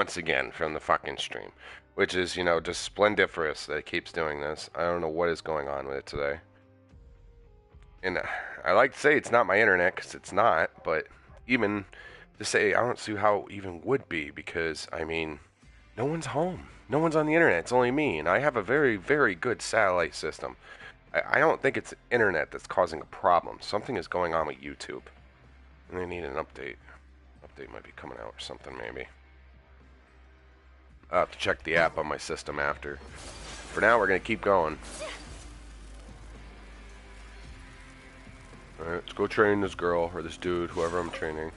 once again from the fucking stream, which is, you know, just splendiferous that it keeps doing this. I don't know what is going on with it today. And I like to say it's not my internet, because it's not, but even to say I don't see how it even would be, because, I mean, no one's home. No one's on the internet. It's only me, and I have a very, very good satellite system. I don't think it's internet that's causing a problem. Something is going on with YouTube. And they need an update. Update might be coming out or something, maybe. I'll have to check the app on my system after. For now, we're going to keep going. Alright, let's go train this girl, or this dude, whoever I'm training.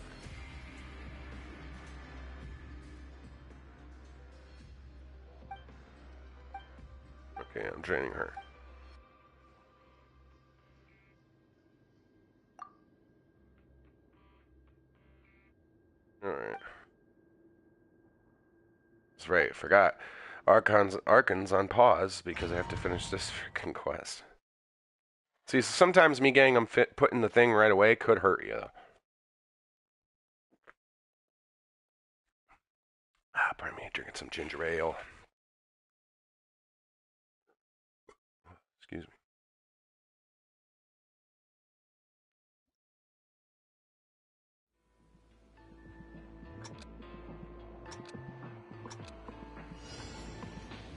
Okay, I'm training her. Alright. That's right, forgot. Archon's on pause because I have to finish this freaking quest. See, sometimes me getting them put in the thing right away could hurt you. Pardon me, drinking some ginger ale. Excuse me.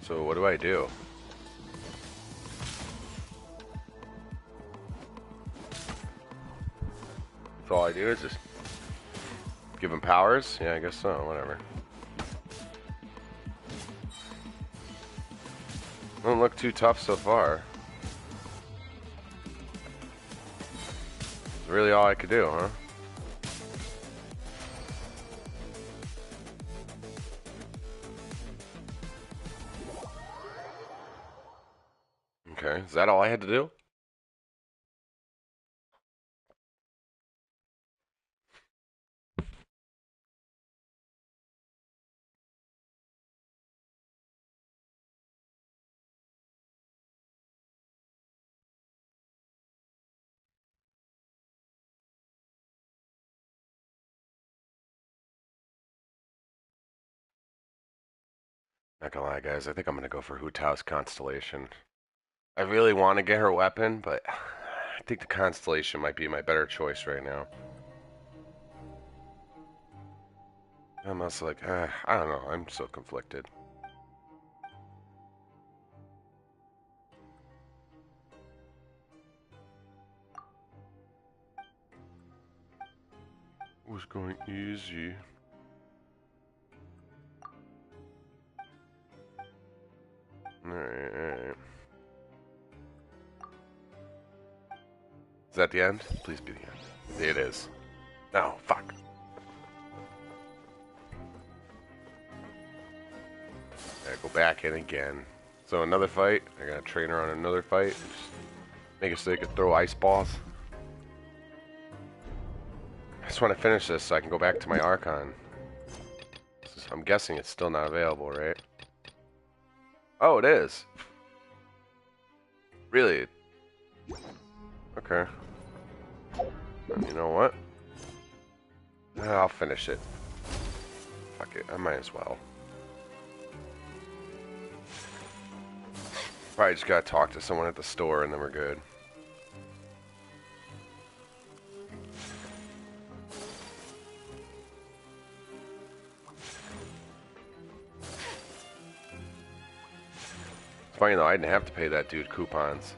So what do I do? So all I do is just give him powers? Yeah, I guess so, whatever. Don't look too tough so far. That's really all I could do, huh? Okay, is that all I had to do? Not gonna lie, guys, I think I'm gonna go for Hu Tao's Constellation. I really want to get her weapon, but I think the Constellation might be my better choice right now. I'm also like, I don't know, I'm so conflicted. Was going easy. Alright. Is that the end? Please be the end. It is. No, fuck. I go back in again. So another fight. I gotta train her on another fight. Just make it so they can throw ice balls. I just want to finish this so I can go back to my Archon. I'm guessing it's still not available, right? Oh, it is. Really? Okay. You know what? I'll finish it. Fuck it, I might as well. Probably just gotta talk to someone at the store and then we're good. It's funny though, I didn't have to pay that dude coupons.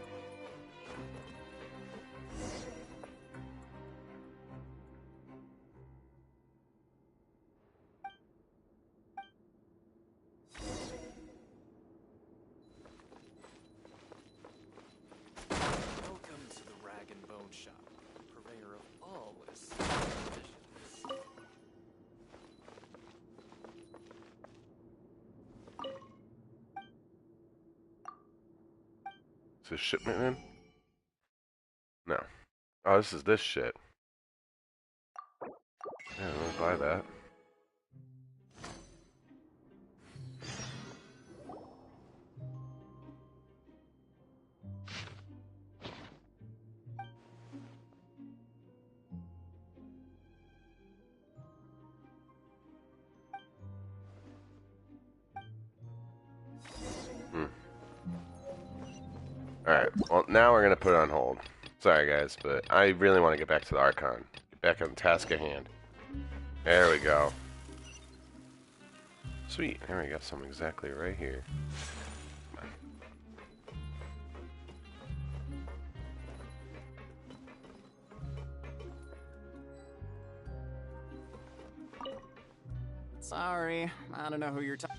Welcome to the Rag and Bone Shop, purveyor of all essential provisions. Is this shipment in? No. Oh, this is this shit. Yeah, let's buy that. Alright, well, now we're gonna put it on hold. Sorry, guys, but I really want to get back to the Archon. Get back on the task at hand. There we go. Sweet, there we got some exactly right here. Come on. Sorry, I don't know who you're talking.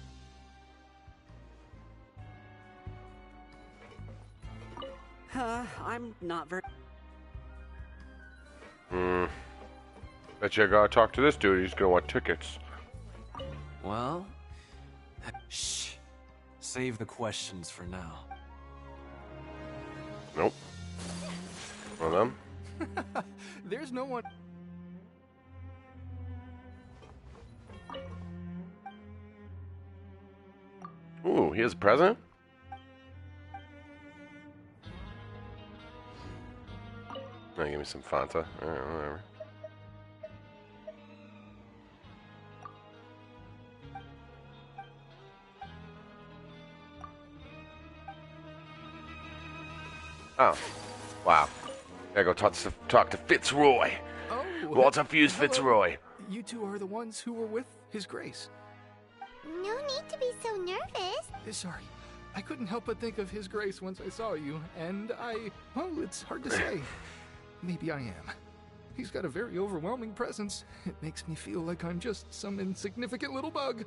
I'm not very. Bet you gotta talk to this dude, he's gonna want tickets. Well, shh. Save the questions for now. Nope. One of them? There's no one. Ooh, he is a present? Oh, give me some Fanta. Alright, whatever. Oh. Wow. Gotta go talk to Fitzroy. Oh, Walter Fuse hello. Fitzroy. You two are the ones who were with His Grace. No need to be so nervous. Sorry, I couldn't help but think of His Grace once I saw you, and well, it's hard to say. Maybe I am. He's got a very overwhelming presence. It makes me feel like I'm just some insignificant little bug.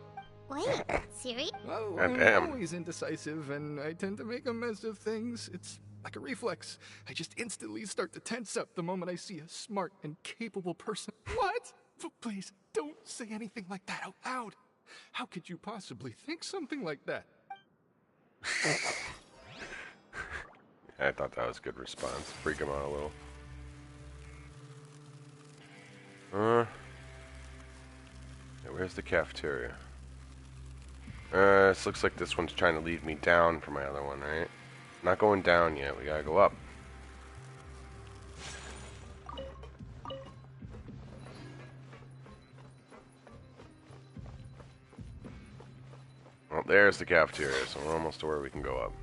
Wait, Siri? Oh, God I'm damn. always indecisive, and I tend to make a mess of things. It's like a reflex. I just instantly start to tense up the moment I see a smart and capable person. What? Please, don't say anything like that out loud. How could you possibly think something like that? I thought that was a good response. Freak him out a little. Yeah, where's the cafeteria? This looks like this one's trying to lead me down for my other one, right? Not going down yet. We gotta go up. Well, there's the cafeteria, so we're almost to where we can go up.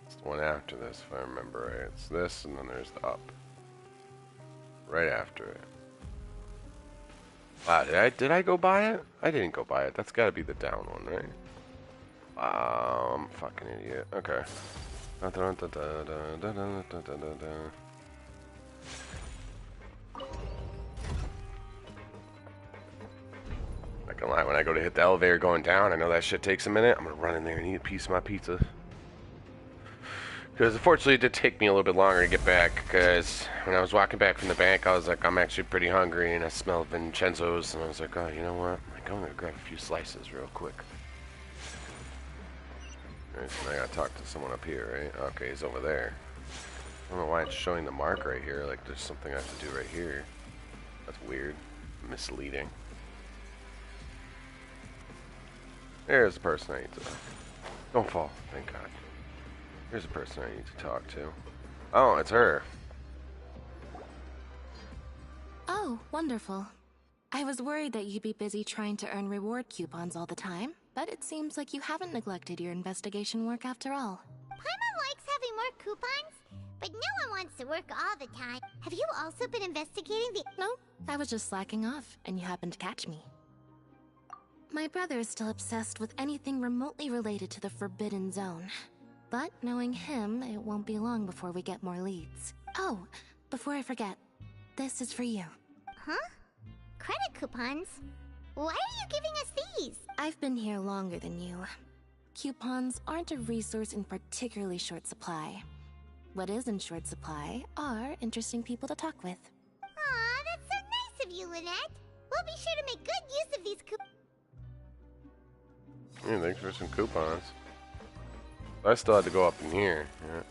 It's the one after this, if I remember right. It's this, and then there's the up. Right after it. Wow, did I go by it? I didn't go by it. That's gotta be the down one, right? I'm a fucking idiot. Okay. Not gonna lie, when I go to hit the elevator going down, I know that shit takes a minute. I'm gonna run in there and eat a piece of my pizza. Because unfortunately it did take me a little bit longer to get back, because when I was walking back from the bank, I was like, I'm actually pretty hungry, and I smelled Vincenzo's, and I was like, oh, you know what? I'm gonna grab a few slices real quick. Alright, so now I gotta talk to someone up here, right? Okay, he's over there. I don't know why it's showing the mark right here, like there's something I have to do right here. That's weird. Misleading. There's the person I need to... Don't fall, thank God. Here's a person I need to talk to. Oh, it's her. Oh, wonderful. I was worried that you'd be busy trying to earn reward coupons all the time, but it seems like you haven't neglected your investigation work after all. Paimon likes having more coupons, but no one wants to work all the time. Have you also been investigating the... No, I was just slacking off, and you happened to catch me. My brother is still obsessed with anything remotely related to the Forbidden Zone. But knowing him, it won't be long before we get more leads. Oh, before I forget, this is for you. Huh? Credit coupons? Why are you giving us these? I've been here longer than you. Coupons aren't a resource in particularly short supply. What is in short supply are interesting people to talk with. Aw, that's so nice of you, Lynette. We'll be sure to make good use of these coupons. Yeah, thanks for some coupons. I still had to go up in here. Yeah.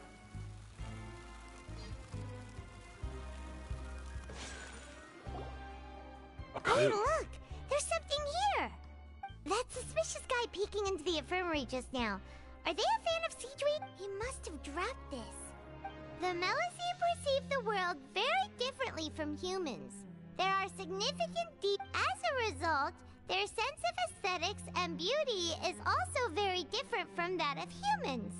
Hey, look! There's something here! That suspicious guy peeking into the infirmary just now. Are they a fan of Seedreed? He must have dropped this. The Melusine perceive the world very differently from humans. There are significant As a result, their sense of aesthetics and beauty is also very different from that of humans.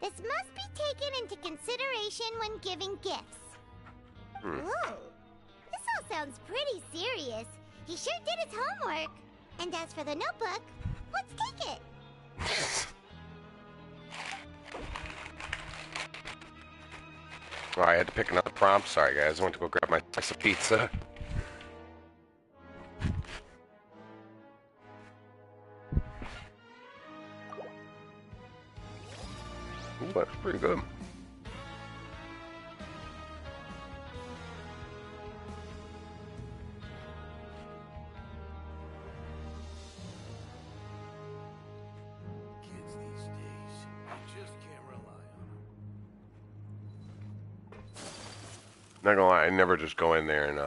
This must be taken into consideration when giving gifts. Whoa. This all sounds pretty serious. He sure did his homework. And as for the notebook, let's take it. Oh, I had to pick another prompt. Sorry, guys. I went to go grab my slice of pizza. Ooh, that's pretty good. Kids these days, you just can't rely on them. Not gonna lie, I never just go in there and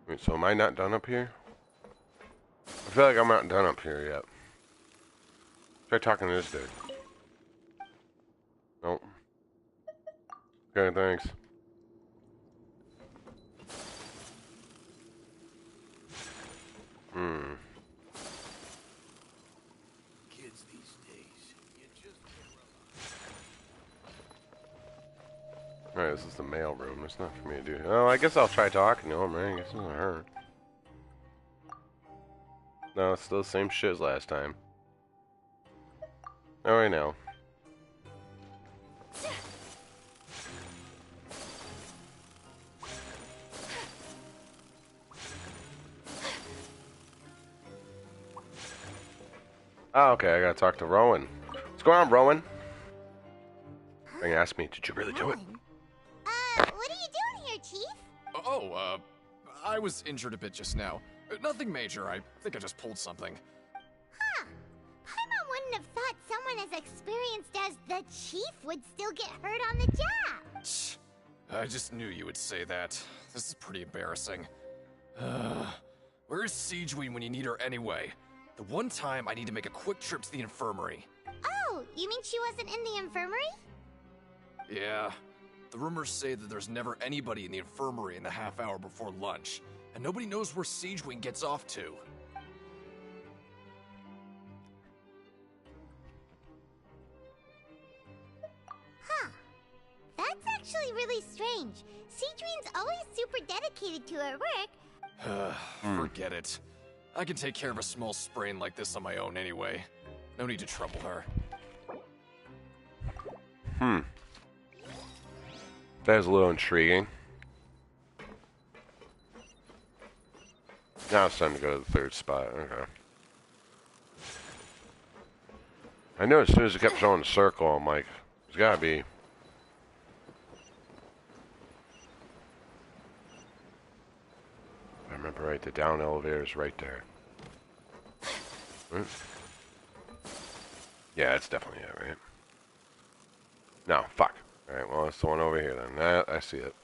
Wait, so am I not done up here? I feel like I'm not done up here yet. Try talking to this dude. Nope. Okay, thanks. Kids these days, you just can't rely. Alright, this is the mail room. It's not for me to do. Oh, I guess I'll try talking to him, right? I guess it's not hurt. No, it's still the same shit as last time. Oh, I know. Oh, okay, I gotta talk to Rowan. What's going on, Rowan? They asked me, did you really do it? What are you doing here, Chief? Oh, I was injured a bit just now. Nothing major. I think I just pulled something. Huh. Paimon wouldn't have thought someone as experienced as the Chief would still get hurt on the job. I just knew you would say that. This is pretty embarrassing. Where's Siegewein when you need her anyway? The one time I need to make a quick trip to the infirmary. Oh, you mean she wasn't in the infirmary? Yeah. The rumors say that there's never anybody in the infirmary in the half hour before lunch, and nobody knows where Siegewein gets off to. Huh. That's actually really strange. Siegewein's always super dedicated to her work. Forget it. I can take care of a small sprain like this on my own anyway. No need to trouble her. That is a little intriguing. Now it's time to go to the third spot. Okay. I knew as soon as it kept showing the circle, I'm like, there's gotta be. I remember right, the down elevator is right there. Right? Yeah, it's definitely it, right? No, fuck. Alright, well, it's the one over here then. I see it.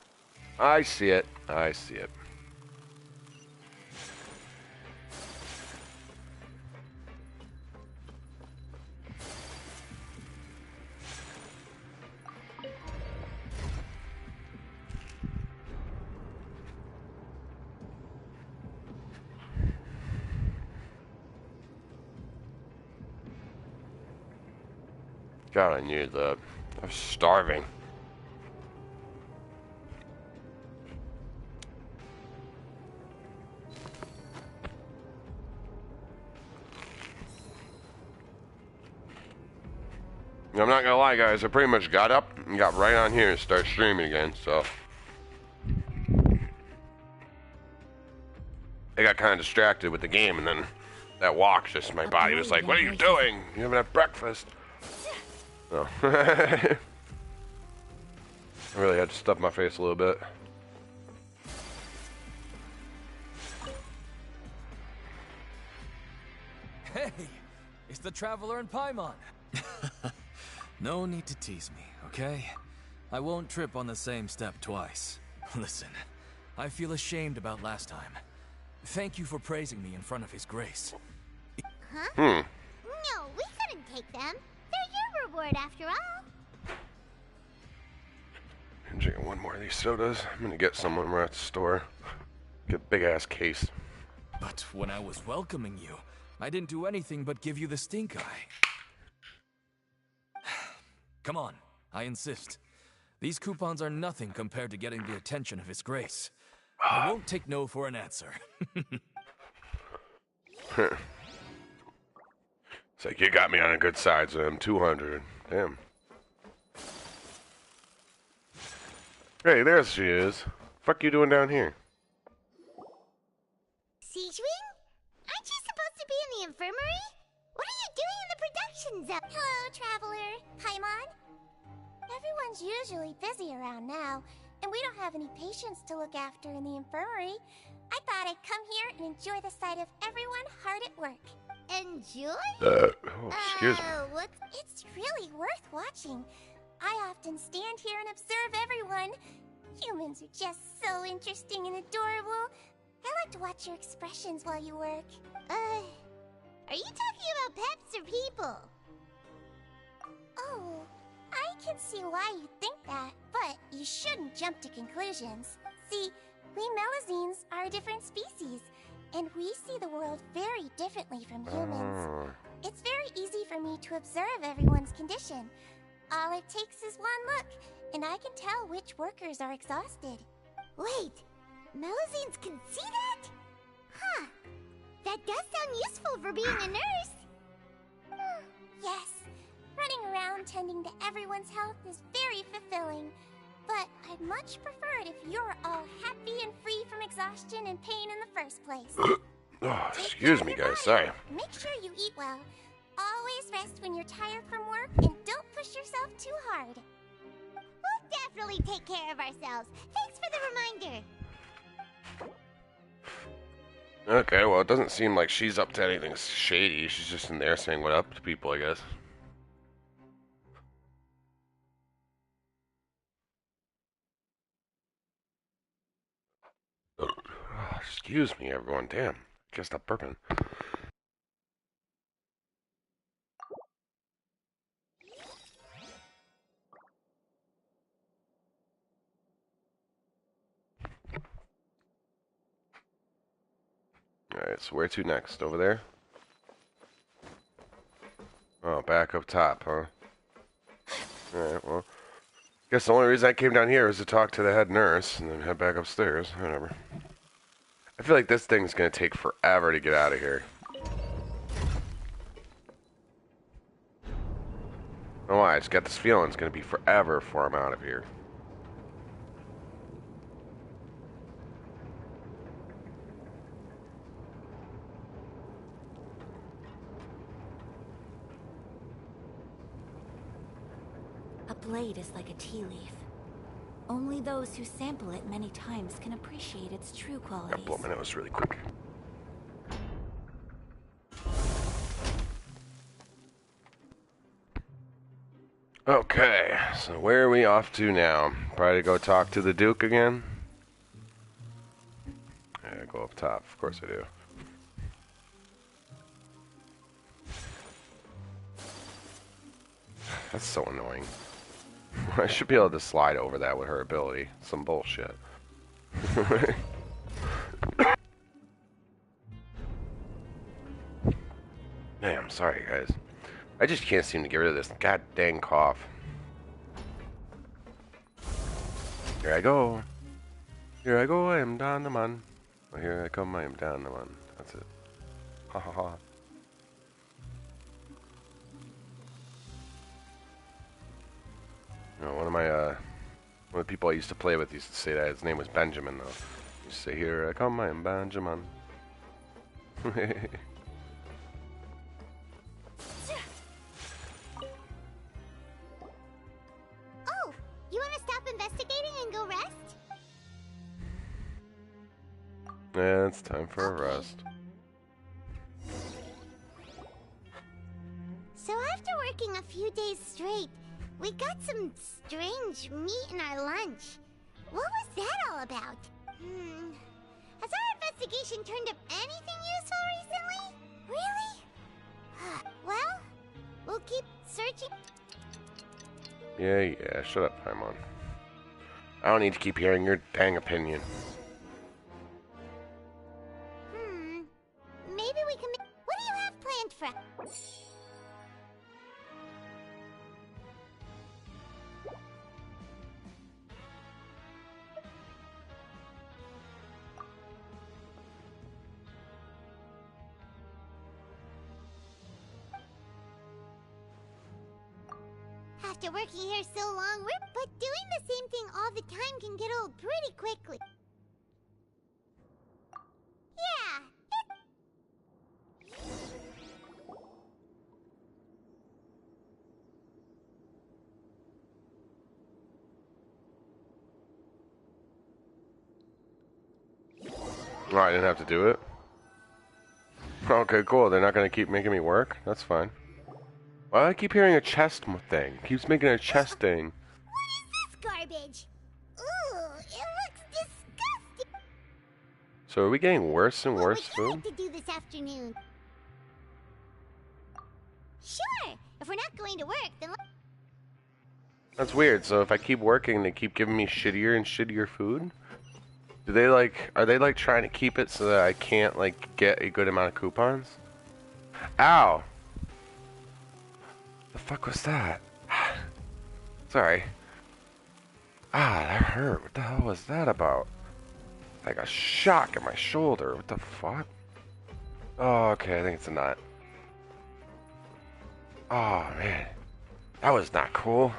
I see it. I see it. God, I needed that. I was starving. I'm not gonna lie, guys. I pretty much got up and got right on here and started streaming again, so. I got kind of distracted with the game, and then that walk, just my body was like, what are you doing? You haven't had breakfast. So. I really had to stuff my face a little bit. Hey, it's the Traveler and Paimon. No need to tease me, okay? I won't trip on the same step twice. Listen, I feel ashamed about last time. Thank you for praising me in front of His Grace. Huh? No, we couldn't take them. They're your reward after all. I'm drinking one more of these sodas. I'm gonna get some when we're at the store. Get a big ass case. But when I was welcoming you, I didn't do anything but give you the stink eye. Come on, I insist. These coupons are nothing compared to getting the attention of His Grace. I won't take no for an answer. It's like, you got me on a good side, so I'm 200. Damn. Hey, there she is. Fuck you doing down here? Siegewing? Aren't you supposed to be in the infirmary? What are you doing in the production zone? Hello, Traveler. Paimon? Everyone's usually busy around now, and we don't have any patients to look after in the infirmary. I thought I'd come here and enjoy the sight of everyone hard at work. Enjoy? Excuse me. It's really worth watching. I often stand here and observe everyone. Humans are just so interesting and adorable. I like to watch your expressions while you work. Are you talking about pets or people? Oh, I can see why you think that, but you shouldn't jump to conclusions. See, we Melazines are a different species, and we see the world very differently from humans. It's very easy for me to observe everyone's condition. All it takes is one look, and I can tell which workers are exhausted. Wait, Melazines can see that? Huh. That does sound useful for being a nurse. Yes, running around tending to everyone's health is very fulfilling. But I'd much prefer it if you're all happy and free from exhaustion and pain in the first place. Oh, excuse me, guys. Sorry. Make sure you eat well. Always rest when you're tired from work, and don't push yourself too hard. We'll definitely take care of ourselves. Thanks for the reminder. Okay, well, it doesn't seem like she's up to anything shady. She's just in there saying what up to people, I guess. Oh, excuse me, everyone. Damn. Can't stop burping. Alright, so where to next? Over there? Oh, back up top, huh? Alright, well. Guess the only reason I came down here was to talk to the head nurse and then head back upstairs. Whatever. I feel like this thing's gonna take forever to get out of here. Oh, I just got this feeling it's gonna be forever before I'm out of here. A blade is like a tea leaf. Only those who sample it many times can appreciate its true I qualities. blow my nose really quick. Okay, so where are we off to now? Probably to go talk to the Duke again? Yeah, go up top. Of course I do. That's so annoying. I should be able to slide over that with her ability. Some bullshit. Man, I'm sorry, guys. I just can't seem to get rid of this god dang cough. Here I go. Here I go, I am down the man. Oh, here I come, I am down the man. That's it. Ha ha ha. You know, one of the people I used to play with used to say that. His name was Benjamin, though. He used to say, here I come, I am Benjamin. Oh, you want to stop investigating and go rest? Yeah, it's time for a rest. So after working a few days straight, we got some strange meat in our lunch. What was that all about? Has our investigation turned up anything useful recently? Really? Well, we'll keep searching. Yeah, shut up, Paimon. I don't need to keep hearing your dang opinion. Maybe we can what do you have for... After working here so long, but doing the same thing all the time can get old pretty quickly. Yeah. Oh, I didn't have to do it? Okay, cool. They're not going to keep making me work? That's fine. Why do I keep hearing a chest thing? It keeps making a chest thing. What is this garbage? Ooh, it looks disgusting. So are we getting worse and worse What would you food? like to do this afternoon? Sure. If we're not going to work, then... That's weird. So if I keep working, they keep giving me shittier and shittier food? Do they like, are they like trying to keep it so that I can't like get a good amount of coupons? Ow! The fuck was that? Sorry. Ah, that hurt. What the hell was that about? Like a shock in my shoulder. What the fuck? Oh, okay. I think it's a knot. Oh, man. That was not cool.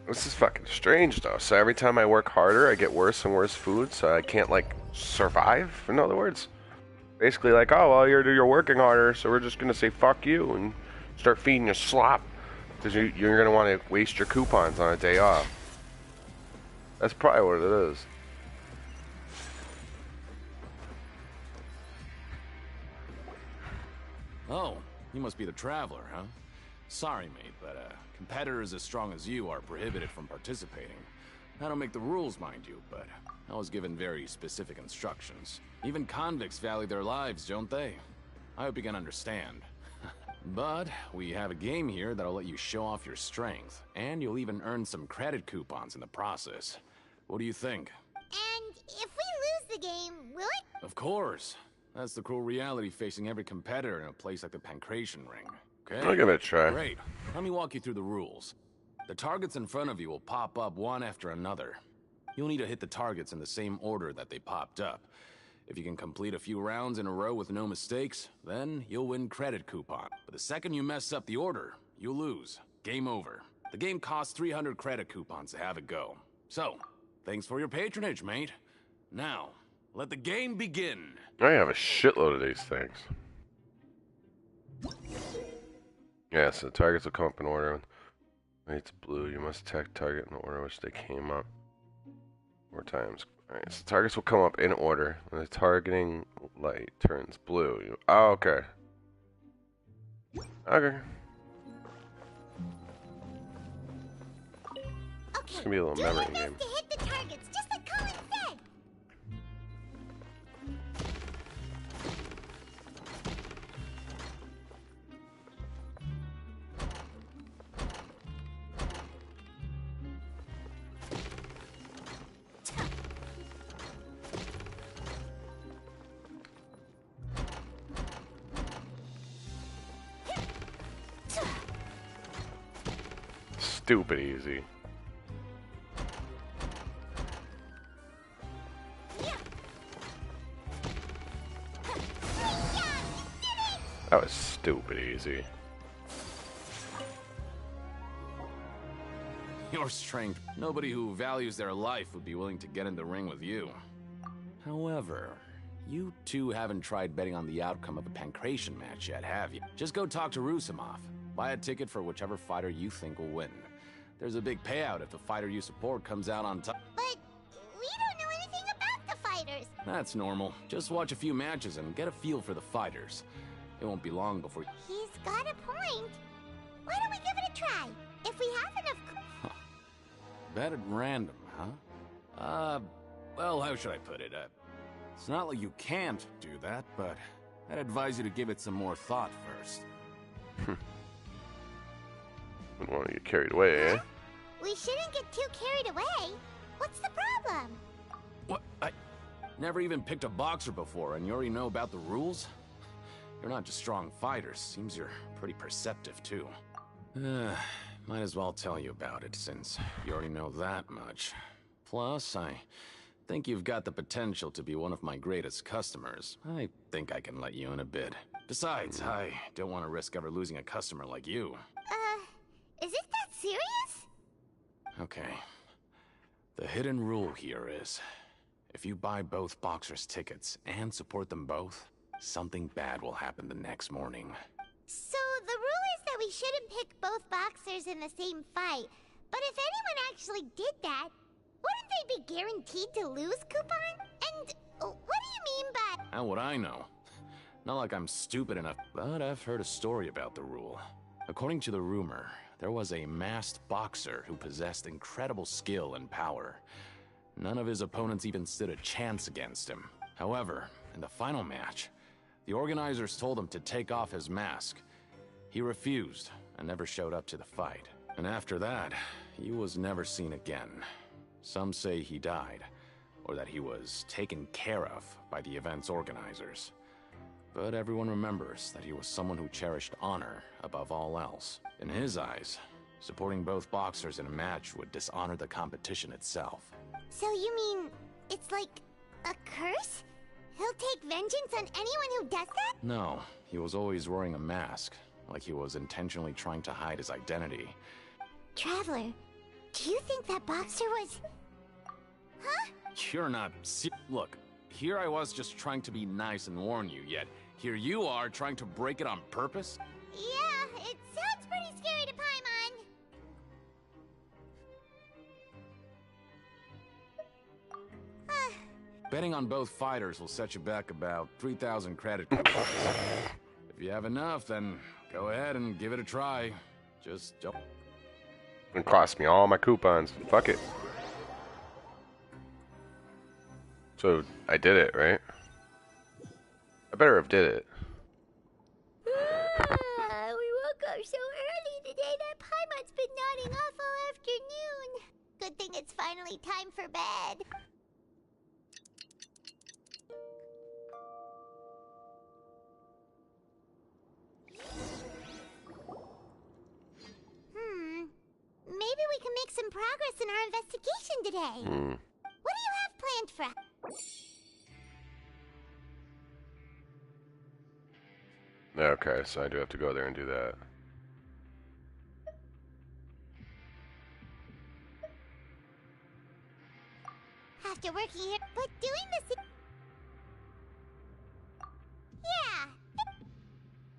This is fucking strange, though. So every time I work harder, I get worse and worse food, so I can't, like, survive, in other words. Basically, like, oh, well, you're working harder, so we're just gonna say fuck you and start feeding you slop. Because you're gonna want to waste your coupons on a day off. That's probably what it is. Oh, you must be the Traveler, huh? Sorry, mate, but competitors as strong as you are prohibited from participating. I don't make the rules, mind you, but I was given very specific instructions. Even convicts value their lives, don't they? I hope you can understand. But we have a game here that'll let you show off your strength, and you'll even earn some credit coupons in the process. What do you think? And if we lose the game, will it? Of course. That's the cruel reality facing every competitor in a place like the Pancration Ring. Okay? I'll give it a try. Great. Let me walk you through the rules. The targets in front of you will pop up one after another. You'll need to hit the targets in the same order that they popped up. If you can complete a few rounds in a row with no mistakes, then you'll win credit coupon. But the second you mess up the order, you'll lose. Game over. The game costs 300 credit coupons to have it go. So, thanks for your patronage, mate. Now, let the game begin. I have a shitload of these things. Yeah, so targets will come up in order. It's blue. You must attack target in the order in which they came up. 4 times. Alright, so targets will come up in order. When the targeting light turns blue. Oh, okay. Okay. It's gonna be a little memory game. To hit the targets, just like Colin said. Stupid easy. That was stupid easy. Your strength. Nobody who values their life would be willing to get in the ring with you. However, you two haven't tried betting on the outcome of a Pancration match yet, have you? Just go talk to Rusimov. Buy a ticket for whichever fighter you think will win. There's a big payout if the fighter you support comes out on top. But we don't know anything about the fighters. That's normal. Just watch a few matches and get a feel for the fighters. It won't be long before... He's got a point. Why don't we give it a try? If we have enough... Bet at random, huh? Well, how should I put it? It's not like you can't do that, but I'd advise you to give it some more thought first. Don't want to get carried away, eh? We shouldn't get too carried away. What's the problem? What? I never even picked a boxer before, and you already know about the rules? You're not just strong fighters. Seems you're pretty perceptive, too. Might as well tell you about it, since you already know that much. Plus, I think you've got the potential to be one of my greatest customers. I think I can let you in a bid. Besides, I don't want to risk ever losing a customer like you. Is it that serious? Okay. The hidden rule here is, if you buy both boxers' tickets and support them both, something bad will happen the next morning. So the rule is that we shouldn't pick both boxers in the same fight. But if anyone actually did that, wouldn't they be guaranteed to lose, Coupon? And what do you mean by... How would I know? Not like I'm stupid enough, but I've heard a story about the rule. According to the rumor, there was a masked boxer who possessed incredible skill and power. None of his opponents even stood a chance against him. However, in the final match, the organizers told him to take off his mask. He refused and never showed up to the fight. And after that, he was never seen again. Some say he died, or that he was taken care of by the event's organizers. But everyone remembers that he was someone who cherished honor above all else. In his eyes, supporting both boxers in a match would dishonor the competition itself. So you mean it's like a curse? He'll take vengeance on anyone who does that? No, he was always wearing a mask, like he was intentionally trying to hide his identity. Traveler, do you think that boxer was... Huh? You're not... Look, here I was just trying to be nice and warn you, yet here you are trying to break it on purpose? Yeah, it sounds pretty scary to Paimon. Betting on both fighters will set you back about 3,000 credit coupons. If you have enough, then go ahead and give it a try. Just don't... It cost me all my coupons. Fuck it. So, I did it, right? I better have did it. We woke up so early today that Paimon's been nodding off all afternoon. Good thing it's finally time for bed. Maybe we can make some progress in our investigation today. What do you have planned for us? Okay, so I do have to go there and do that. After working here, but doing this... Yeah.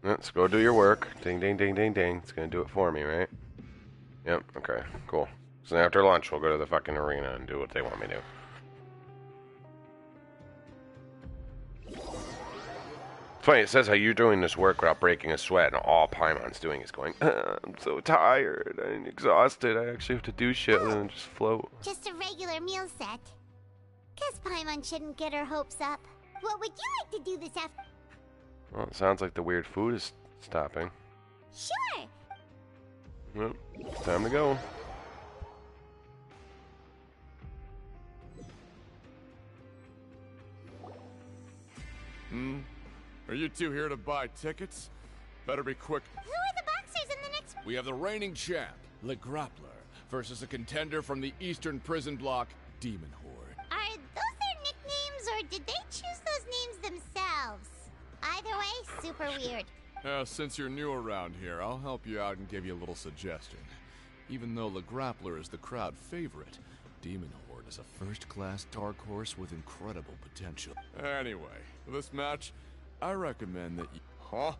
Let's go do your work. Ding, ding, ding, ding, ding. It's gonna do it for me, right? Yep, okay, cool. So then after lunch, we'll go to the fucking arena and do what they want me to. It's funny, it says how you're doing this work without breaking a sweat, and all Paimon's doing is going, I'm so tired, I'm exhausted, I actually have to do shit other than just float. Just a regular meal set. Guess Paimon shouldn't get her hopes up. What would you like to do this afternoon? Well, it sounds like the weird food is stopping. Sure. Well, time to go. Are you two here to buy tickets? Better be quick. Who are the boxers in the next... We have the reigning champ, Le Grappler, versus a contender from the Eastern Prison Block, Demon Horde. Are those their nicknames, or did they choose those names themselves? Either way, super weird. Since you're new around here, I'll help you out and give you a little suggestion. Even though Le Grappler is the crowd favorite, Demon Horde is a first-class dark horse with incredible potential. Anyway, for this match, I recommend that you... Huh?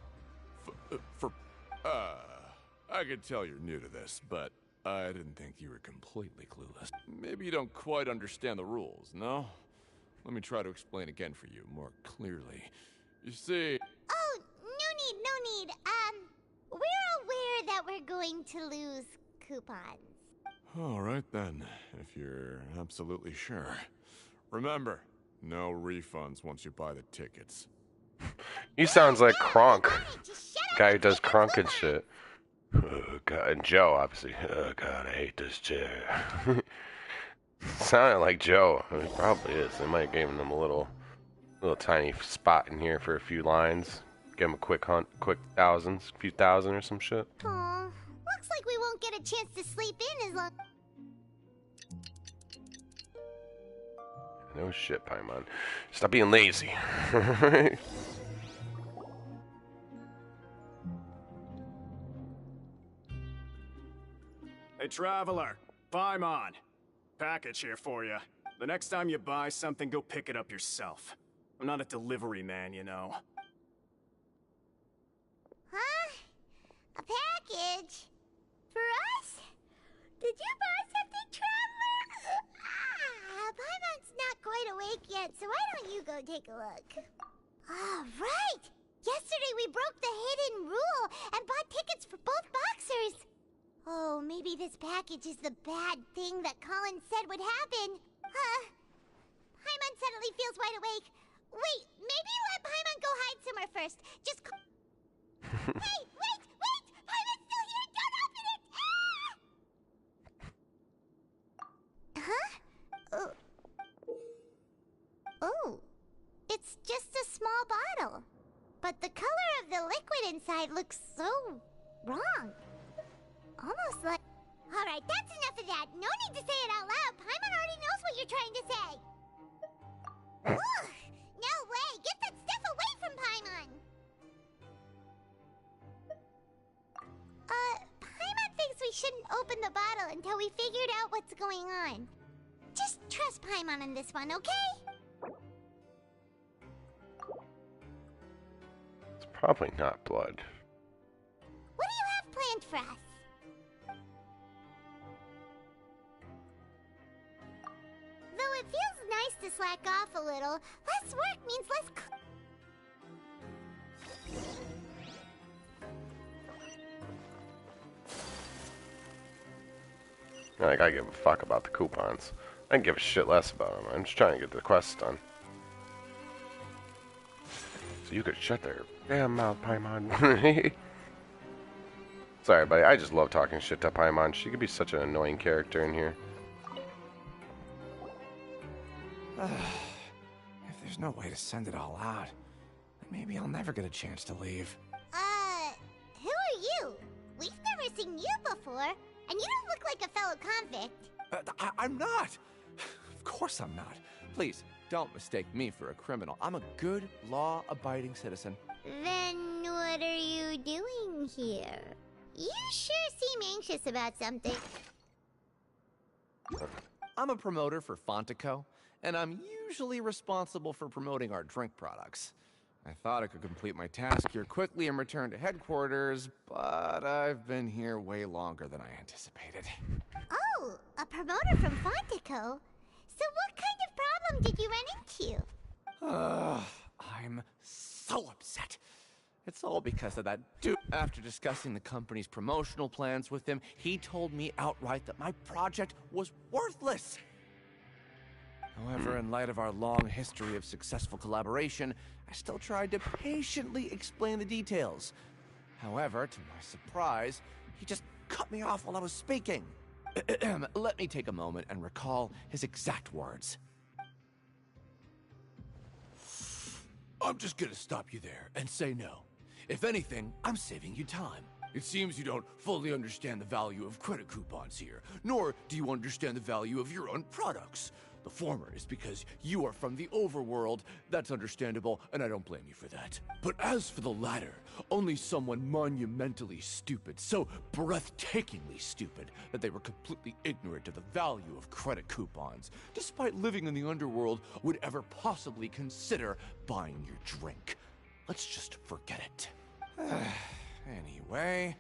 I can tell you're new to this, but I didn't think you were completely clueless. Maybe you don't quite understand the rules, no? Let me try to explain again for you more clearly. You see... Oh, no need. We're aware that we're going to lose coupons. All right then, if you're absolutely sure. Remember, no refunds once you buy the tickets. He sounds like Kronk. Just shut up Guy who and does take Kronk the and shit. Oh, God. And Joe, obviously. Oh, God, I hate this chair. Sounded like Joe. I mean, it probably is. They might have given him a little tiny spot in here for a few lines. Give him a quick hunt, quick thousands, few thousand or some shit. Aw, looks like we won't get a chance to sleep in as long. No shit, Paimon. Stop being lazy. Hey, Traveler. Paimon. Package here for you. The next time you buy something, go pick it up yourself. I'm not a delivery man, you know. Huh? A package? For us? Did you buy something, Traveler? Paimon's not quite awake yet, so why don't you go take a look? All right! Yesterday we broke the hidden rule and bought tickets for both boxers. Oh, maybe this package is the bad thing that Colin said would happen. Paimon suddenly feels wide awake. Wait, maybe let Paimon go hide somewhere first. Just Hey, wait! Paimon's still here! Don't open it! Ah! Huh? Oh. It's just a small bottle. But the color of the liquid inside looks so wrong. Almost like... Alright, that's enough of that. No need to say it out loud. Paimon already knows what you're trying to say. Ugh, no way! Get that stuff away from Paimon! Paimon thinks we shouldn't open the bottle until we figured out what's going on. Just trust Paimon on this one, okay? It's probably not blood. What do you have planned for us? Though it feels nice to slack off a little, less work means less Like, I give a fuck about the coupons. I can give a shit less about them. I'm just trying to get the quests done. So you could shut their damn mouth, Paimon. Sorry, buddy. I just love talking shit to Paimon. She could be such an annoying character in here. If there's no way to send it all out, then maybe I'll never get a chance to leave. Who are you? We've never seen you before, and you don't look like a fellow convict. I'm not! Of course I'm not. Please, don't mistake me for a criminal. I'm a good, law-abiding citizen. Then what are you doing here? You sure seem anxious about something. I'm a promoter for Fontico, and I'm usually responsible for promoting our drink products. I thought I could complete my task here quickly and return to headquarters, but I've been here way longer than I anticipated. Oh, a promoter from Fontico? So what kind of problem did you run into? I'm so upset. It's all because of that dude. After discussing the company's promotional plans with him, he told me outright that my project was worthless. However, in light of our long history of successful collaboration, I still tried to patiently explain the details. However, to my surprise, he just cut me off while I was speaking. Let me take a moment and recall his exact words. I'm just gonna stop you there and say no. If anything, I'm saving you time. It seems you don't fully understand the value of credit coupons here, nor do you understand the value of your own products. The former is because you are from the overworld. That's understandable, and I don't blame you for that. But as for the latter, only someone monumentally stupid, so breathtakingly stupid that they were completely ignorant of the value of credit coupons, despite living in the underworld, would ever possibly consider buying your drink. Let's just forget it. Anyway,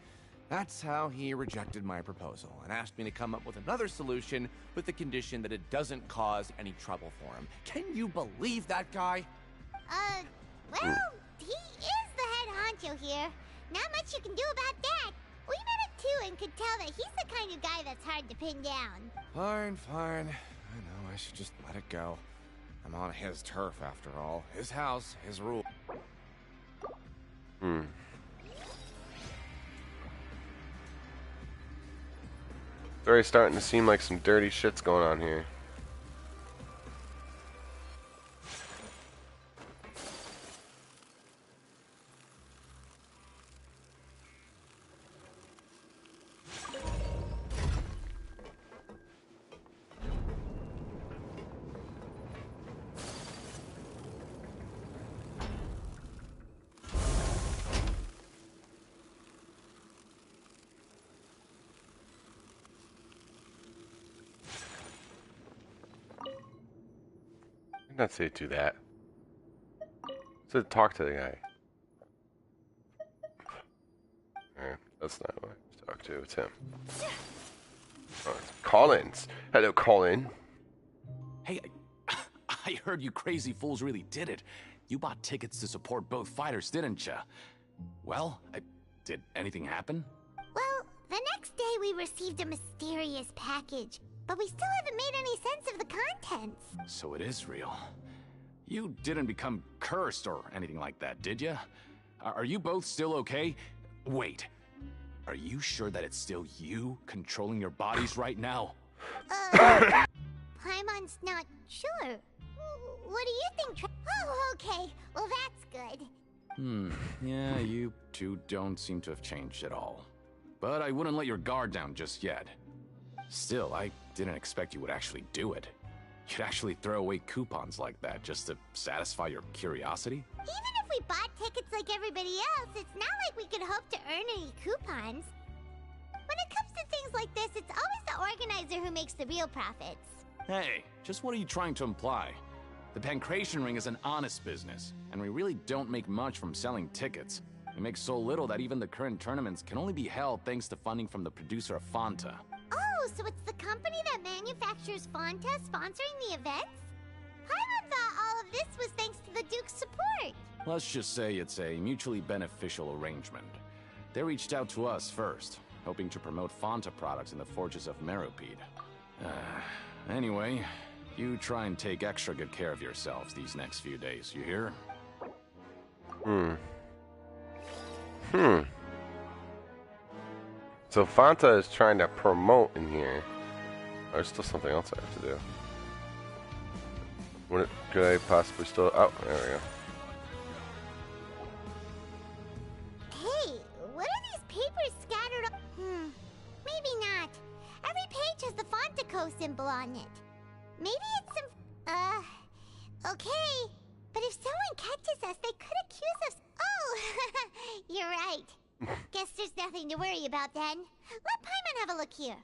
that's how he rejected my proposal and asked me to come up with another solution with the condition that it doesn't cause any trouble for him. Can you believe that guy? Well, he is the head honcho here. Not much you can do about that. We met him too and could tell that he's the kind of guy that's hard to pin down. Fine. I know I should just let it go. I'm on his turf after all. His house, his rule. It's already starting to seem like some dirty shit's going on here. Not say do that. So talk to the guy. Alright, that's not what I talk to. It's him. Oh, it's Collins. Hello, Colin. Hey, I heard you crazy fools really did it. You bought tickets to support both fighters, didn't ya? Well, did anything happen? Well, the next day we received a mysterious package, but we still haven't made any sense of the contents. So it is real. You didn't become cursed or anything like that, did ya? Are you both still okay? Wait. Are you sure that it's still you controlling your bodies right now? Paimon's not sure. What do you think? Oh, okay. Well, that's good. Yeah, you two don't seem to have changed at all. But I wouldn't let your guard down just yet. Still, I didn't expect you would actually do it. You'd actually throw away coupons like that just to satisfy your curiosity? Even if we bought tickets like everybody else, it's not like we could hope to earn any coupons. When it comes to things like this, it's always the organizer who makes the real profits. Hey, just what are you trying to imply? The Pancration Ring is an honest business, and we really don't make much from selling tickets. We make so little that even the current tournaments can only be held thanks to funding from the producer of Fanta. Oh, so it's the company that manufactures Fanta sponsoring the events? Paimon thought all of this was thanks to the Duke's support. Let's just say it's a mutually beneficial arrangement. They reached out to us first, hoping to promote Fanta products in the Forges of Meropide. Anyway, you try and take extra good care of yourselves these next few days, you hear? So Fanta is trying to promote in here. Oh, there's still something else I have to do. What could I possibly still... Oh, there we go. Hey, what are these papers scattered maybe not. Every page has the Fontaco symbol on it. Maybe it's some... okay. But if someone catches us, they could accuse us... Oh, you're right. Guess there's nothing to worry about then. Let Paimon have a look here.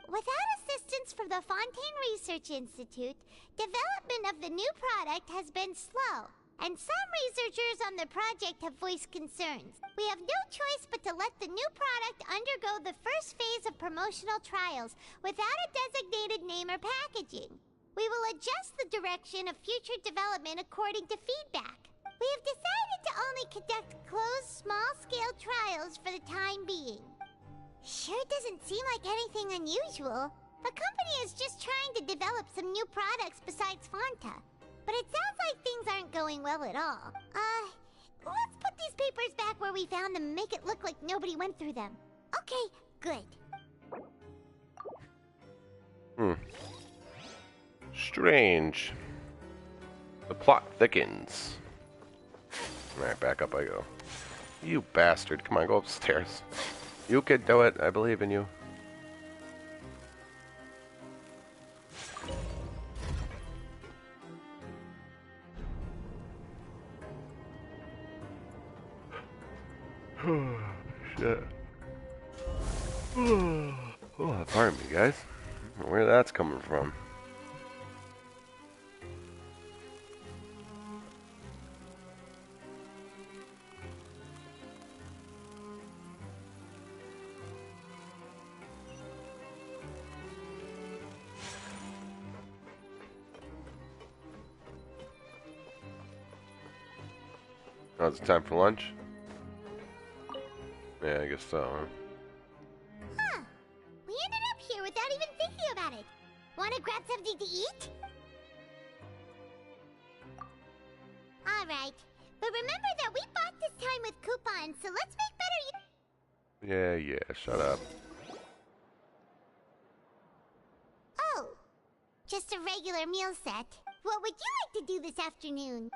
Without assistance from the Fontaine Research Institute, development of the new product has been slow, and some researchers on the project have voiced concerns. We have no choice but to let the new product undergo the first phase of promotional trials without a designated name or packaging. We will adjust the direction of future development according to feedback. We have decided to only conduct closed, small-scale trials for the time being. Sure doesn't seem like anything unusual. The company is just trying to develop some new products besides Fanta. But it sounds like things aren't going well at all. Let's put these papers back where we found them and make it look like nobody went through them. Okay, good. Strange. The plot thickens. Alright, back up I go. You bastard. Come on, go upstairs. You can do it. I believe in you. Shit. Oh, pardon me, guys. I don't know where that's coming from. Oh, it's time for lunch? Yeah, I guess so, huh? Huh. We ended up here without even thinking about it. Want to grab something to eat? Alright. But remember that we bought this time with coupons, so let's make better Yeah, shut up. Oh. Just a regular meal set. What would you like to do this afternoon?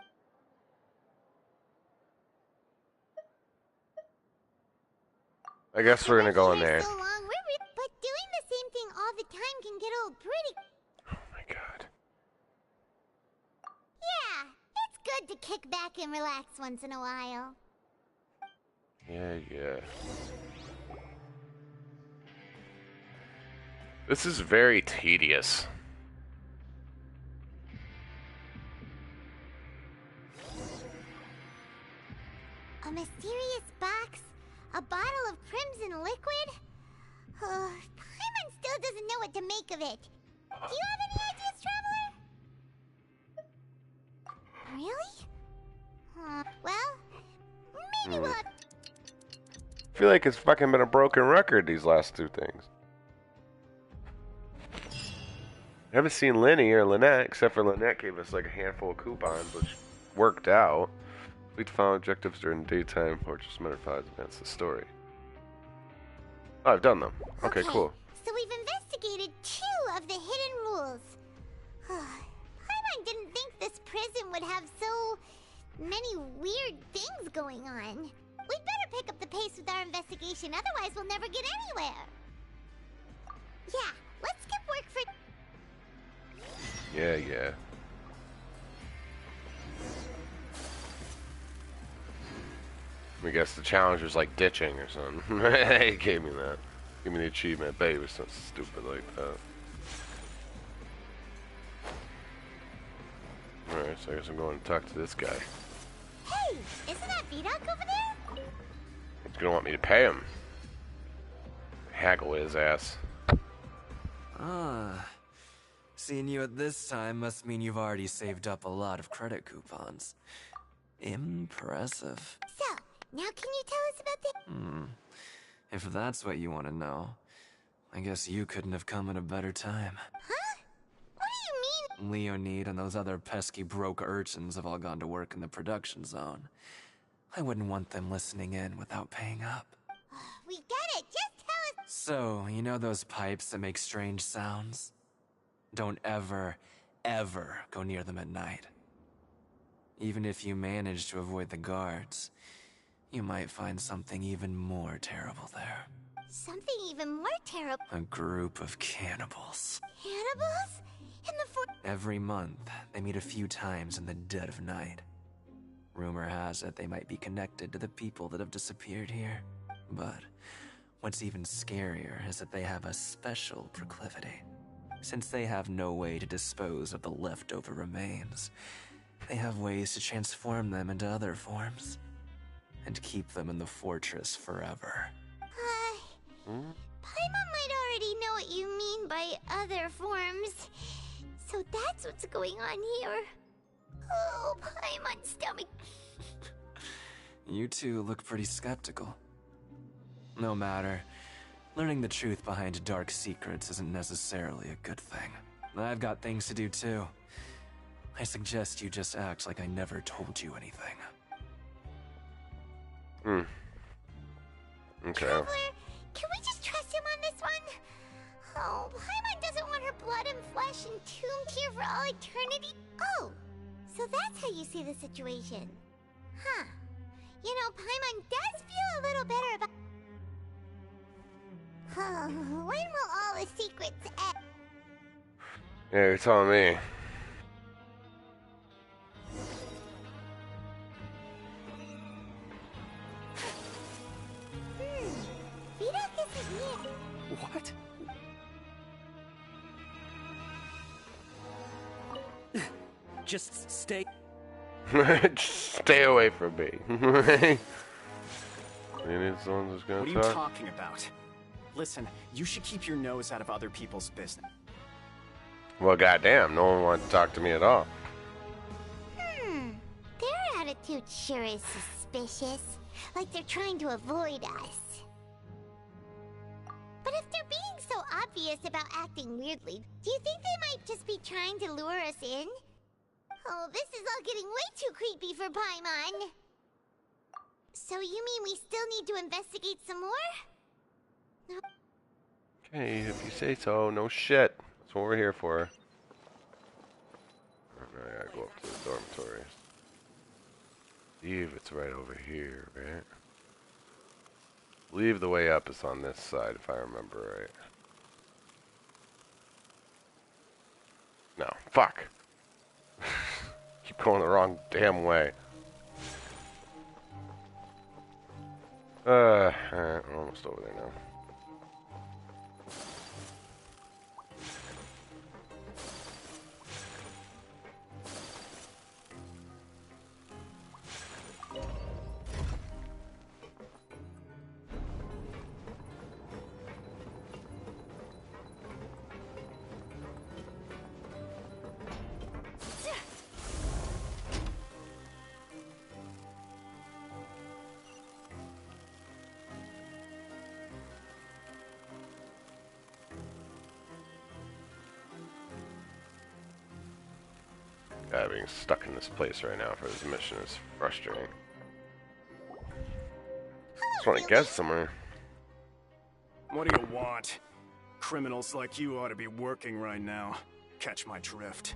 I guess we're gonna go in there. So long, but doing the same thing all the time can get old pretty. Oh my god. Yeah, it's good to kick back and relax once in a while. Yeah. This is very tedious. A mysterious box? A bottle of crimson liquid? Paimon still doesn't know what to make of it. Do you have any ideas, Traveler? Really? Well, maybe we'll have... I feel like it's fucking been a broken record, these last two things. I haven't seen Lenny or Lynette, except for Lynette gave us like a handful of coupons, which worked out. We found objectives during daytime or just modified advance the story. Oh, I've done them. Okay, cool. So we've investigated 2 of the hidden rules. Paimon didn't think this prison would have so many weird things going on. We'd better pick up the pace with our investigation, otherwise we'll never get anywhere. Yeah, let's skip work for... Yeah. I guess the challenge was like ditching or something. He gave me that. Give me the achievement. Bet it was something stupid like that. Alright, so I guess I'm going to talk to this guy. Hey, isn't that Vidoc over there? He's gonna want me to pay him. Haggle his ass. Ah. Seeing you at this time must mean you've already saved up a lot of credit coupons. Impressive. So, now can you tell us about the... If that's what you want to know, I guess you couldn't have come at a better time. Huh? What do you mean? Leonid and those other pesky broke urchins have all gone to work in the production zone. I wouldn't want them listening in without paying up. We get it, just tell us... So, you know those pipes that make strange sounds? Don't ever go near them at night. Even if you manage to avoid the guards, you might find something even more terrible there. Something even more terrible? A group of cannibals. Cannibals? In the Every month, they meet a few times in the dead of night. Rumor has it they might be connected to the people that have disappeared here. But what's even scarier is that they have a special proclivity. Since they have no way to dispose of the leftover remains, they have ways to transform them into other forms and keep them in the fortress forever. Paimon might already know what you mean by other forms. So that's what's going on here. Oh, Paimon's stomach. You two look pretty skeptical. No matter. Learning the truth behind dark secrets isn't necessarily a good thing. I've got things to do too. I suggest you just act like I never told you anything. Okay. Traveler, can we just trust him on this one? Oh, Paimon doesn't want her blood and flesh entombed here for all eternity. Oh, so that's how you see the situation. Huh. You know, Paimon does feel a little better about... when will all the secrets end? Yeah, you're telling me. Vidoc isn't here. What? Just stay. Just stay away from me. Maybe someone's just gonna What are you talk. talking about? Listen, you should keep your nose out of other people's business. Well, goddamn, no one wanted to talk to me at all. Their attitude sure is suspicious. Like they're trying to avoid us. But if they're being so obvious about acting weirdly, do you think they might just be trying to lure us in? Oh, this is all getting way too creepy for Paimon. So you mean we still need to investigate some more? No. Okay, if you say so, no shit. That's what we're here for. I gotta go up to the dormitories. Eve, it's right over here, right? Leave the way up is on this side, if I remember right. No, fuck. Keep going the wrong damn way. Alright, we're almost over there now. God, being stuck in this place right now for this mission is frustrating. Just want to get somewhere. What do you want? Criminals like you ought to be working right now. Catch my drift.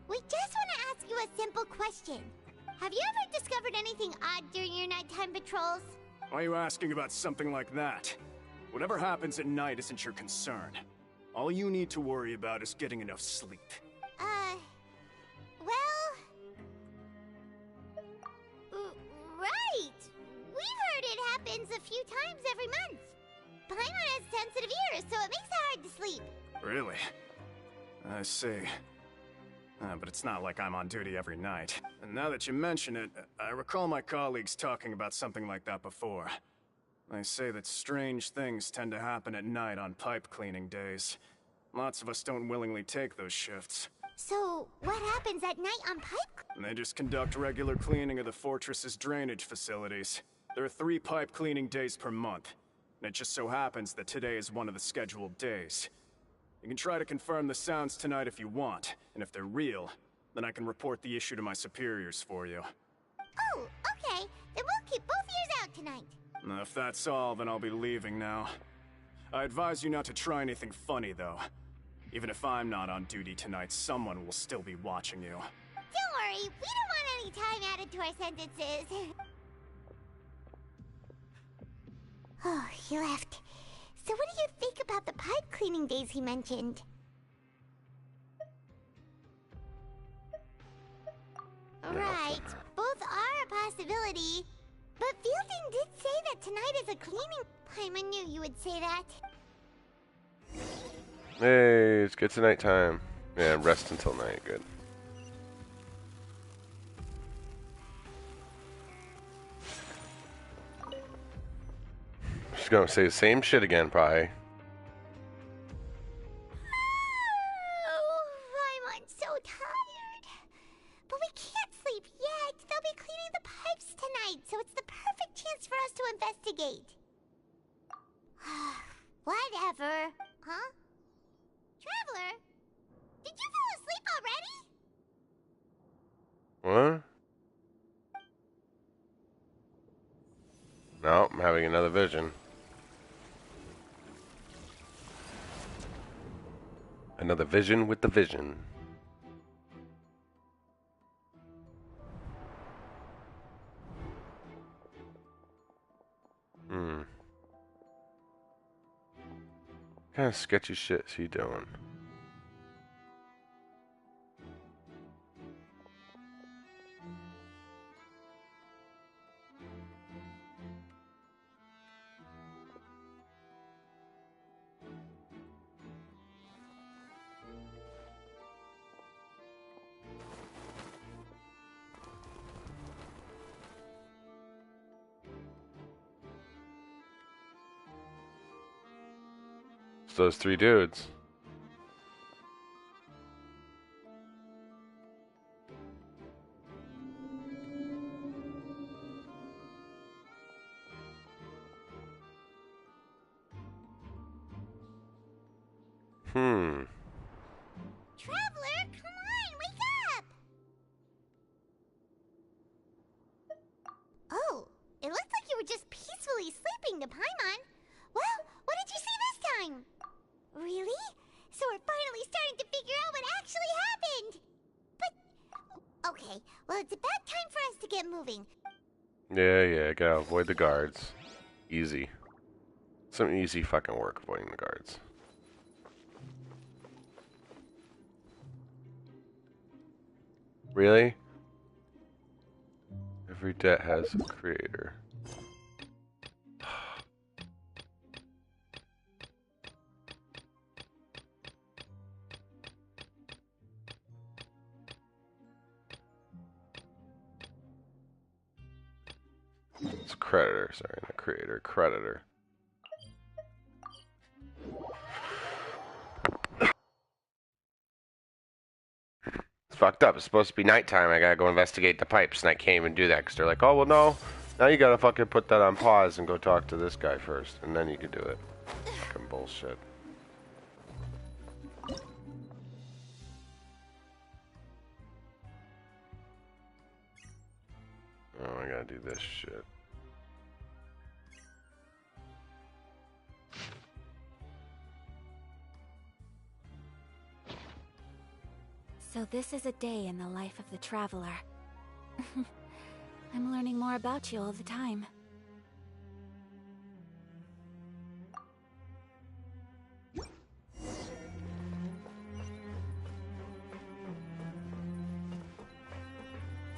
We just want to ask you a simple question. Have you ever discovered anything odd during your nighttime patrols? Why are you asking about something like that? Whatever happens at night isn't your concern. All you need to worry about is getting enough sleep. Well... right! We've heard it happens a few times every month. Paimon has sensitive ears, so it makes it hard to sleep. Really? I see. But it's not like I'm on duty every night. And now that you mention it, I recall my colleagues talking about something like that before. They say that strange things tend to happen at night on pipe cleaning days. Lots of us don't willingly take those shifts. So, what happens at night on pipe? They just conduct regular cleaning of the fortress's drainage facilities. There are 3 pipe cleaning days per month. And it just so happens that today is one of the scheduled days. You can try to confirm the sounds tonight if you want, and if they're real, then I can report the issue to my superiors for you. Oh, okay. Then we'll keep both ears out tonight. If that's all, then I'll be leaving now. I advise you not to try anything funny, though. Even if I'm not on duty tonight, someone will still be watching you. Don't worry, we don't want any time added to our sentences. Oh, he left. So what do you think about the pipe cleaning days he mentioned? Right, both are a possibility. But Fielding did say that tonight is a cleaning... Paimon knew you would say that. Hey, it's good to nighttime. Yeah, rest until night. Good. She's gonna say the same shit again, probably. Oh, Paimon's so tired. But we can't sleep yet. They'll be cleaning the pipes tonight, so it's the perfect chance for us to investigate. Whatever. Huh? Traveler? Did you fall asleep already? What? No, I'm having another vision. Another vision with the vision. What kind of sketchy shit is he doing? Those 3 dudes. Traveler, come on, wake up! Oh, it looks like you were just peacefully sleeping to Paimon. Well, what did you see this time? Really? So we're finally starting to figure out what actually happened! But... okay, well it's about time for us to get moving. Yeah, gotta avoid the guards. Easy. Some easy fucking work avoiding the guards. Really? Every debt has a creator. It's creditor, sorry, not creator, creditor. It's fucked up. It's supposed to be nighttime. I gotta go investigate the pipes, and I can't even do that because they're like, oh, well, no. Now you gotta fucking put that on pause and go talk to this guy first, and then you can do it. Fucking bullshit. Oh, I gotta do this shit. So this is a day in the life of the Traveler. I'm learning more about you all the time.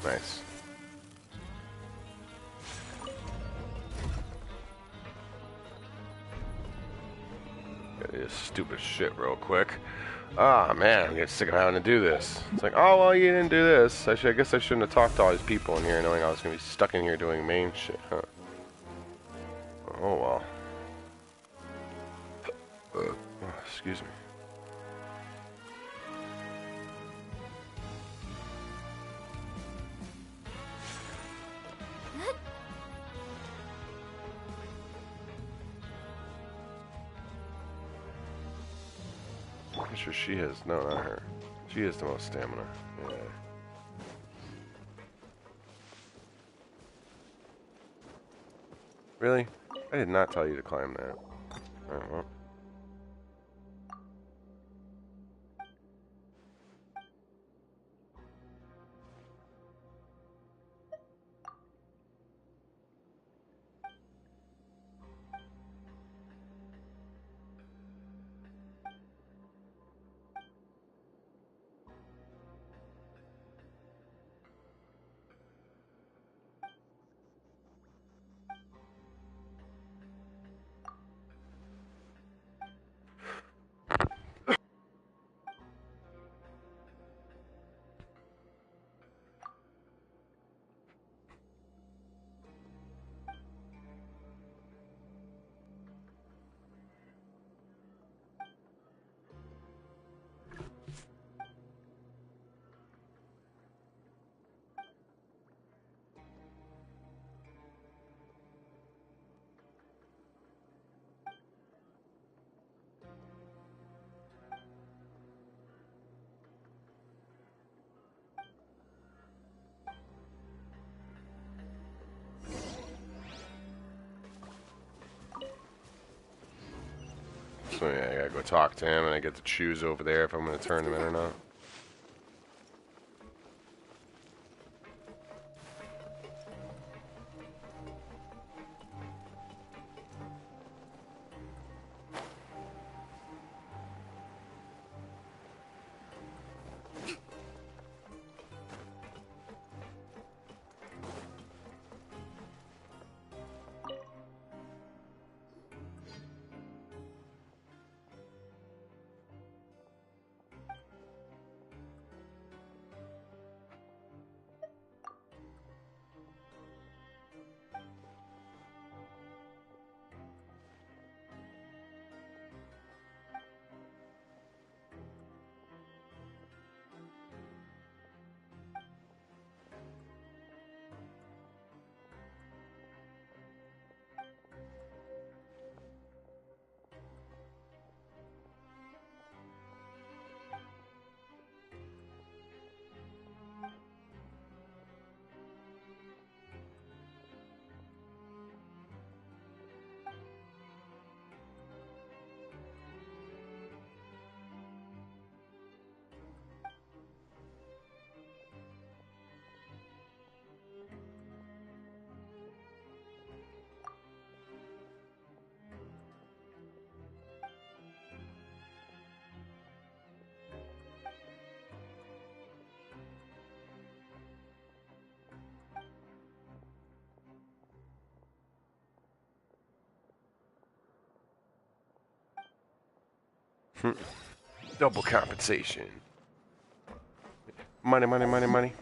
Nice. Gotta do this stupid shit real quick. Ah, man, I'm getting sick of having to do this. It's like, oh, well, you didn't do this. I guess I shouldn't have talked to all these people in here knowing I was going to be stuck in here doing main shit, huh? Oh, well. Excuse me. I'm sure she has. No, not her. She has the most stamina. Yeah. Really? I did not tell you to climb that. Alright, well. So yeah, I gotta go talk to him and I get to choose over there if I'm gonna turn him in or not. Double compensation. Money, money, money, money.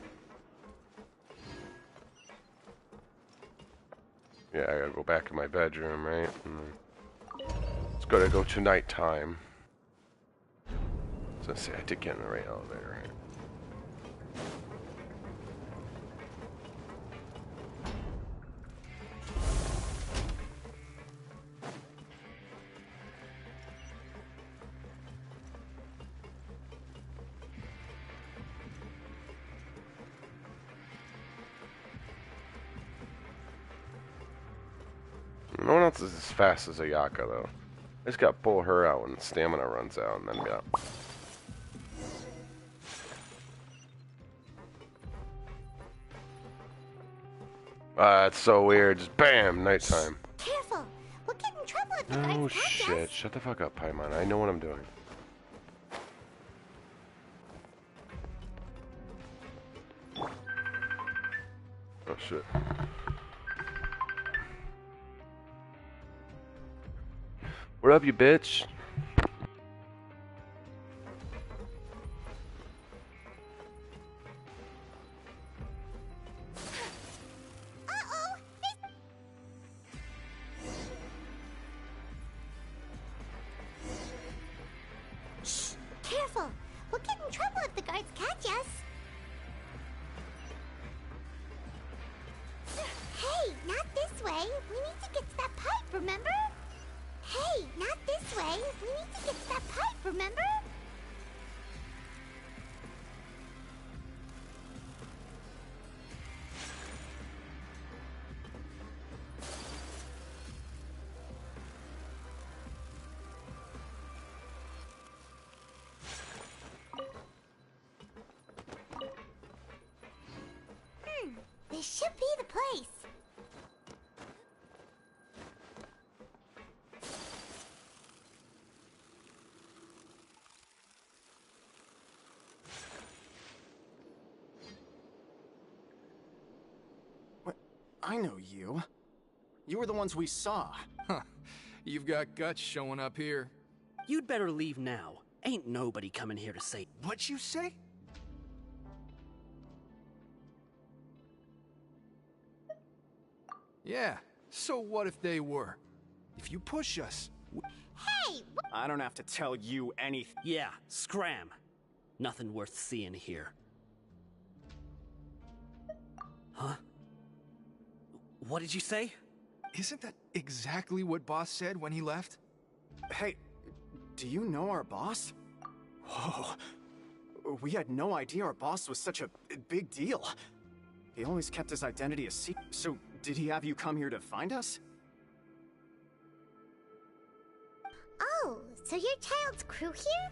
Yeah, I gotta go back in my bedroom, right? It's gotta go to nighttime. So let's see, I did get in the right elevator, right? No one else is as fast as Ayaka, though. I just gotta pull her out when stamina runs out, and then be out. It's so weird. Just bam, nighttime. Careful! We'll get in trouble if the guards Oh catch shit! us. Shut the fuck up, Paimon. I know what I'm doing. Oh shit. What up, you bitch? Careful! We'll get in trouble if the guards catch us. Hey, not this way. We need to get to that pipe, remember? Hey, not this way. We need to get to that pipe, remember? This should be the place. What? I know you. You were the ones we saw. Huh. You've got guts showing up here. You'd better leave now. Ain't nobody coming here to say. What you say? Yeah, so what if they were? If you push us... Hey! I don't have to tell you anything. Yeah, scram. Nothing worth seeing here. Huh? What did you say? Isn't that exactly what Boss said when he left? Hey, do you know our boss? Whoa. We had no idea our boss was such a big deal. He always kept his identity a secret. So, did he have you come here to find us? Oh, so your child's crew here?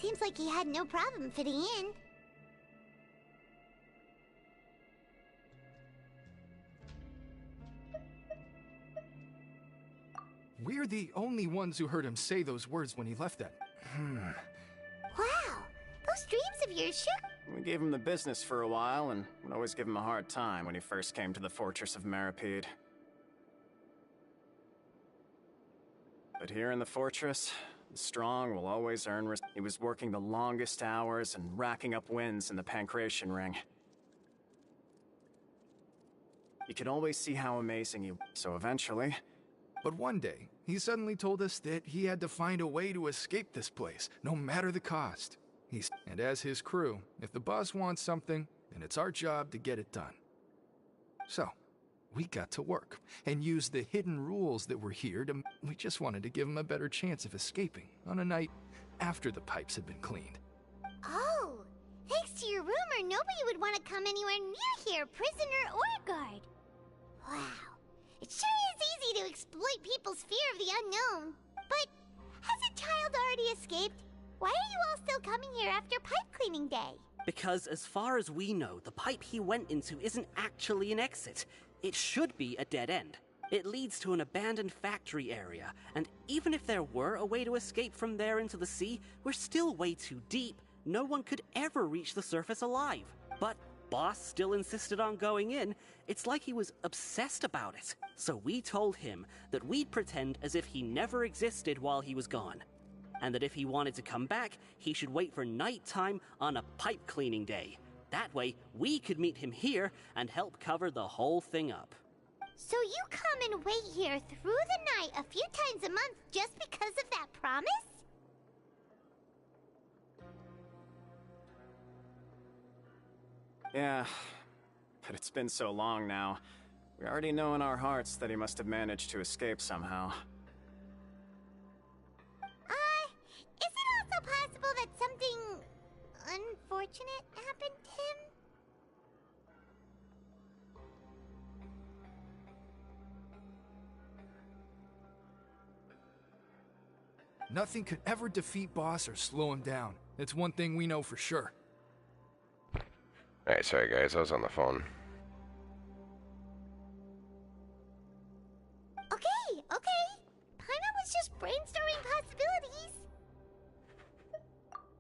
Seems like he had no problem fitting in. We're the only ones who heard him say those words when he left that. Wow, those dreams of yours sure... We gave him the business for a while, and would always give him a hard time when he first came to the Fortress of Meropide. But here in the fortress, the strong will always earn He was working the longest hours and racking up wins in the Pancration Ring. You could always see how amazing he was, so eventually... But one day, he suddenly told us that he had to find a way to escape this place, no matter the cost. And as his crew, if the boss wants something, then it's our job to get it done. So, we got to work, and used the hidden rules that were here to... We just wanted to give him a better chance of escaping on a night after the pipes had been cleaned. Oh, thanks to your rumor, nobody would want to come anywhere near here, prisoner or guard. Wow, it sure is easy to exploit people's fear of the unknown. But has a child already escaped? Why are you all still coming here after pipe cleaning day? Because as far as we know, the pipe he went into isn't actually an exit. It should be a dead end. It leads to an abandoned factory area, and even if there were a way to escape from there into the sea, we're still way too deep. No one could ever reach the surface alive. But Boss still insisted on going in. It's like he was obsessed about it. So we told him that we'd pretend as if he never existed while he was gone. And that if he wanted to come back, he should wait for nighttime on a pipe cleaning day. That way, we could meet him here and help cover the whole thing up. So you come and wait here through the night a few times a month just because of that promise? Yeah, but it's been so long now. We already know in our hearts that he must have managed to escape somehow. Is it also possible that something unfortunate happened to him? Nothing could ever defeat Boss or slow him down. It's one thing we know for sure. Alright, sorry guys, I was on the phone. Okay. Paimon was just brainstorming possibilities.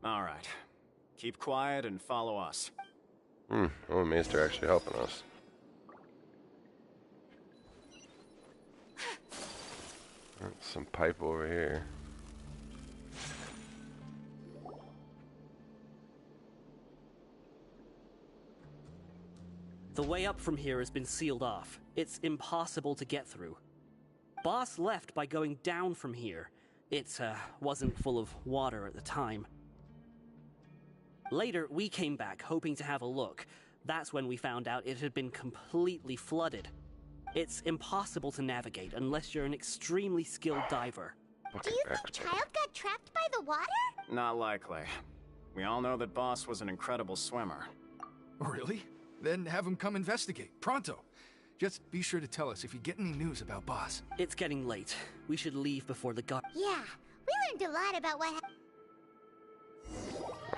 Alright. Keep quiet and follow us. I'm amazed they're actually helping us. Some pipe over here. The way up from here has been sealed off. It's impossible to get through. Boss left by going down from here. It wasn't full of water at the time. Later, we came back hoping to have a look. That's when we found out it had been completely flooded. It's impossible to navigate unless you're an extremely skilled diver. Do you think Childe got trapped by the water? Not likely. We all know that Boss was an incredible swimmer. Really? Then have him come investigate, pronto. Just be sure to tell us if you get any news about Boss. It's getting late. We should leave before the guard. Yeah, we learned a lot about what happened.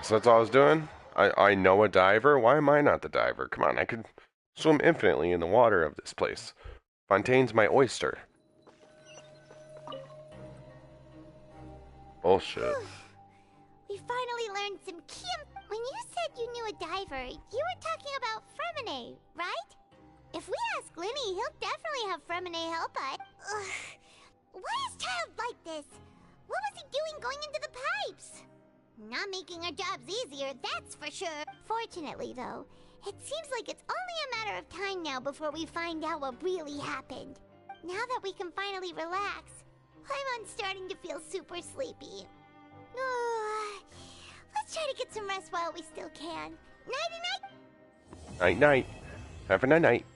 So that's all I was doing? I know a diver? Why am I not the diver? Come on, I could swim infinitely in the water of this place. Fontaine's my oyster. Bullshit. We finally learned some key. When you said you knew a diver, you were talking about Freminet, right? If we ask Linny, he'll definitely have Freminet help us. Ugh. Why is Childe like this? What was he doing going into the pipes? Not making our jobs easier, that's for sure. Fortunately, though, it seems like it's only a matter of time now before we find out what really happened. Now that we can finally relax, I'm starting to feel super sleepy. Let's try to get some rest while we still can. Nighty-night! Night-night. Have a night-night.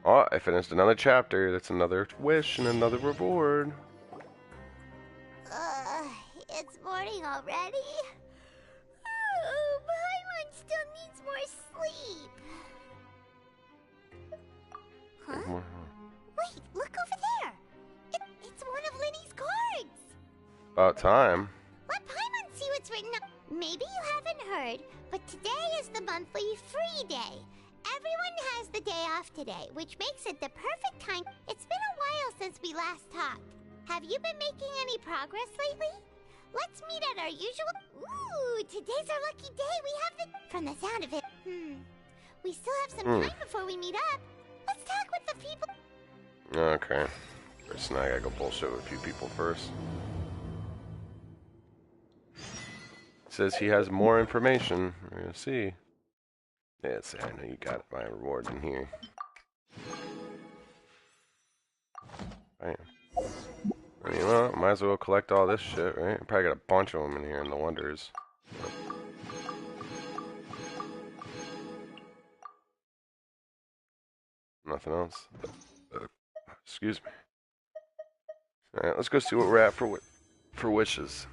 Oh, I finished another chapter. That's another wish and another reward. It's morning already. Paimon still needs more sleep. Huh? Wait, look over there. It's one of Linny's cards. About time. Let Paimon see what's written up. Maybe you haven't heard, but today is the monthly free day. Everyone has the day off today, which makes it the perfect time. It's been a while since we last talked. Have you been making any progress lately? Let's meet at our usual... Ooh, today's our lucky day. We have the... From the sound of it, we still have some time before we meet up. Let's talk with the people... Okay. First, now I gotta go bullshit with a few people first. Says he has more information. We're gonna see. Yeah, let's see. I know you got my rewards in here. Bam. You know, might as well collect all this shit, right? Probably got a bunch of them in here in the wonders. Nothing else. Excuse me. Alright, let's go see what we're at for wishes.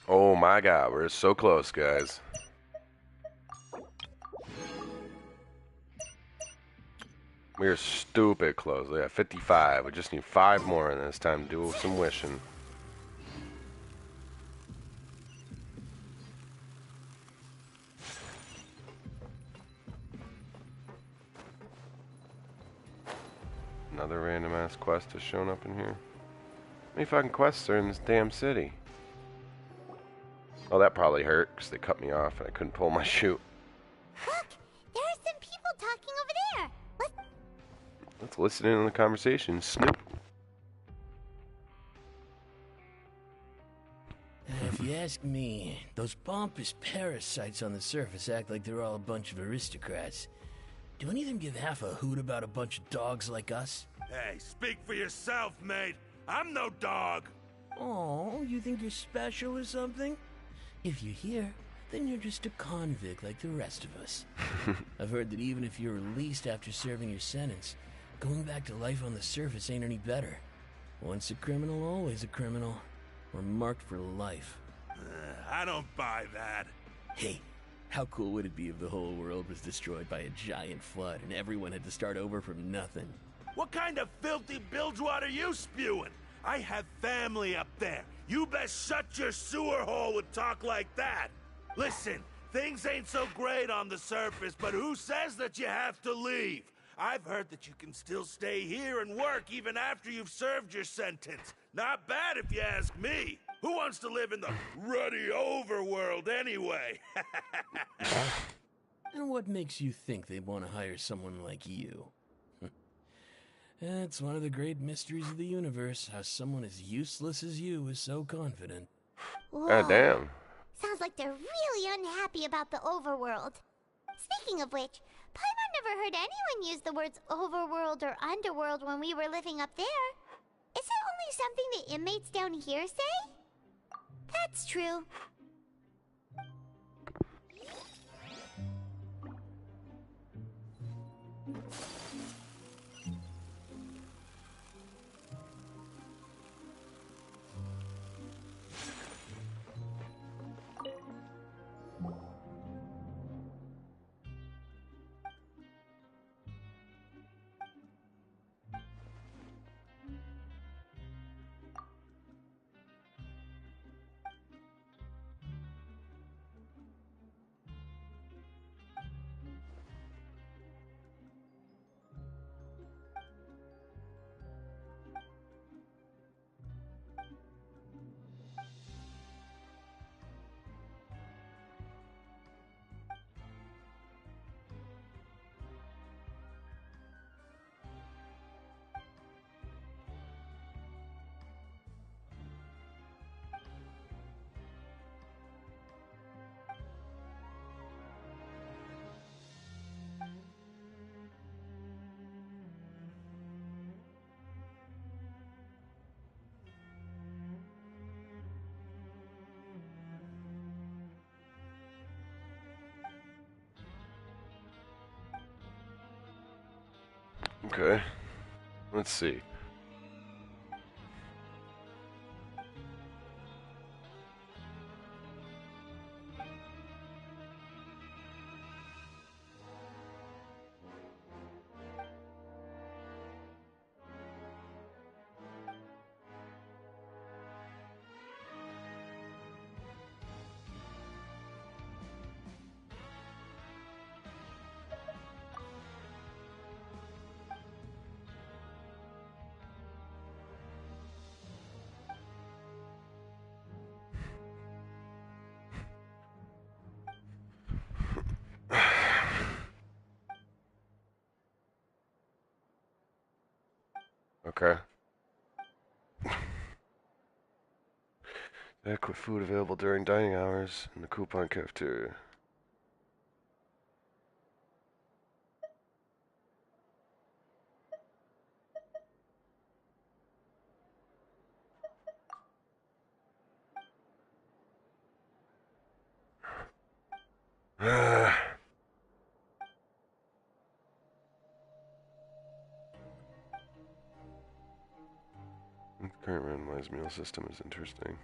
Oh my god, we're so close, guys. We're stupid close. We got 55. We just need 5 more, and then it's time to do some wishing. Another random ass quest has shown up in here. How many fucking quests are in this damn city? Oh, that probably hurt because they cut me off and I couldn't pull my chute. Look, there are some people talking over there. Let's listen in on the conversation. Snoop. If you ask me, those pompous parasites on the surface act like they're all a bunch of aristocrats. Do any of them give half a hoot about a bunch of dogs like us? Hey, speak for yourself, mate. I'm no dog. Oh, you think you're special or something? If you're here, then you're just a convict like the rest of us. I've heard that even if you're released after serving your sentence, going back to life on the surface ain't any better. Once a criminal, always a criminal. We're marked for life. I don't buy that. Hey, how cool would it be if the whole world was destroyed by a giant flood and everyone had to start over from nothing? What kind of filthy bilgewater are you spewing? I have family up there. You best shut your sewer hole with talk like that. Listen, things ain't so great on the surface, but who says that you have to leave? I've heard that you can still stay here and work even after you've served your sentence. Not bad if you ask me. Who wants to live in the ruddy overworld anyway? And what makes you think they want to hire someone like you? It's one of the great mysteries of the universe, how someone as useless as you is so confident. God damn. Sounds like they're really unhappy about the overworld. Speaking of which, Paimon never heard anyone use the words overworld or underworld when we were living up there. Is it only something the inmates down here say? That's true. Okay. Let's see. Okay. Adequate food available during dining hours in the coupon cafeteria. The current randomized meal system is interesting.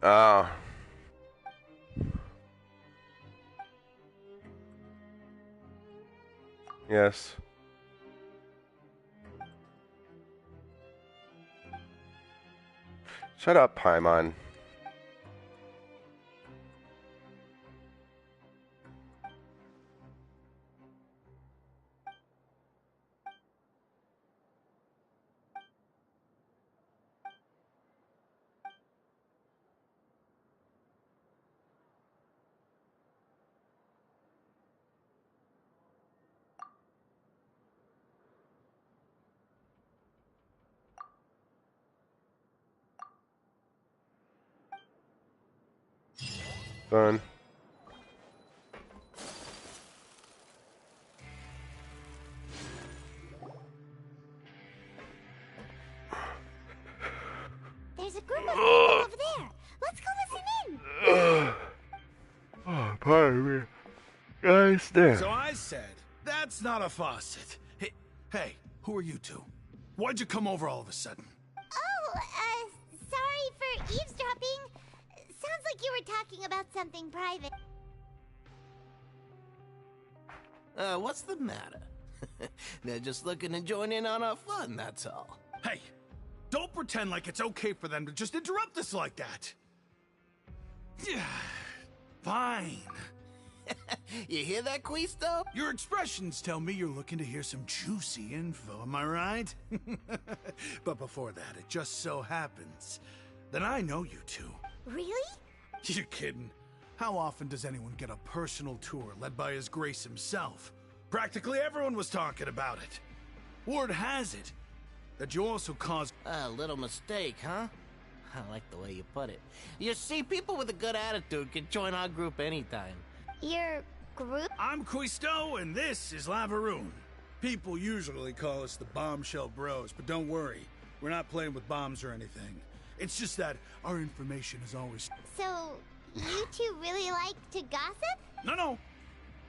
Oh. Yes. Shut up, Paimon. Fun. There's a group of people over there. Let's go listen in. Oh, pardon me. Guys, there. So I said, that's not a faucet. Hey, who are you two? Why'd you come over all of a sudden? Oh, sorry for eavesdropping. Sounds like you were talking about something private. What's the matter? They're just looking to join in on our fun, that's all. Hey, don't pretend like it's okay for them to just interrupt us like that. Fine. You hear that, Quisto? Your expressions tell me you're looking to hear some juicy info, am I right? But before that, it just so happens that I know you two. Really? You're kidding. How often does anyone get a personal tour led by His Grace himself? Practically everyone was talking about it. Word has it that you also caused... A little mistake, huh? I like the way you put it. You see, people with a good attitude can join our group anytime. Your group? I'm Quisto, and this is Lavaroon. People usually call us the Bombshell Bros, but don't worry. We're not playing with bombs or anything. It's just that our information is always... So, you two really like to gossip? No.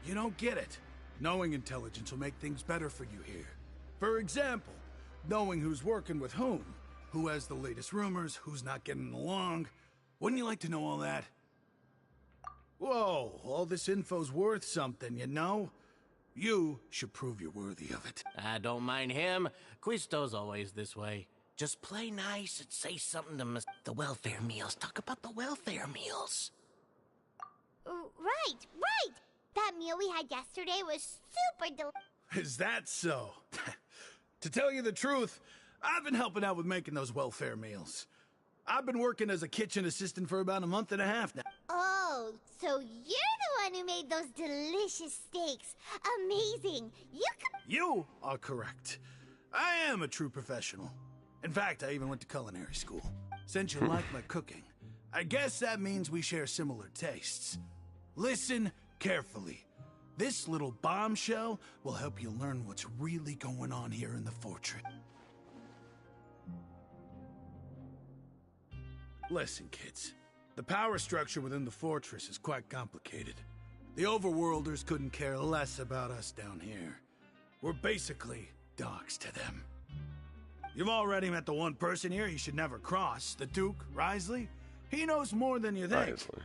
You don't get it. Knowing intelligence will make things better for you here. For example, knowing who's working with whom, who has the latest rumors, who's not getting along. Wouldn't you like to know all that? Whoa, all this info's worth something, you know? You should prove you're worthy of it. I don't mind him. Quisto's always this way. Just play nice and say something to the welfare meals. Talk about the welfare meals. Right. That meal we had yesterday was super delicious. Is that so? To tell you the truth, I've been helping out with making those welfare meals. I've been working as a kitchen assistant for about a month and a half now. Oh, so you're the one who made those delicious steaks. Amazing. You are correct. I am a true professional. In fact, I even went to culinary school. Since you like my cooking, I guess that means we share similar tastes. Listen carefully. This little bombshell will help you learn what's really going on here in the fortress. Listen, kids. The power structure within the fortress is quite complicated. The Overworlders couldn't care less about us down here. We're basically dogs to them. You've already met the one person here you should never cross, the Duke, Wriothesley. He knows more than you think. Wriothesley.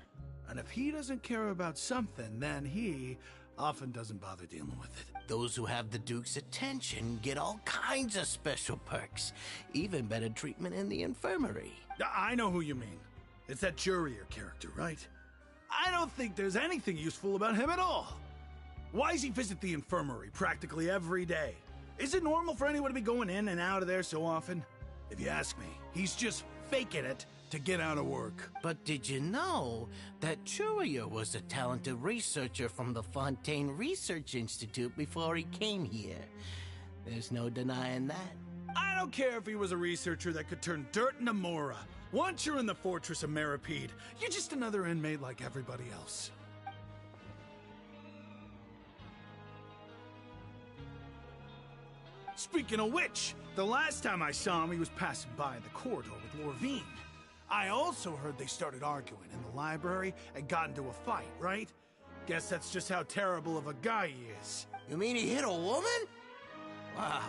And if he doesn't care about something, then he often doesn't bother dealing with it. Those who have the Duke's attention get all kinds of special perks. Even better treatment in the infirmary. I know who you mean. It's that Jurier character, right? I don't think there's anything useful about him at all. Why does he visit the infirmary practically every day? Is it normal for anyone to be going in and out of there so often? If you ask me, he's just faking it to get out of work. But did you know that Jurier was a talented researcher from the Fontaine Research Institute before he came here? There's no denying that. I don't care if he was a researcher that could turn dirt into Mora. Once you're in the fortress of Meripede, you're just another inmate like everybody else. Speaking of which, the last time I saw him, he was passing by in the corridor with Lorvine. I also heard they started arguing in the library and got into a fight, right? Guess that's just how terrible of a guy he is. You mean he hit a woman? Wow,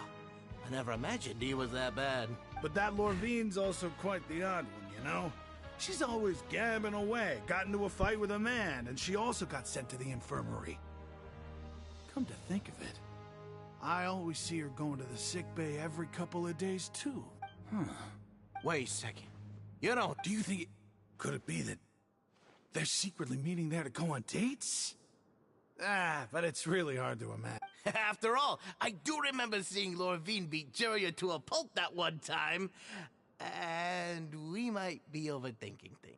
I never imagined he was that bad. But that Lorvine's also quite the odd one, you know? She's always gabbing away, got into a fight with a man, and she also got sent to the infirmary. Come to think of it, I always see her going to the sick bay every couple of days, too. Wait a second. You know, do you think could it be that they're secretly meeting there to go on dates? But it's really hard to imagine. After all, I do remember seeing Lorvine beat Jurier to a pulp that one time. And we might be overthinking things.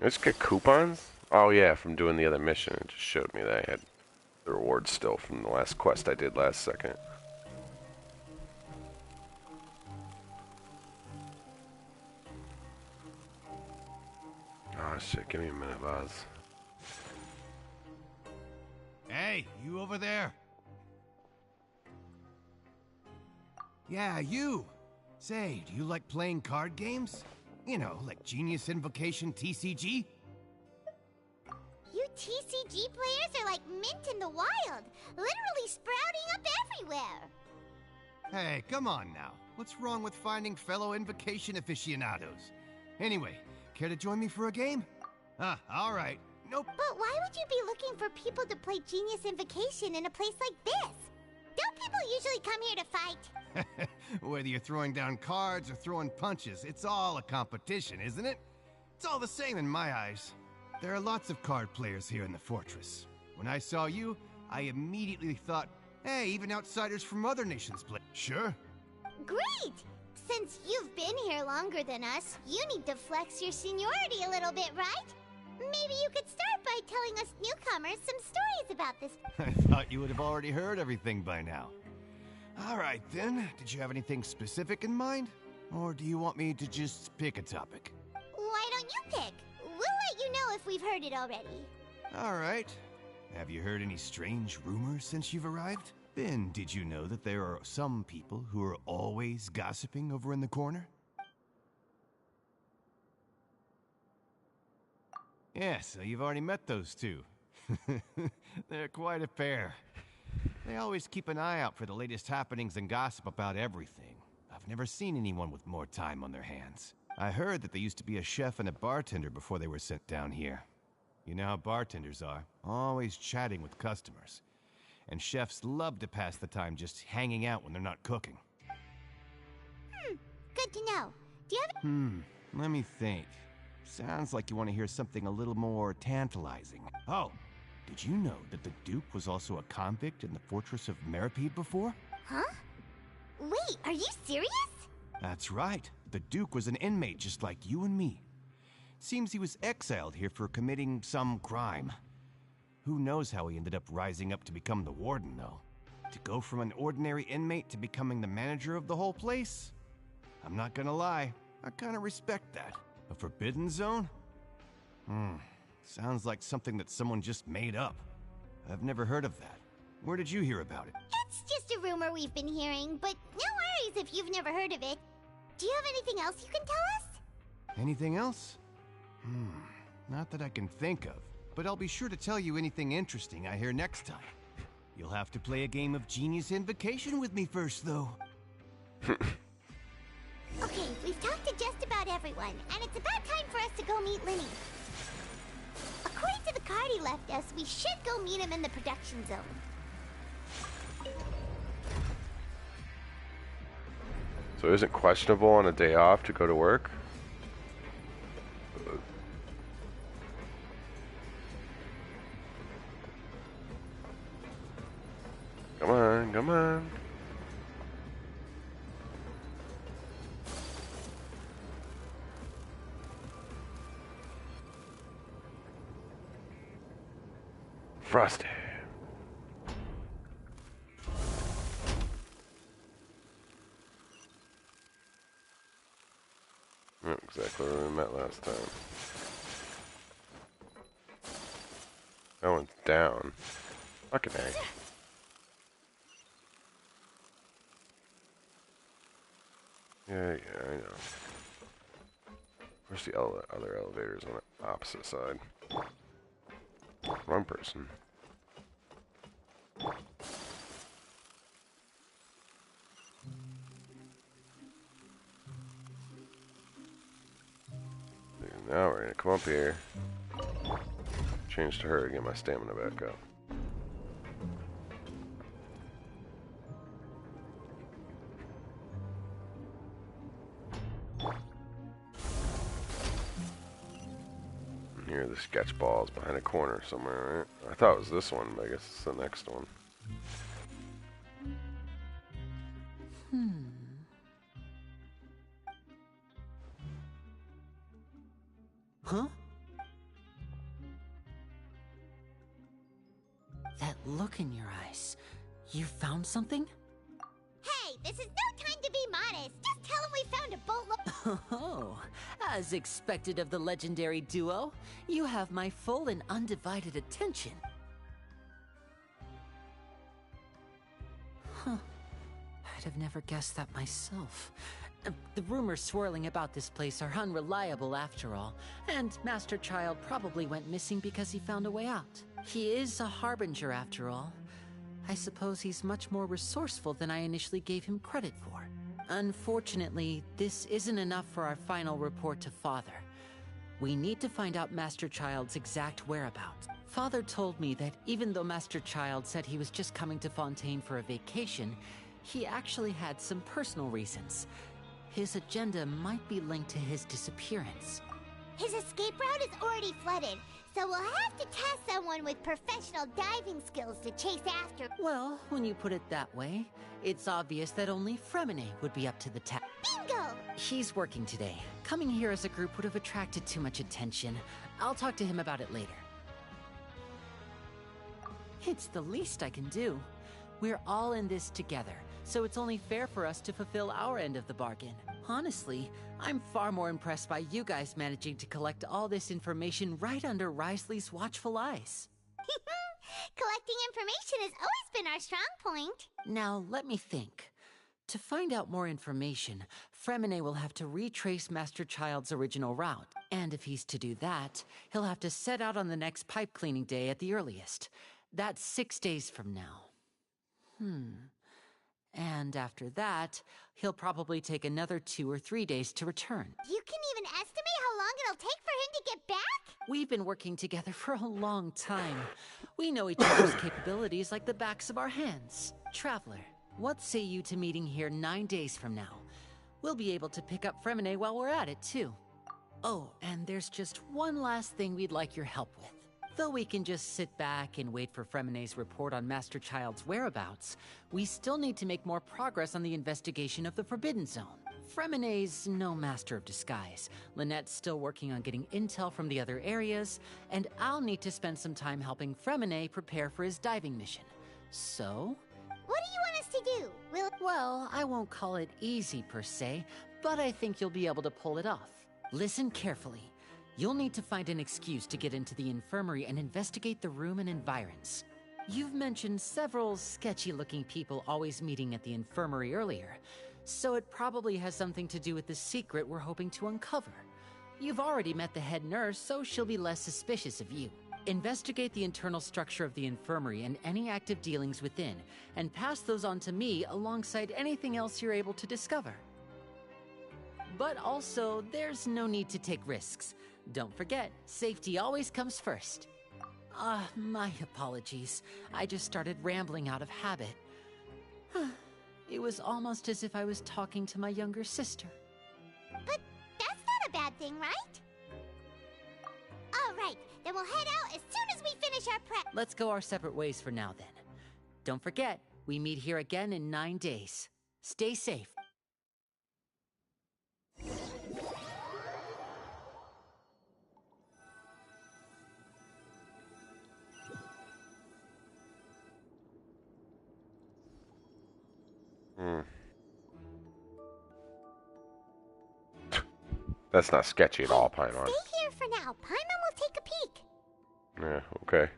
Let's get coupons? Oh yeah, from doing the other mission. It just showed me that I had the rewards still from the last quest I did last second. shit. Give me a minute, Buzz. Hey, you over there? Yeah, you. Say, do you like playing card games? You know, like Genius Invocation TCG? You TCG players are like mint in the wild, literally sprouting up everywhere. Hey, come on now. What's wrong with finding fellow Invocation aficionados? Anyway, care to join me for a game? All right. Nope. But why would you be looking for people to play Genius Invocation in a place like this? Don't people usually come here to fight? Whether you're throwing down cards or throwing punches, it's all a competition, isn't it? It's all the same in my eyes. There are lots of card players here in the fortress. When I saw you, I immediately thought, hey, even outsiders from other nations play. Sure. Great! Since you've been here longer than us, you need to flex your seniority a little bit, right? Maybe you could start by telling us newcomers some stories about this. I thought you would have already heard everything by now. All right, then. Did you have anything specific in mind? Or do you want me to just pick a topic? Why don't you pick? We'll let you know if we've heard it already. All right. Have you heard any strange rumors since you've arrived? Ben, did you know that there are some people who are always gossiping over in the corner? Yeah, so you've already met those two. They're quite a pair. They always keep an eye out for the latest happenings and gossip about everything. I've never seen anyone with more time on their hands. I heard that they used to be a chef and a bartender before they were sent down here. You know how bartenders are, always chatting with customers. And chefs love to pass the time just hanging out when they're not cooking. Good to know. Do you have... Let me think. Sounds like you want to hear something a little more tantalizing. Oh, did you know that the Duke was also a convict in the fortress of Meripede before? Huh? Wait, are you serious? That's right. The Duke was an inmate just like you and me. Seems he was exiled here for committing some crime. Who knows how he ended up rising up to become the warden, though? To go from an ordinary inmate to becoming the manager of the whole place? I'm not gonna lie, I kinda respect that. A forbidden zone? Sounds like something that someone just made up. I've never heard of that. Where did you hear about it? It's just a rumor we've been hearing, but no worries if you've never heard of it. Do you have anything else you can tell us? Anything else? Not that I can think of, but I'll be sure to tell you anything interesting I hear next time. You'll have to play a game of Genius Invocation with me first, though. Okay, we've talked to just about everyone, and it's about time for us to go meet Linny. According to the card he left us, we should go meet him in the production zone. So is it questionable on a day off to go to work? Come on, come on. Frosty. Not exactly where we met last time. That one's down. Fucking A. Yeah, I know. Where's the other elevators on the opposite side? Wrong person. Now we're gonna come up here. Change to her to get my stamina back up. Here, the sketch ball is behind a corner somewhere, right? I thought it was this one, but I guess it's the next one. Huh? That look in your eyes. You found something? Hey, Hey, this is no time to be modest. Just tell him we found a boatload. Oh, as expected of the legendary duo, you have my full and undivided attention. Huh. I'd have never guessed that myself. The rumors swirling about this place are unreliable after all, and Master Child probably went missing because he found a way out. He is a harbinger after all. I suppose he's much more resourceful than I initially gave him credit for. Unfortunately, this isn't enough for our final report to Father. We need to find out Master Child's exact whereabouts. Father told me that even though Master Child said he was just coming to Fontaine for a vacation, he actually had some personal reasons. His agenda might be linked to his disappearance. His escape route is already flooded, so we'll have to task someone with professional diving skills to chase after. Well, when you put it that way, it's obvious that only Fremine would be up to the task. Bingo! He's working today. Coming here as a group would have attracted too much attention. I'll talk to him about it later. It's the least I can do. We're all in this together, so it's only fair for us to fulfill our end of the bargain. Honestly, I'm far more impressed by you guys managing to collect all this information right under Wriothesley's watchful eyes. Collecting information has always been our strong point. Now, let me think. To find out more information, Fremine will have to retrace Master Child's original route. And if he's to do that, he'll have to set out on the next pipe cleaning day at the earliest. That's 6 days from now. And after that, he'll probably take another 2 or 3 days to return. You can even estimate how long it'll take for him to get back? We've been working together for a long time. We know each other's capabilities like the backs of our hands. Traveler, what say you to meeting here 9 days from now? We'll be able to pick up Fremine while we're at it, too. Oh, and there's just one last thing we'd like your help with. Though we can just sit back and wait for Fremine's report on Master Child's whereabouts, we still need to make more progress on the investigation of the Forbidden Zone. Fremine's no master of disguise. Lynette's still working on getting intel from the other areas, and I'll need to spend some time helping Fremine prepare for his diving mission. So... what do you want us to do? Well, I won't call it easy per se, but I think you'll be able to pull it off. Listen carefully. You'll need to find an excuse to get into the infirmary and investigate the room and environs. You've mentioned several sketchy-looking people always meeting at the infirmary earlier, so it probably has something to do with the secret we're hoping to uncover. You've already met the head nurse, so she'll be less suspicious of you. Investigate the internal structure of the infirmary and any active dealings within, and pass those on to me alongside anything else you're able to discover. But also, there's no need to take risks. Don't forget, safety always comes first. My apologies. I just started rambling out of habit. It was almost as if I was talking to my younger sister. But that's not a bad thing, right? All right, then we'll head out as soon as we finish our prep. Let's go our separate ways for now, then. Don't forget, we meet here again in 9 days. Stay safe. That's not sketchy at all, Paimon. Stay here for now. Paimon will take a peek. Yeah, okay.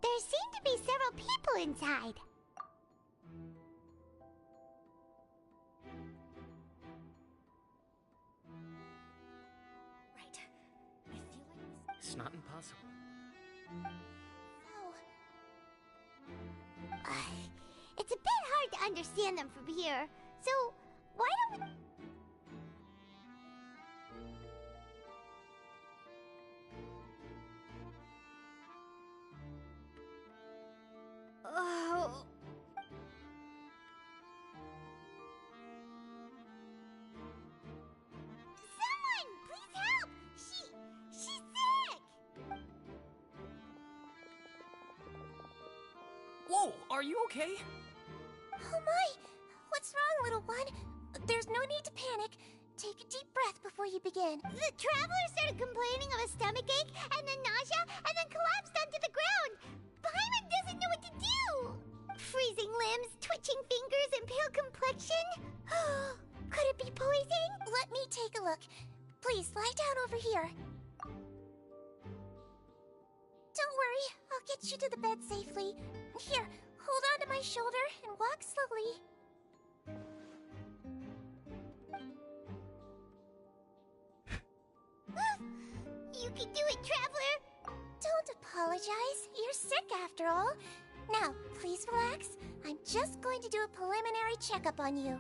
There seem to be several people inside. Right. I feel like it's not impossible. It's a bit hard to understand them from here, so why don't we... Oh... Someone! Please help! She's sick! Whoa, are you okay? Oh my! What's wrong, little one? There's no need to panic. Take a deep breath before you begin. The traveler started complaining of a stomachache, and then nausea, and then collapsed onto the ground. Paimon doesn't know what to do! limbs, twitching fingers, and pale complexion? Could it be poison? Let me take a look. Please, lie down over here. Don't worry, I'll get you to the bed safely. Here, hold on to my shoulder and walk slowly. You can do it, Traveler! Don't apologize. You're sick after all. Now, please relax. I'm just going to do a preliminary checkup on you.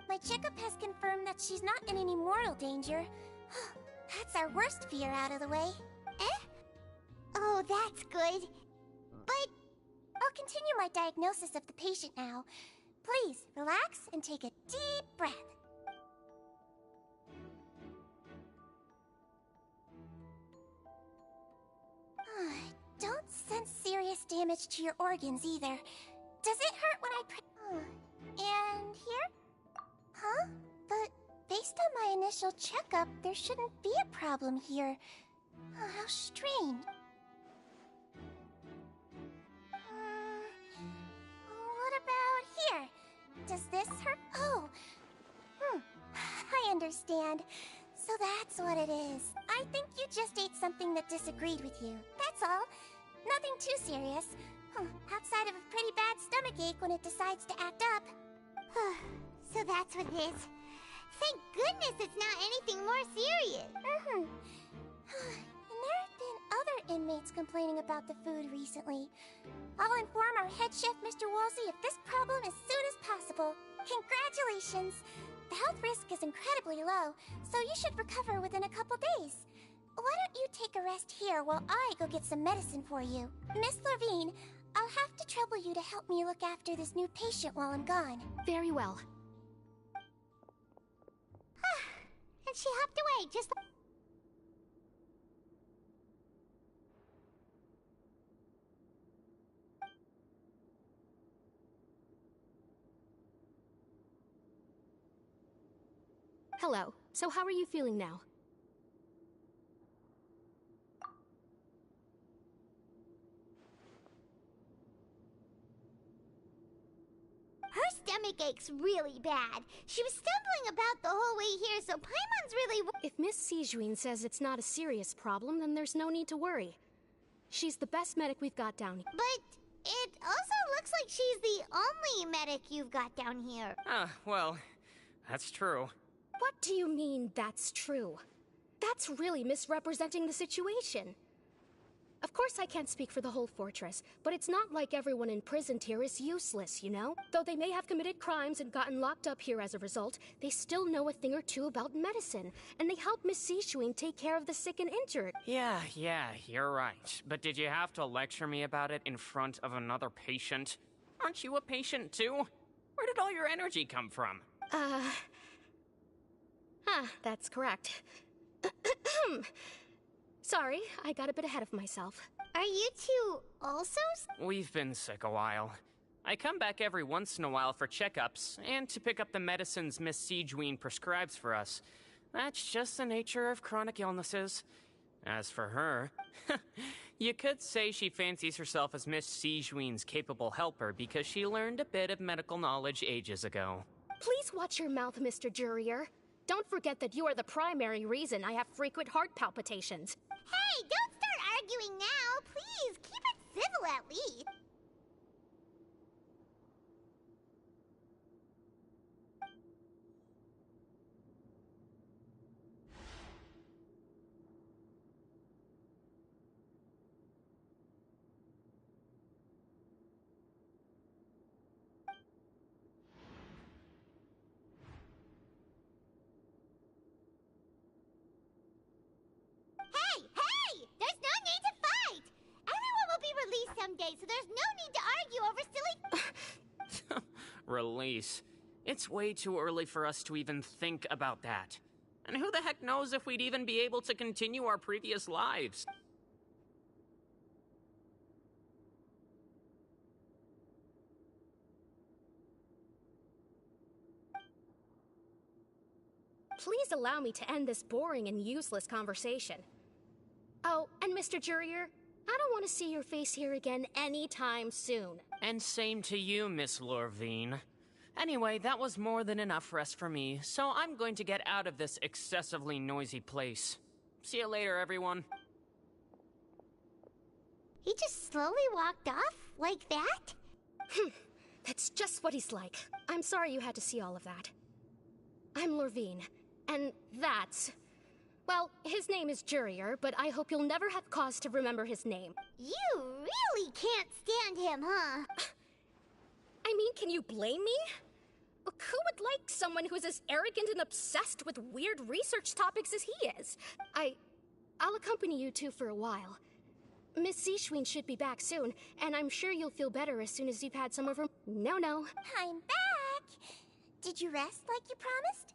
My checkup has confirmed that she's not in any mortal danger. That's our worst fear out of the way. Eh? Oh, that's good. But I'll continue my diagnosis of the patient now. Please, relax and take a deep breath. Don't sense serious damage to your organs either. Does it hurt when I And here? Huh? But based on my initial checkup, there shouldn't be a problem here. How strange. What about here? Does this hurt? Oh. I understand. So that's what it is. I think you just ate something that disagreed with you. That's all. Nothing too serious. Outside of a pretty bad stomachache when it decides to act up. So that's what it is. Thank goodness it's not anything more serious. And there have been other inmates complaining about the food recently. I'll inform our head chef, Mr. Woolsey, of this problem as soon as possible. Congratulations! The health risk is incredibly low, so you should recover within a couple days. Why don't you take a rest here while I go get some medicine for you? Miss Levine, I'll have to trouble you to help me look after this new patient while I'm gone. Very well. And she hopped away just like... Hello. So how are you feeling now? Her stomach aches really bad. She was stumbling about the whole way here, so Paimon's really... If Miss Sijuin says it's not a serious problem, then there's no need to worry. She's the best medic we've got down here. But it also looks like she's the only medic you've got down here. Well, that's true. What do you mean, that's true? That's really misrepresenting the situation. Of course I can't speak for the whole fortress, but it's not like everyone imprisoned here is useless, you know? Though they may have committed crimes and gotten locked up here as a result, they still know a thing or two about medicine, and they help Miss Sijuin take care of the sick and injured. Yeah, you're right. But did you have to lecture me about it in front of another patient? Aren't you a patient too? Where did all your energy come from? That's correct. Sorry, I got a bit ahead of myself. Are you two also? We've been sick a while. I come back every once in a while for checkups, and to pick up the medicines Miss Sijuin prescribes for us. That's just the nature of chronic illnesses. As for her, you could say she fancies herself as Miss Sijuin's capable helper because she learned a bit of medical knowledge ages ago. Please watch your mouth, Mr. Jurier. Don't forget that you are the primary reason I have frequent heart palpitations. Hey, don't start arguing now. Please, keep it civil at least. Hey! There's no need to fight! Everyone will be released someday, so there's no need to argue over silly... Release. It's way too early for us to even think about that. And who the heck knows if we'd even be able to continue our previous lives? Please allow me to end this boring and useless conversation. Oh, and Mr. Jurier, I don't want to see your face here again anytime soon. And same to you, Miss Lorvine. Anyway, that was more than enough rest for me, so I'm going to get out of this excessively noisy place. See you later, everyone. He just slowly walked off like that? That's just what he's like. I'm sorry you had to see all of that. I'm Lorvine, and that's... Well, his name is Jurier, but I hope you'll never have cause to remember his name. You really can't stand him, huh? I mean, can you blame me? Look, who would like someone who's as arrogant and obsessed with weird research topics as he is? I'll accompany you two for a while. Miss Seashween should be back soon, and I'm sure you'll feel better as soon as you've had some of her... No. I'm back! Did you rest like you promised?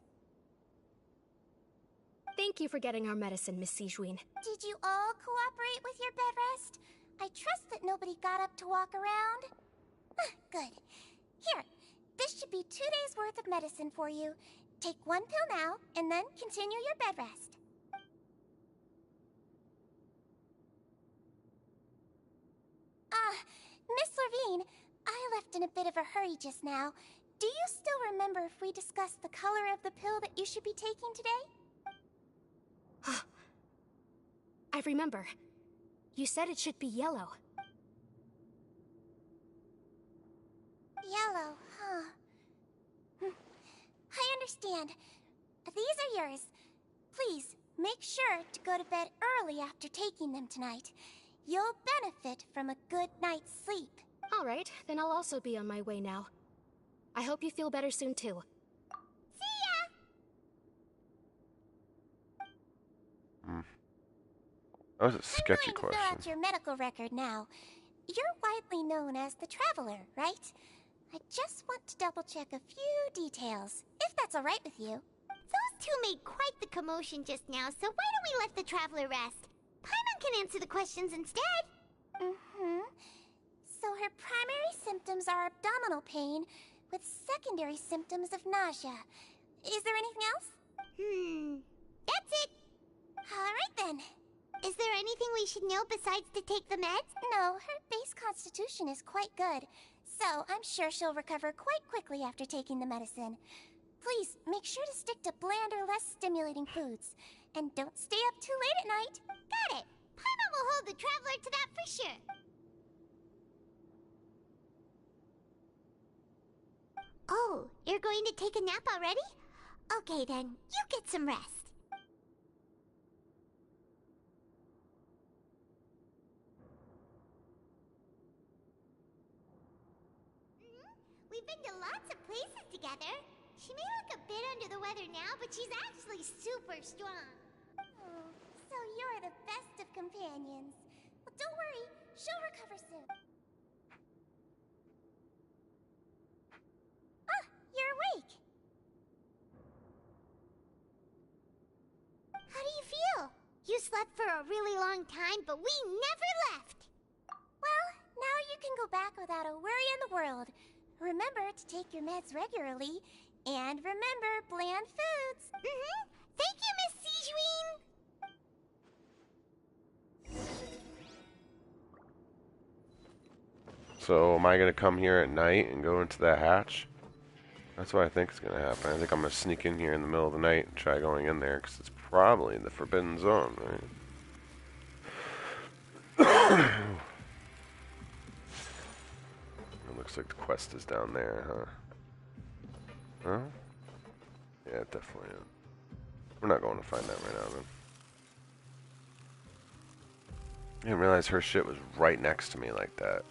Thank you for getting our medicine, Miss Seashween. Did you all cooperate with your bed rest? I trust that nobody got up to walk around. Good. Here, this should be 2 days' worth of medicine for you. Take 1 pill now, and then continue your bed rest. Miss Lorvine, I left in a bit of a hurry just now. Do you still remember if we discussed the color of the pill that you should be taking today? I remember. You said it should be yellow. Yellow, huh? I understand. These are yours. Please, make sure to go to bed early after taking them tonight. You'll benefit from a good night's sleep. All right, then I'll also be on my way now. I hope you feel better soon, too. See ya! That was a sketchy I'm going question. to fill out your medical record now. You're widely known as the Traveler, right? I just want to double-check a few details, if that's all right with you. Those two made quite the commotion just now, so why don't we let the Traveler rest? Paimon can answer the questions instead. So her primary symptoms are abdominal pain, with secondary symptoms of nausea. Is there anything else? That's it. All right then. Is there anything we should know besides to take the meds? No, her base constitution is quite good, so I'm sure she'll recover quite quickly after taking the medicine. Please, make sure to stick to bland or less stimulating foods. And don't stay up too late at night. Got it. Paimon will hold the Traveler to that for sure. Oh, you're going to take a nap already? Okay then, you get some rest. We've been to lots of places together. She may look a bit under the weather now, but she's actually super strong. Oh, so you're the best of companions. Well, don't worry, she'll recover soon. Ah, you're awake. How do you feel? You slept for a really long time, but we never left. Well, now you can go back without a worry in the world. Remember to take your meds regularly, and remember bland foods. Thank you, Miss Seashween. So, am I gonna come here at night and go into that hatch? That's what I think is gonna happen. I think I'm gonna sneak in here in the middle of the night and try going in there, because it's probably the Forbidden Zone, right? It looks like the quest is down there, huh? Huh? Yeah, it definitely is. We're not going to find that right now, then. I didn't realize her shit was right next to me like that.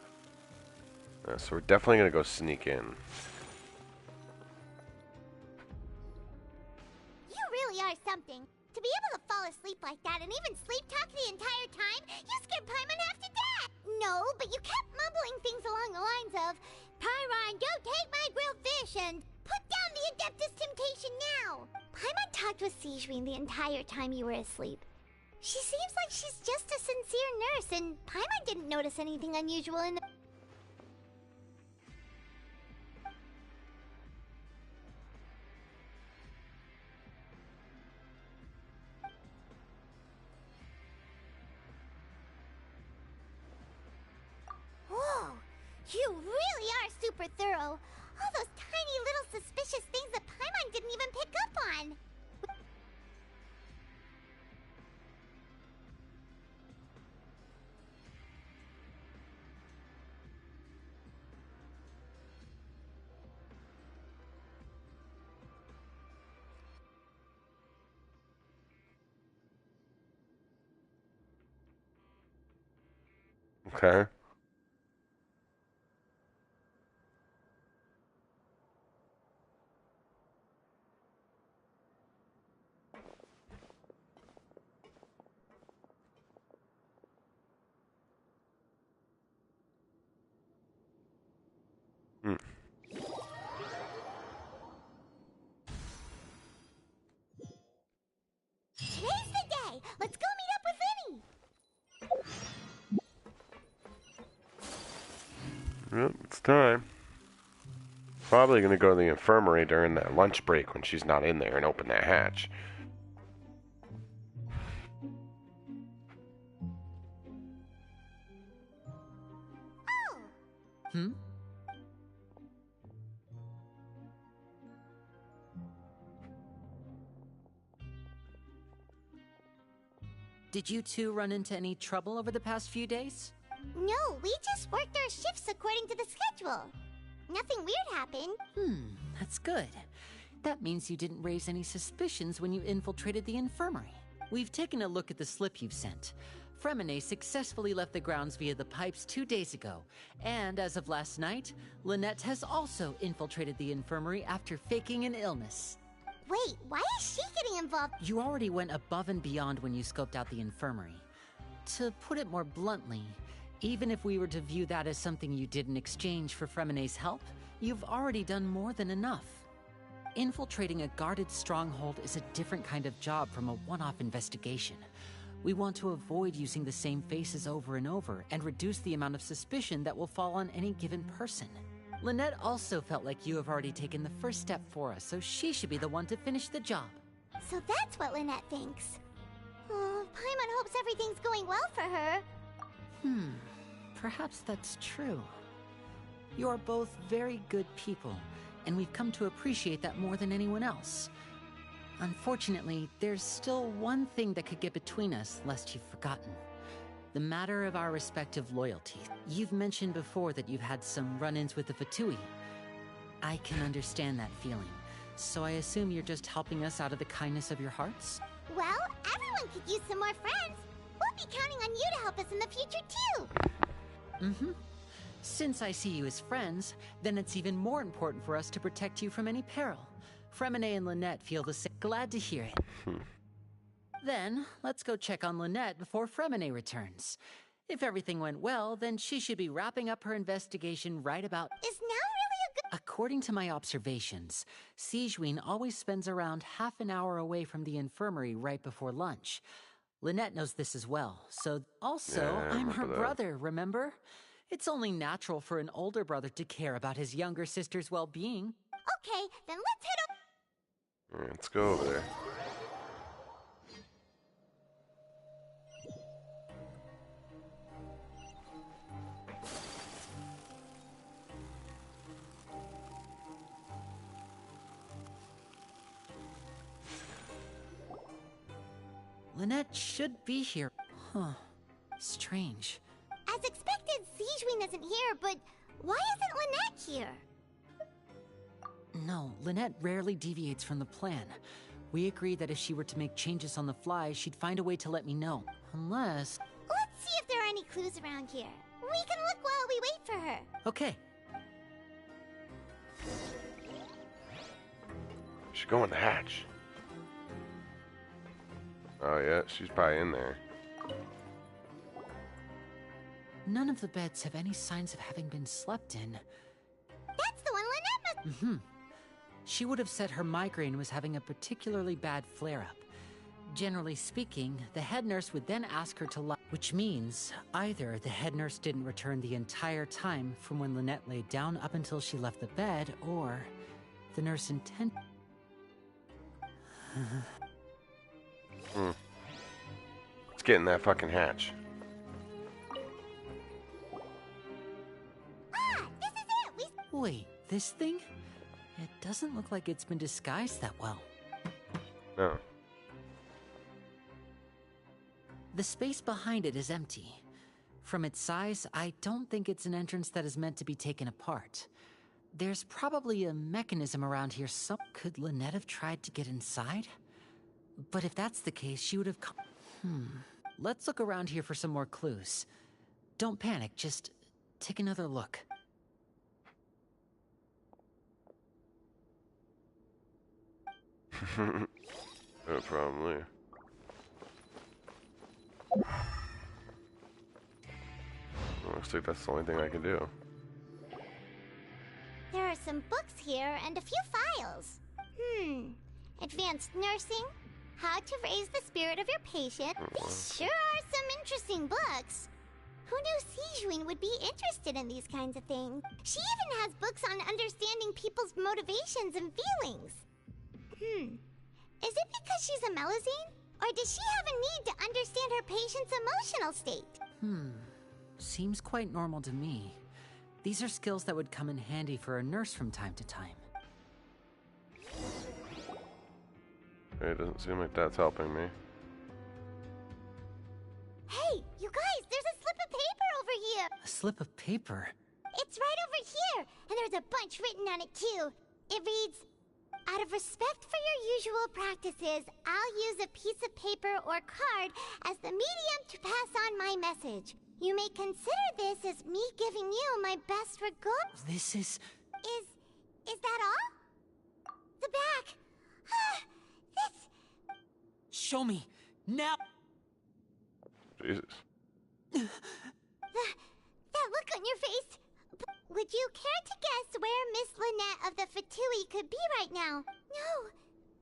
So we're definitely going to go sneak in. You really are something. To be able to fall asleep like that and even sleep talk the entire time, you scared Paimon half to death! No, but you kept mumbling things along the lines of, Pyron, go take my grilled fish and put down the Adeptus Temptation now! Paimon talked with Seashween the entire time you were asleep. She seems like she's just a sincere nurse, and Paimon didn't notice anything unusual in the... You really are super thorough. All those tiny little suspicious things that Paimon didn't even pick up on. Okay. Hmm. Today's the day. Let's go meet up with Vinny. Yep, it's time. Probably gonna go to the infirmary during that lunch break when she's not in there and open that hatch. Hmm? Did you two run into any trouble over the past few days? No, we just worked our shifts according to the schedule. Nothing weird happened. That's good. That means you didn't raise any suspicions when you infiltrated the infirmary. We've taken a look at the slip you've sent. Freminet successfully left the grounds via the pipes 2 days ago, and as of last night, Lynette has also infiltrated the infirmary after faking an illness. Wait, why is she getting involved? You already went above and beyond when you scoped out the infirmary. To put it more bluntly, even if we were to view that as something you did in exchange for Freminet's help, you've already done more than enough. Infiltrating a guarded stronghold is a different kind of job from a one-off investigation. We want to avoid using the same faces over and over and reduce the amount of suspicion that will fall on any given person. Lynette also felt like you have already taken the first step for us, so she should be the one to finish the job. So that's what Lynette thinks. Oh, Paimon hopes everything's going well for her. Perhaps that's true. You are both very good people, and we've come to appreciate that more than anyone else. Unfortunately, there's still one thing that could get between us, lest you've forgotten. The matter of our respective loyalties. You've mentioned before that you've had some run-ins with the Fatui. I can understand that feeling, so I assume you're just helping us out of the kindness of your hearts? Well, everyone could use some more friends. We'll be counting on you to help us in the future, too. Since I see you as friends, then it's even more important for us to protect you from any peril. Freminet and Lynette feel the same. Glad to hear it. Then, let's go check on Lynette before Freminet returns. If everything went well, then she should be wrapping up her investigation right about... Is now really a good... According to my observations, Sigewinne always spends around half an hour away from the infirmary right before lunch. Lynette knows this as well, so... Also, Yeah, I'm her remember that. brother, remember? It's only natural for an older brother to care about his younger sister's well-being. Okay, then let's head over... Alright, let's go over there. Lynette should be here. Huh. Strange. As expected, Sigewinne isn't here, but why isn't Lynette here? No, Lynette rarely deviates from the plan. We agreed that if she were to make changes on the fly, she'd find a way to let me know. Unless... Let's see if there are any clues around here. We can look while we wait for her. Okay. Should go in the hatch. Oh yeah, she's probably in there. None of the beds have any signs of having been slept in. That's the one Lynette must... She would have said her migraine was having a particularly bad flare-up. Generally speaking, the head nurse would then ask her to lie, which means either the head nurse didn't return the entire time from when Lynette laid down up until she left the bed, or the nurse intended... Let's get in that fucking hatch. Ah, Wait, this thing? It doesn't look like it's been disguised that well. No. The space behind it is empty. From its size, I don't think it's an entrance that is meant to be taken apart. There's probably a mechanism around here. Could Lynette have tried to get inside? But if that's the case, she would have come. Let's look around here for some more clues. Don't panic, just take another look. No problem there. Looks like that's the only thing I can do. There are some books here and a few files. Advanced nursing, how to raise the spirit of your patient. These sure are some interesting books. Who knew Sigewinne would be interested in these kinds of things? She even has books on understanding people's motivations and feelings. Is it because she's a Melusine? Or does she have a need to understand her patient's emotional state? Seems quite normal to me. These are skills that would come in handy for a nurse from time to time. It doesn't seem like that's helping me. Hey, you guys, there's a slip of paper over here. A slip of paper? It's right over here, and there's a bunch written on it too. It reads, out of respect for your usual practices, I'll use a piece of paper or card as the medium to pass on my message. You may consider this as me giving you my best regards. This is... Is that all? The back. This... Show me! Now! Jesus. That look on your face. Would you care to guess where Miss Lynette of the Fatui could be right now? No.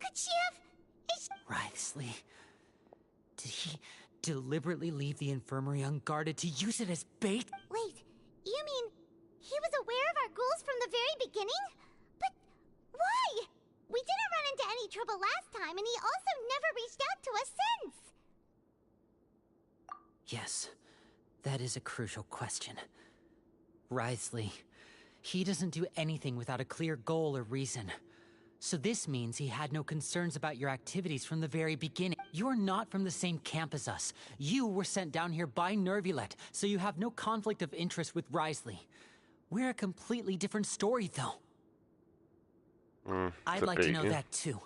Could she have... Wriothesley. Did he deliberately leave the infirmary unguarded to use it as bait? Wait, you mean he was aware of our goals from the very beginning? But why? We didn't run into any trouble last time, and he also never reached out to us since. Yes, that is a crucial question. Wriothesley, he doesn't do anything without a clear goal or reason. So this means he had no concerns about your activities from the very beginning. You're not from the same camp as us. You were sent down here by Neuvillette, so you have no conflict of interest with Wriothesley. We're a completely different story, though. I'd like to know that, too.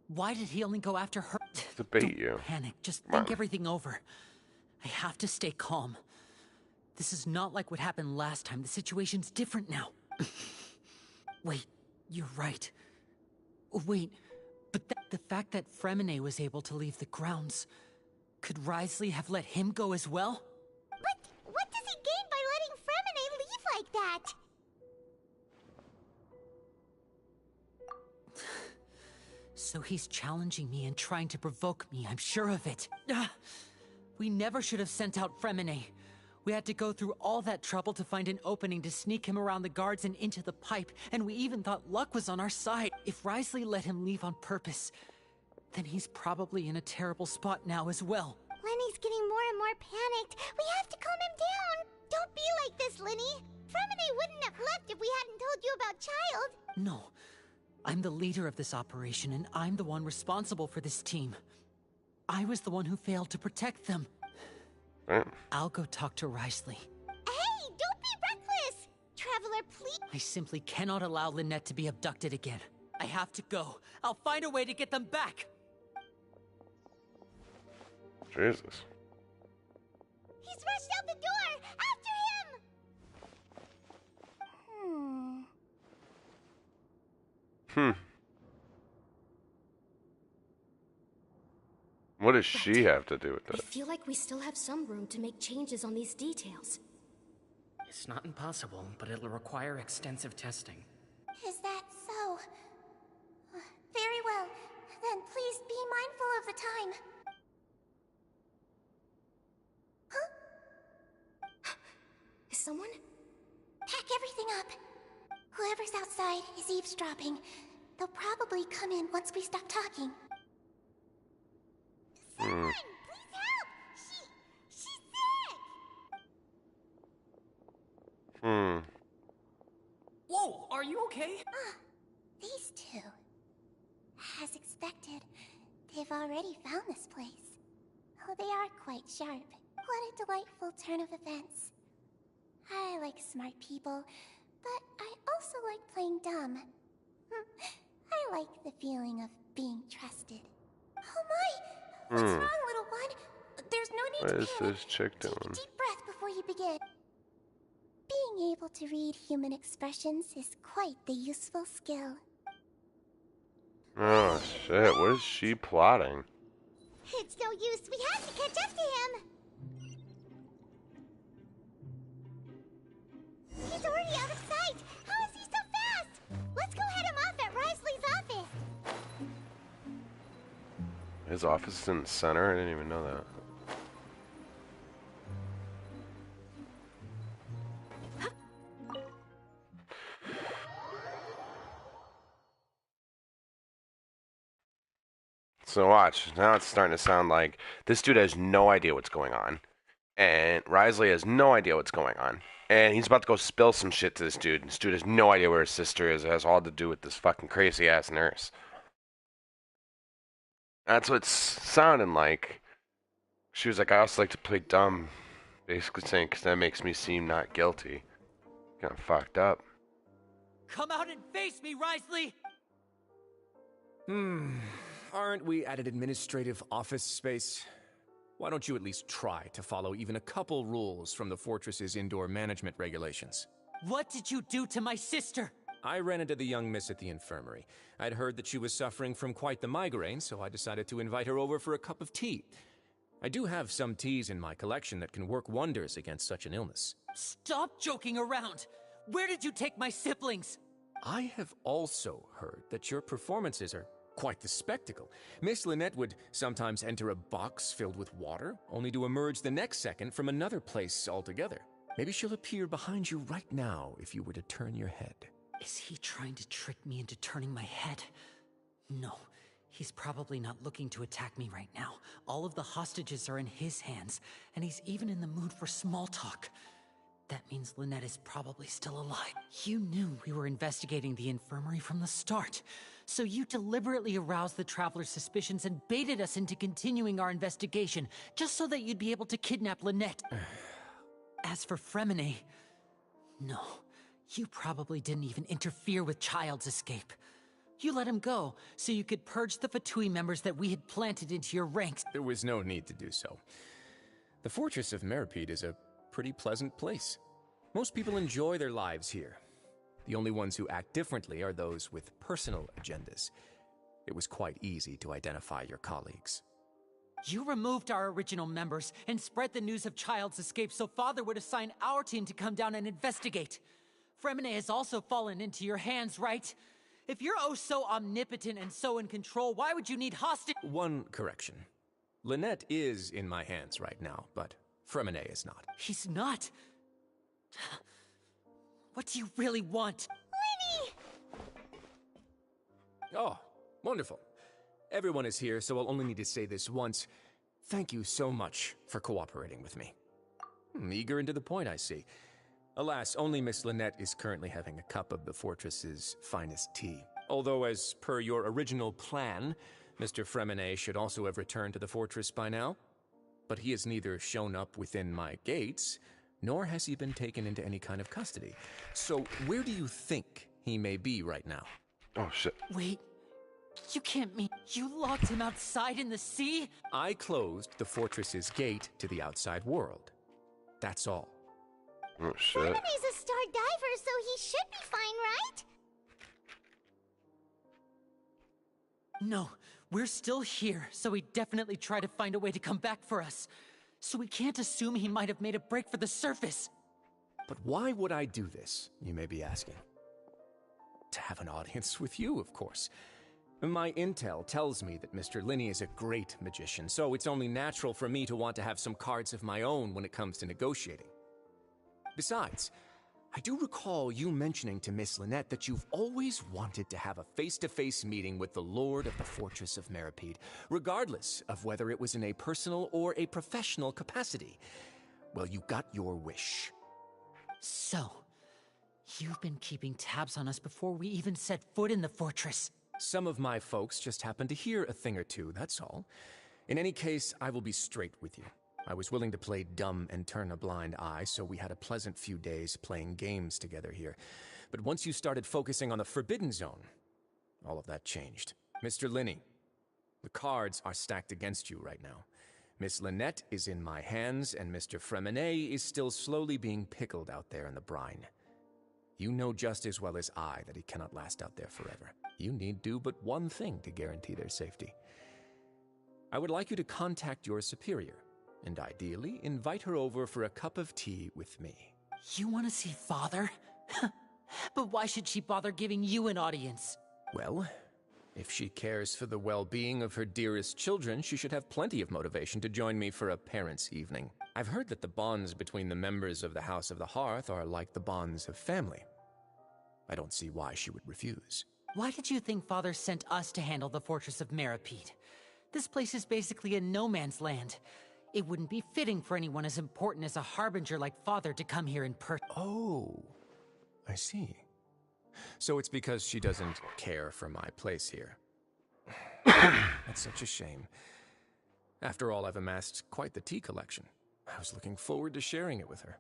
Why did he only go after her? Debate you. Don't panic. Just think everything over. I have to stay calm. This is not like what happened last time. The situation's different now. Wait, you're right. Wait, but the fact that Freminet was able to leave the grounds, could Wriothesley have let him go as well? But what does he gain by letting Freminet leave like that? So he's challenging me and trying to provoke me, I'm sure of it. We never should have sent out Freminet. We had to go through all that trouble to find an opening to sneak him around the guards and into the pipe, and we even thought luck was on our side. If Wriothesley let him leave on purpose, then he's probably in a terrible spot now as well. Lenny's getting more and more panicked. We have to calm him down. Don't be like this, Lenny. Freminet wouldn't have left if we hadn't told you about Childe. No. I'm the leader of this operation, and I'm the one responsible for this team. I was the one who failed to protect them. I'll go talk to Wriothesley. Hey, don't be reckless! Traveler, please. I simply cannot allow Lynette to be abducted again. I have to go. I'll find a way to get them back. Jesus. He's rushed out the door! After him! What does she have to do with I this? feel like we still have some room to make changes on these details. It's not impossible, but it'll require extensive testing. Is that so? Very well. Then please be mindful of the time. Huh? Is someone? Pack everything up. Whoever's outside is eavesdropping. They'll probably come in once we stop talking. Someone, please help! She's sick! Whoa! okay? These two. As expected, they've already found this place. Oh, they are quite sharp. What a delightful turn of events. I like smart people, but I also like playing dumb. I like the feeling of being trusted. Oh my! What's wrong, little one? There's no need What to is panic. this chick doing? Take a deep breath before you begin. Being able to read human expressions is quite the useful skill. Oh shit, what is she plotting? It's no use. We have to catch up to him. He's already out of sight. How is he so fast? Let's go head him off at Risley's office. His office is in the center? I didn't even know that. So watch, now it's starting to sound like this dude has no idea what's going on. And Risley has no idea what's going on. And he's about to go spill some shit to this dude. And this dude has no idea where his sister is. It has all to do with this fucking crazy ass nurse. That's what it's sounding like. She was like, I also like to play dumb. Basically saying, because that makes me seem not guilty. Kind of fucked up. Come out and face me, Risley! Aren't we at an administrative office space? Why don't you at least try to follow even a couple rules from the fortress's indoor management regulations? What did you do to my sister? I ran into the young miss at the infirmary. I'd heard that she was suffering from quite the migraine, so I decided to invite her over for a cup of tea. I do have some teas in my collection that can work wonders against such an illness. Stop joking around! Where did you take my siblings? I have also heard that your performances are quite the spectacle. Miss Lynette would sometimes enter a box filled with water, only to emerge the next second from another place altogether. Maybe she'll appear behind you right now if you were to turn your head. Is he trying to trick me into turning my head? No, he's probably not looking to attack me right now. All of the hostages are in his hands, and he's even in the mood for small talk. That means Lynette is probably still alive. You knew we were investigating the infirmary from the start, so you deliberately aroused the Traveler's suspicions and baited us into continuing our investigation, just so that you'd be able to kidnap Lynette. As for Fremine, no, you probably didn't even interfere with Child's escape. You let him go, so you could purge the Fatui members that we had planted into your ranks. There was no need to do so. The Fortress of Meripede is a pretty pleasant place. Most people enjoy their lives here. The only ones who act differently are those with personal agendas. It was quite easy to identify your colleagues. You removed our original members and spread the news of Child's escape so Father would assign our team to come down and investigate. Fremine has also fallen into your hands, right? If you're oh so omnipotent and so in control, why would you need hostage— One correction. Lynette is in my hands right now, but Fremine is not. He's not? What do you really want? Lenny! Oh, wonderful. Everyone is here, so I'll only need to say this once. Thank you so much for cooperating with me. Eager and to the point, I see. Alas, only Miss Lynette is currently having a cup of the fortress's finest tea. Although, as per your original plan, Mr. Fremine should also have returned to the fortress by now. But he has neither shown up within my gates, nor has he been taken into any kind of custody. So, where do you think he may be right now? Oh, shit. Wait, you can't mean you locked him outside in the sea? I closed the fortress's gate to the outside world. That's all. Oh, shit. Fremine's a star diver, so he should be fine, right? No, we're still here, so he definitely tried to find a way to come back for us. So we can't assume he might have made a break for the surface. But why would I do this, you may be asking? To have an audience with you, of course. My intel tells me that Mr. Linney is a great magician, so it's only natural for me to want to have some cards of my own when it comes to negotiating. Besides, I do recall you mentioning to Miss Lynette that you've always wanted to have a face-to-face meeting with the Lord of the Fortress of Meripede, regardless of whether it was in a personal or a professional capacity. Well, you got your wish. So, You've been keeping tabs on us before we even set foot in the fortress. Some of my folks just happened to hear a thing or two, that's all. In any case, I will be straight with you. I was willing to play dumb and turn a blind eye, so we had a pleasant few days playing games together here. But once you started focusing on the Forbidden Zone, all of that changed. Mr. Linney, the cards are stacked against you right now. Miss Lynette is in my hands, and Mr. Fremenet is still slowly being pickled out there in the brine. You know just as well as I that he cannot last out there forever. You need do but one thing to guarantee their safety. I would like you to contact your superior, and ideally invite her over for a cup of tea with me. You want to see Father? But why should she bother giving you an audience? Well, if she cares for the well-being of her dearest children, she should have plenty of motivation to join me for a parents' evening. I've heard that the bonds between the members of the House of the Hearth are like the bonds of family. I don't see why she would refuse. Why did you think Father sent us to handle the Fortress of Meripede? This place is basically a no-man's land. It wouldn't be fitting for anyone as important as a harbinger like Father to come here in person. Oh, I see. So it's because she doesn't care for my place here. That's such a shame. After all, I've amassed quite the tea collection. I was looking forward to sharing it with her.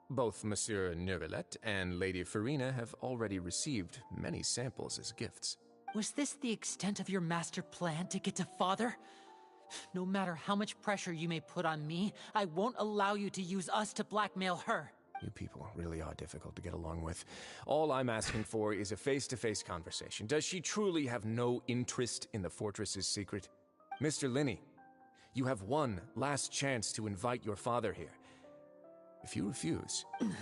Both Monsieur Neuvillette and Lady Farina have already received many samples as gifts. Was this the extent of your master plan to get to Father? No matter how much pressure you may put on me, I won't allow you to use us to blackmail her. You people really are difficult to get along with. All I'm asking for is a face-to-face conversation. Does she truly have no interest in the fortress's secret? Mr. Linney, you have one last chance to invite your father here. If you refuse... Linney!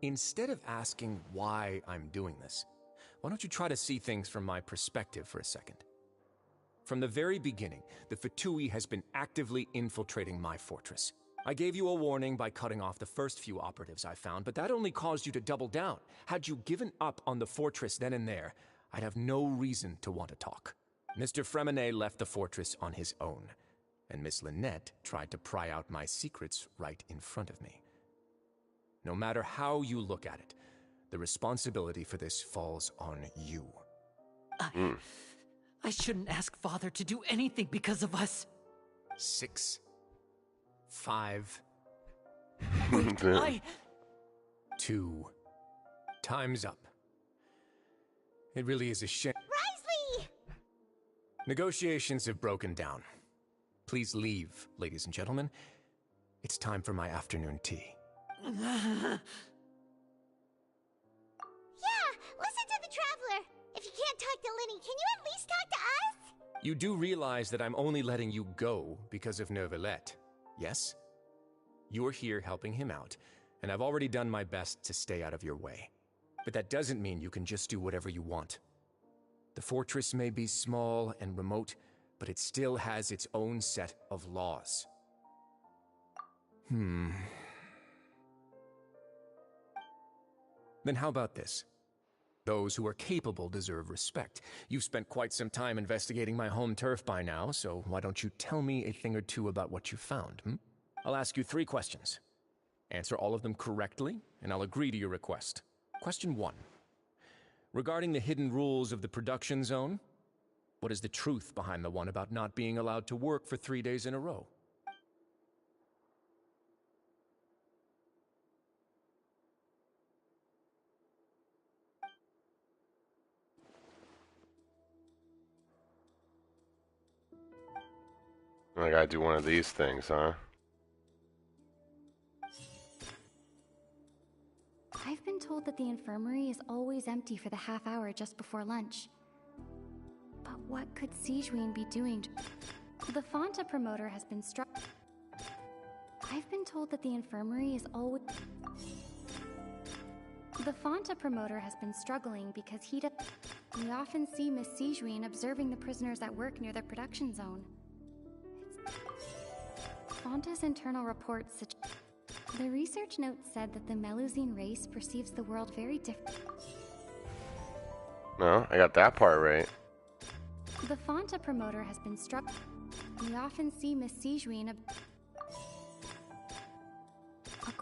Instead of asking why I'm doing this, why don't you try to see things from my perspective for a second? From the very beginning, the Fatui has been actively infiltrating my fortress. I gave you a warning by cutting off the first few operatives I found, but that only caused you to double down. Had you given up on the fortress then and there, I'd have no reason to want to talk. Mr. Fremenet left the fortress on his own, and Miss Lynette tried to pry out my secrets right in front of me. No matter how you look at it, the responsibility for this falls on you. I shouldn't ask Father to do anything because of us. 6, 5, Wait, 2. Time's up. It really is a shame. Wriothesley! Negotiations have broken down. Please leave, ladies and gentlemen. It's time for my afternoon tea. Yeah, listen to the Traveler. If you can't talk to Linney, can you at least talk to us? You do realize that I'm only letting you go because of Neuvillette, yes? You're here helping him out, and I've already done my best to stay out of your way. But that doesn't mean you can just do whatever you want. The fortress may be small and remote, but it still has its own set of laws. Then how about this? Those who are capable deserve respect. You've spent quite some time investigating my home turf by now, so why don't you tell me a thing or two about what you found, I'll ask you 3 questions. Answer all of them correctly, and I'll agree to your request. Question 1. Regarding the hidden rules of the production zone, what is the truth behind the one about not being allowed to work for 3 days in a row? I gotta do one of these things, huh? I've been told that the infirmary is always empty for the half hour just before lunch. But what could Sigewinne be doing? The Fonta promoter has been struck. I've been told that the infirmary is always... The Fonta promoter has been struggling because we often see Miss Sigewinne observing the prisoners at work near the production zone. Fonta's internal reports suggest... The research note said that the Melusine race perceives the world very different. No, I got that part right. The Fonta promoter has been struck. We often see Miss Sigewinne.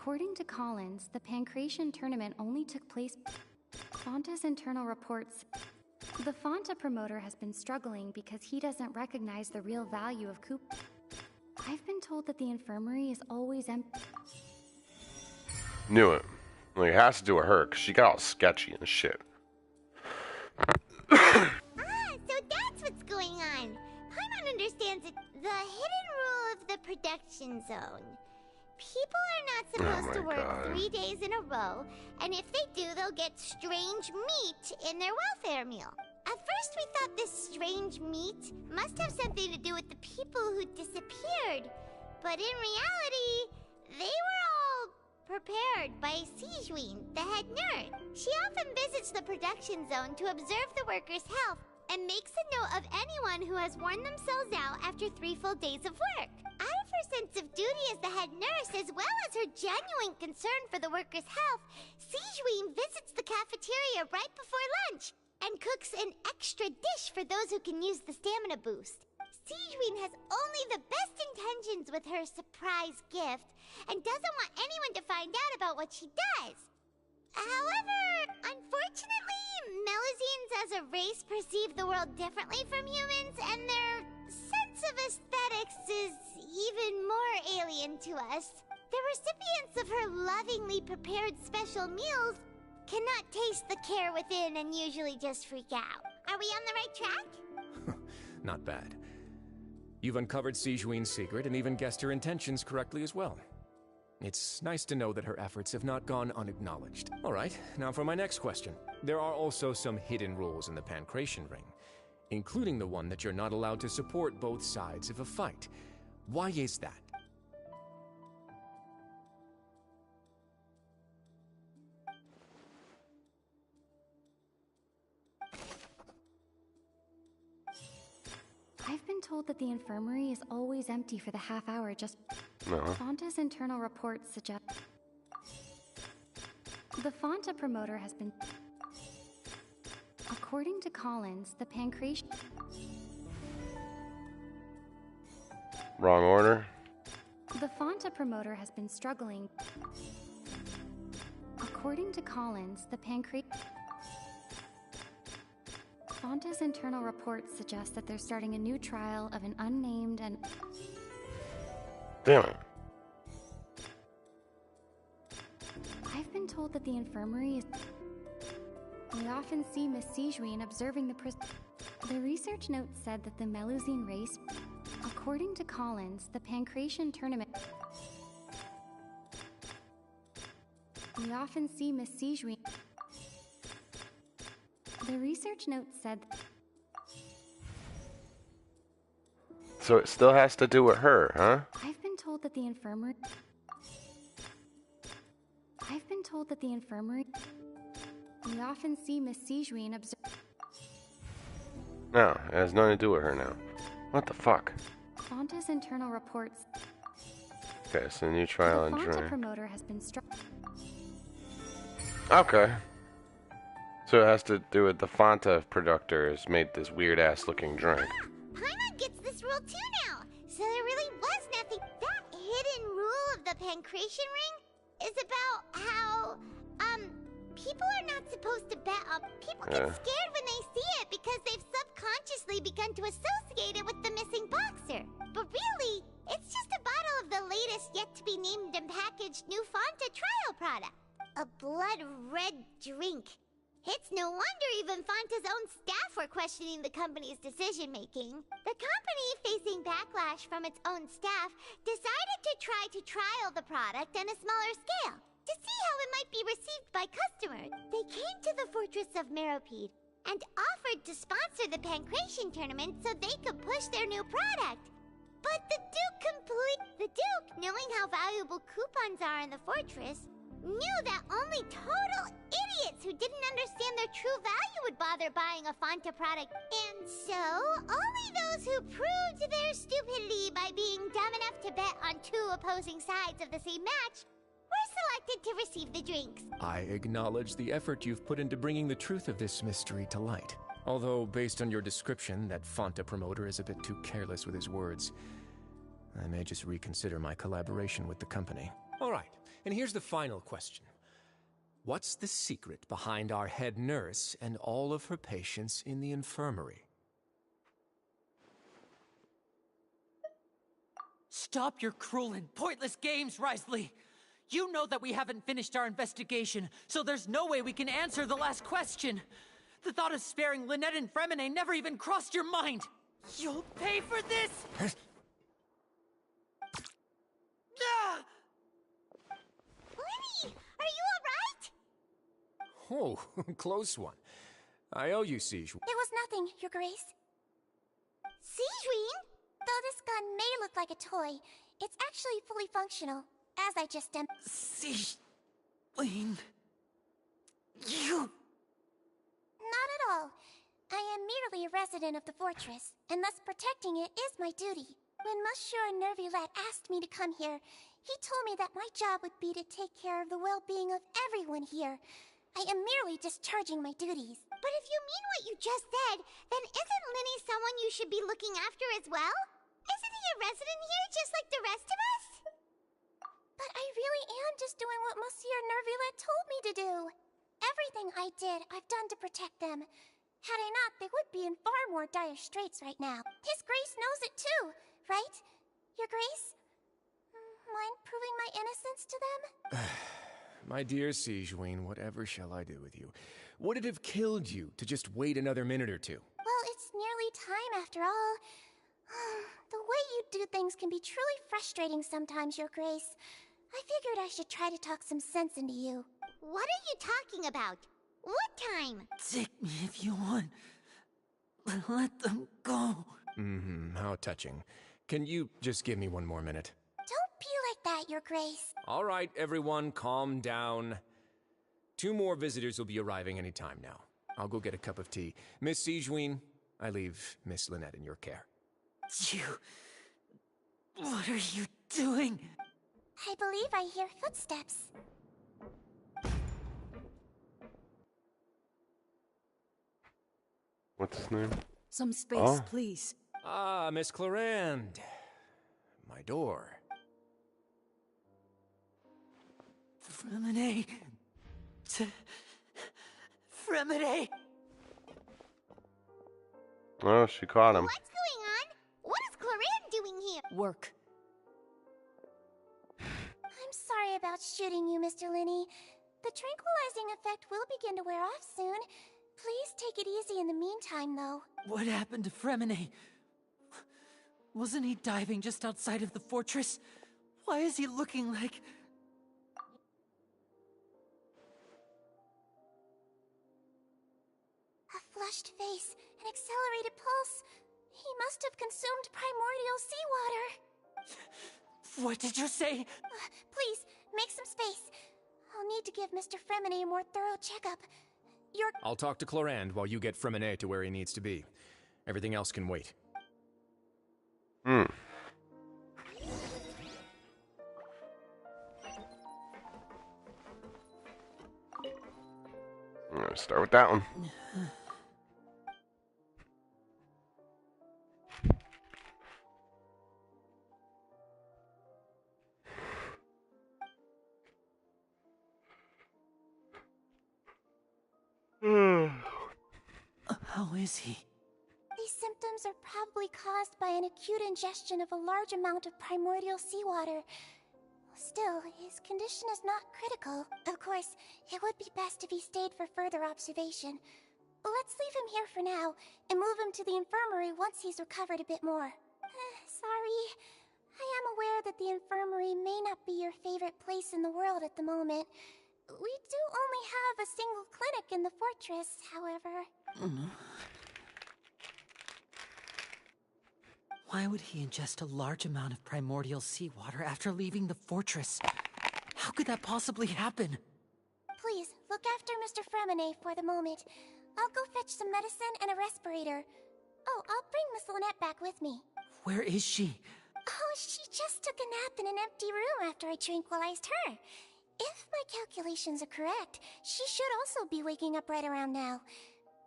According to Collins, the Pancration tournament only took place. Fanta's internal reports. The Fanta promoter has been struggling because he doesn't recognize the real value of Coop. I've been told that the infirmary is always empty. Knew it. Well, it has to do with her, because she got all sketchy and shit. So that's what's going on. Paimon understands it. The hidden rule of the production zone. People are not supposed to work 3 days in a row, and if they do, they'll get strange meat in their welfare meal. At first, we thought this strange meat must have something to do with the people who disappeared. But in reality, they were all prepared by Sigewinne, the head nurse. She often visits the production zone to observe the workers' health and makes a note of anyone who has worn themselves out after 3 full days of work. Out of her sense of duty as the head nurse, as well as her genuine concern for the workers' health, Sigewinne visits the cafeteria right before lunch and cooks an extra dish for those who can use the stamina boost. Sigewinne has only the best intentions with her surprise gift and doesn't want anyone to find out about what she does. However, unfortunately, Melusines as a race perceive the world differently from humans, and their sense of aesthetics is even more alien to us. The recipients of her lovingly prepared special meals cannot taste the care within and usually just freak out. Are we on the right track? Not bad. You've uncovered Sigewinne's secret and even guessed her intentions correctly as well. It's nice to know that her efforts have not gone unacknowledged. All right, now for my next question. There are also some hidden rules in the Pancration Ring, including the one that you're not allowed to support both sides of a fight. Why is that? I've been told that the infirmary is always empty for the half hour just... Fanta's internal reports suggest... The Fanta promoter has been... According to Collins, the Pancration... Wrong order. The Fanta promoter has been struggling. According to Collins, the Pancration... Fanta's internal reports suggest that they're starting a new trial of an unnamed and... Damn it. I've been told that the infirmary is... We often see Miss Sigewinne observing the The research note said that the Melusine race... According to Collins, the Pancration tournament... We often see Miss Sigewinne... The research note said... So it still has to do with her, huh? I've been told that the infirmary... We often see Miss Sigewinne observe... No, it has nothing to do with her now. What the fuck? Fanta's internal reports... Okay, so new trial and The Fanta drink. promoter has been struck... Okay. So it has to do with the Fanta producer has made this weird-ass looking drink. Paimon gets this rule too now, so there really was nothing. That hidden rule of the Pancration Ring is about how, people are not supposed to bet on... People get scared when they see it because they've subconsciously begun to associate it with the missing boxer. But really, it's just a bottle of the latest yet-to-be-named and packaged new Fanta trial product. A blood-red drink. It's no wonder even Fanta's own staff were questioning the company's decision-making. The company, facing backlash from its own staff, decided to try to trial the product on a smaller scale, to see how it might be received by customers. They came to the fortress of Meropide and offered to sponsor the Pancration tournament so they could push their new product. But the Duke, knowing how valuable coupons are in the fortress, knew that only total idiots who didn't understand their true value would bother buying a Fanta product. And so, only those who proved their stupidity by being dumb enough to bet on 2 opposing sides of the same match were selected to receive the drinks. I acknowledge the effort you've put into bringing the truth of this mystery to light. Although, based on your description, that Fanta promoter is a bit too careless with his words. I may just reconsider my collaboration with the company. All right. And here's the final question. What's the secret behind our head nurse and all of her patients in the infirmary? Stop your cruel and pointless games, Wriothesley! You know that we haven't finished our investigation, so there's no way we can answer the last question. The thought of sparing Lynette and Freminet never even crossed your mind! You'll pay for this! Lyney, are you alright? Oh, close one. I owe you, Siege. It was nothing, Your Grace. Sigewinne? Though this gun may look like a toy, it's actually fully functional, as I just Sigewinne... You... Not at all. I am merely a resident of the fortress, and thus protecting it is my duty. When Monsieur Neuvillette asked me to come here, he told me that my job would be to take care of the well-being of everyone here. I am merely discharging my duties. But if you mean what you just said, then isn't Lyney someone you should be looking after as well? Isn't he a resident here just like the rest of us? But I really am just doing what Monsieur Neuvillette told me to do. Everything I did, I've done to protect them. Had I not, they would be in far more dire straits right now. His Grace knows it too, right? Your Grace? Mind proving my innocence to them? My dear Sigewinne, whatever shall I do with you? Would it have killed you to just wait another minute or two? Well, it's nearly time after all. The way you do things can be truly frustrating sometimes, Your Grace. I figured I should try to talk some sense into you. What are you talking about? What time? Take me if you want. Let them go. How touching. Can you just give me one more minute? Don't be like that, Your Grace. All right, everyone, calm down. 2 more visitors will be arriving any time now. I'll go get a cup of tea. Miss Sigewinne, I leave Miss Lynette in your care. You... What are you doing? I believe I hear footsteps. What's his name? Some space, please. Ah, Miss Clorinde. My door. Freminet. Freminet. Oh, she caught him. What's going on? What is Clorinde doing here? Work. I'm sorry about shooting you, Mr. Lyney. The tranquilizing effect will begin to wear off soon. Please take it easy in the meantime, though. What happened to Freminet? Wasn't he diving just outside of the fortress? Why is he looking like... A flushed face, an accelerated pulse. He must have consumed primordial seawater. What did you say? Please, make some space. I'll need to give Mr. Freminet a more thorough checkup. I'll talk to Clorinde while you get Freminet to where he needs to be. Everything else can wait. I'm gonna start with that one. How is he? These symptoms are probably caused by an acute ingestion of a large amount of primordial seawater. Still, his condition is not critical. Of course, it would be best if he stayed for further observation. Let's leave him here for now, and move him to the infirmary once he's recovered a bit more. Sorry. I am aware that the infirmary may not be your favorite place in the world at the moment. We do only have a single clinic in the fortress, however. Why would he ingest a large amount of primordial seawater after leaving the fortress? How could that possibly happen? Please, look after Mr. Freminet for the moment. I'll go fetch some medicine and a respirator. Oh, I'll bring Miss Lynette back with me. Where is she? Oh, she just took a nap in an empty room after I tranquilized her. If my calculations are correct, she should also be waking up right around now.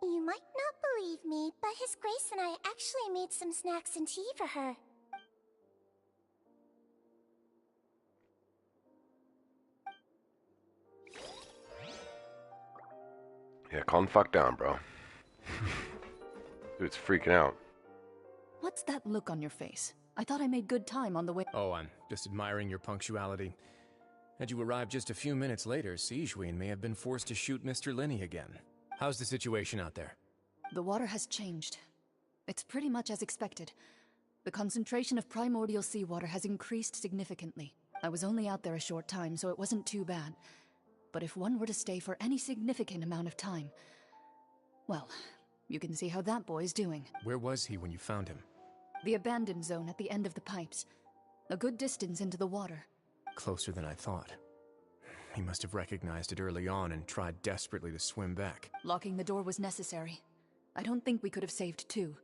You might not believe me, but His Grace and I actually made some snacks and tea for her. Yeah, calm the fuck down, bro. Dude's freaking out. What's that look on your face? I thought I made good time on the way. Oh, I'm just admiring your punctuality. Had you arrived just a few minutes later, Sigewinne may have been forced to shoot Mr. Lenny again. How's the situation out there? The water has changed. It's pretty much as expected. The concentration of primordial seawater has increased significantly. I was only out there a short time, so it wasn't too bad. But if one were to stay for any significant amount of time, well, you can see how that boy's doing. Where was he when you found him? The abandoned zone at the end of the pipes. A good distance into the water. Closer than I thought. He must have recognized it early on and tried desperately to swim back. Locking the door was necessary. I don't think we could have saved two.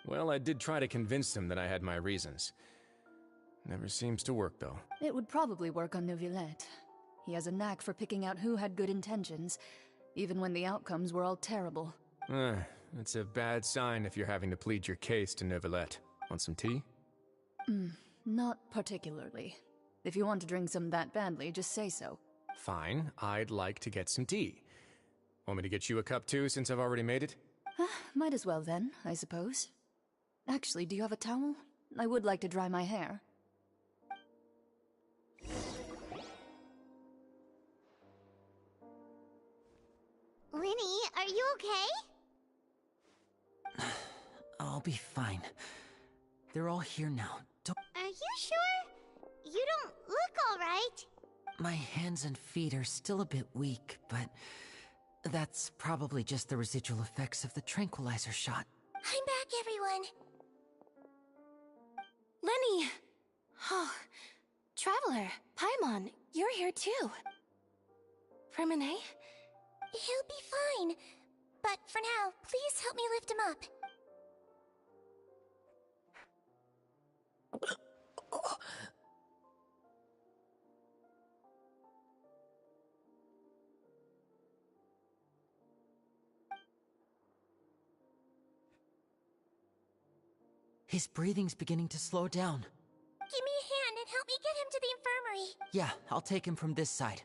Well, I did try to convince him that I had my reasons. Never seems to work, though. It would probably work on Neuvillette. He has a knack for picking out who had good intentions, even when the outcomes were all terrible. It's a bad sign if you're having to plead your case to Neuvillette. Want some tea? Not particularly. If you want to drink some that badly, just say so. Fine, I'd like to get some tea. Want me to get you a cup too, since I've already made it? Might as well then, I suppose. Actually, do you have a towel? I would like to dry my hair. Lenny, are you okay? I'll be fine. They're all here now. Are you sure? You don't look all right. My hands and feet are still a bit weak, but that's probably just the residual effects of the tranquilizer shot. I'm back, everyone. Lenny! Oh, Traveler, Paimon, you're here too. Freminet? He'll be fine. But for now, please help me lift him up. His breathing's beginning to slow down. Give me a hand and help me get him to the infirmary. Yeah, I'll take him from this side.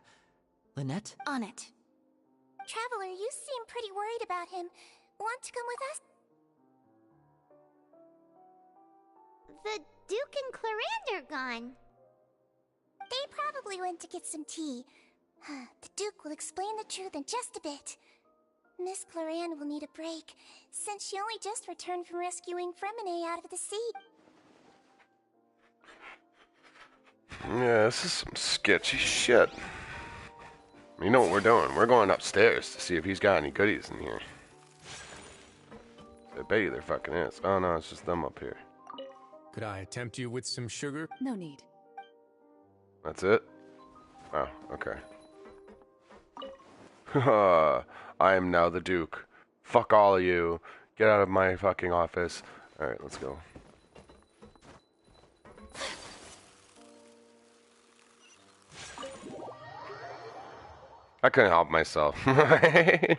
Lynette? On it. Traveler, you seem pretty worried about him. Want to come with us? The Duke and Clarande are gone. They probably went to get some tea. The Duke will explain the truth in just a bit. Miss Clarande will need a break, since she only just returned from rescuing Freminet out of the sea. Yeah, this is some sketchy shit. You know what we're doing? We're going upstairs to see if he's got any goodies in here. I bet you there fucking is. Oh no, it's just them up here. Could I tempt you with some sugar? No need. That's it? Oh, okay. I am now the Duke. Fuck all of you. Get out of my fucking office. Alright, let's go. I couldn't help myself. There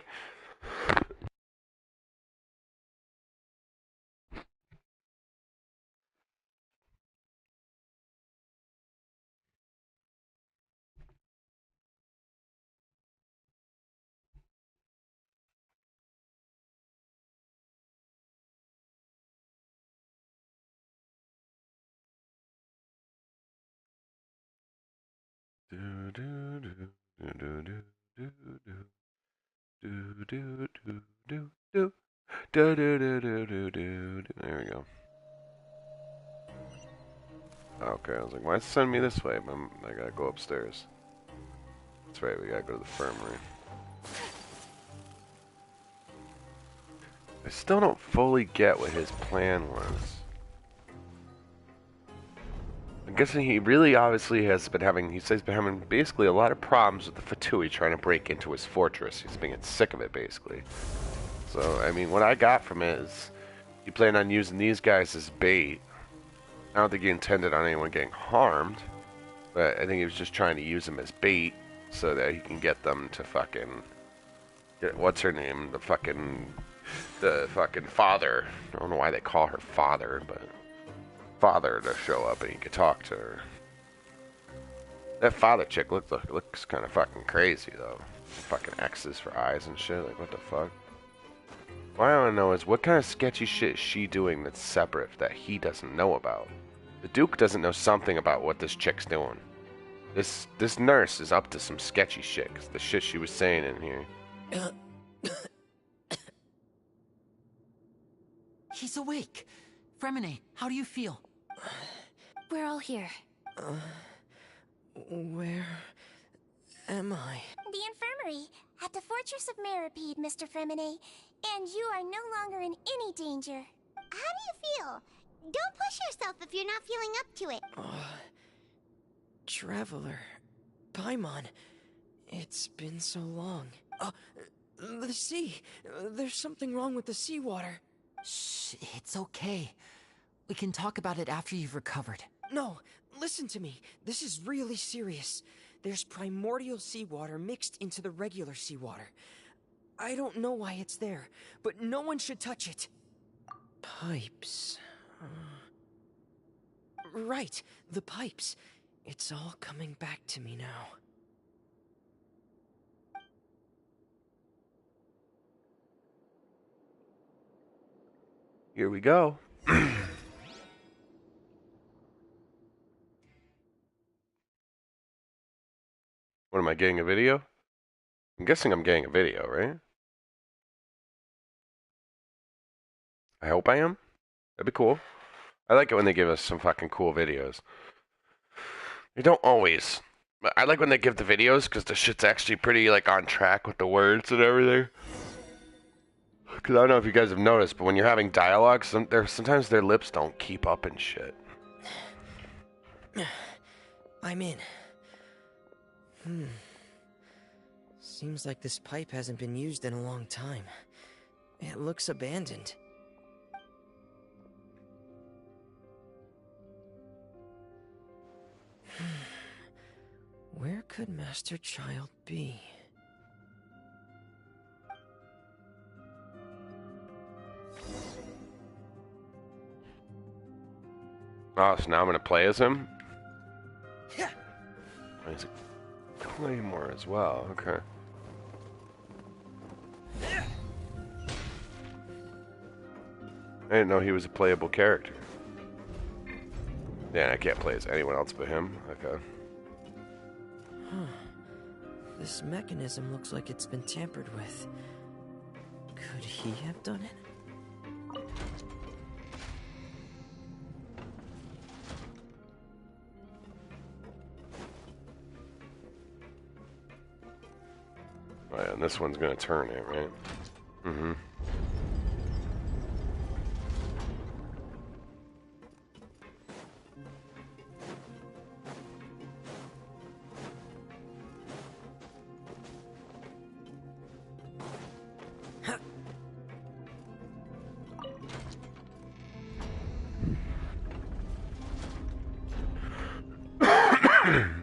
we go. Okay, I was like, why send me this way? I gotta go upstairs. That's right, we gotta go to the infirmary. I still don't fully get what his plan was. I'm guessing he really obviously has been having, he says he's been having basically a lot of problems with the Fatui trying to break into his fortress. He's been getting sick of it, basically. So, I mean, what I got from it is he planned on using these guys as bait. I don't think he intended on anyone getting harmed, but I think he was just trying to use them as bait so that he can get them to fucking, what's her name? The fucking father. I don't know why they call her father, but father to show up and he could talk to her. That father chick looks kind of fucking crazy though. Fucking X's for eyes and shit. Like, what the fuck? What I want to know is what kind of sketchy shit is she doing that's separate that he doesn't know about? The Duke doesn't know something about what this chick's doing. This nurse is up to some sketchy shit, 'cause the shit she was saying in here. He's awake. Fremine, how do you feel? We're all here. Where am I? The infirmary at the Fortress of Meripede, Mr. Fremine, and you are no longer in any danger. How do you feel? Don't push yourself if you're not feeling up to it. Traveler. Paimon. It's been so long. The sea. There's something wrong with the seawater. Shh, it's okay. We can talk about it after you've recovered. No, listen to me. This is really serious. There's primordial seawater mixed into the regular seawater. I don't know why it's there, but no one should touch it. Pipes. Right, the pipes. It's all coming back to me now. Here we go. What, am I getting a video? I'm guessing I'm getting a video, right? I hope I am. That'd be cool. I like it when they give us some fucking cool videos. They don't always. But I like when they give the videos because the shit's actually pretty like on track with the words and everything. Because I don't know if you guys have noticed, but when you're having dialogue, sometimes their lips don't keep up and shit. I'm in. Seems like this pipe hasn't been used in a long time. It looks abandoned. Where could Master Child be? Oh, so now I'm gonna play as him? Yeah. He's a Claymore as well, okay. I didn't know he was a playable character. Yeah, I can't play as anyone else but him. Okay. Huh. This mechanism looks like it's been tampered with. Could he have done it? Oh yeah, and this one's gonna turn it, right? Mm-hmm.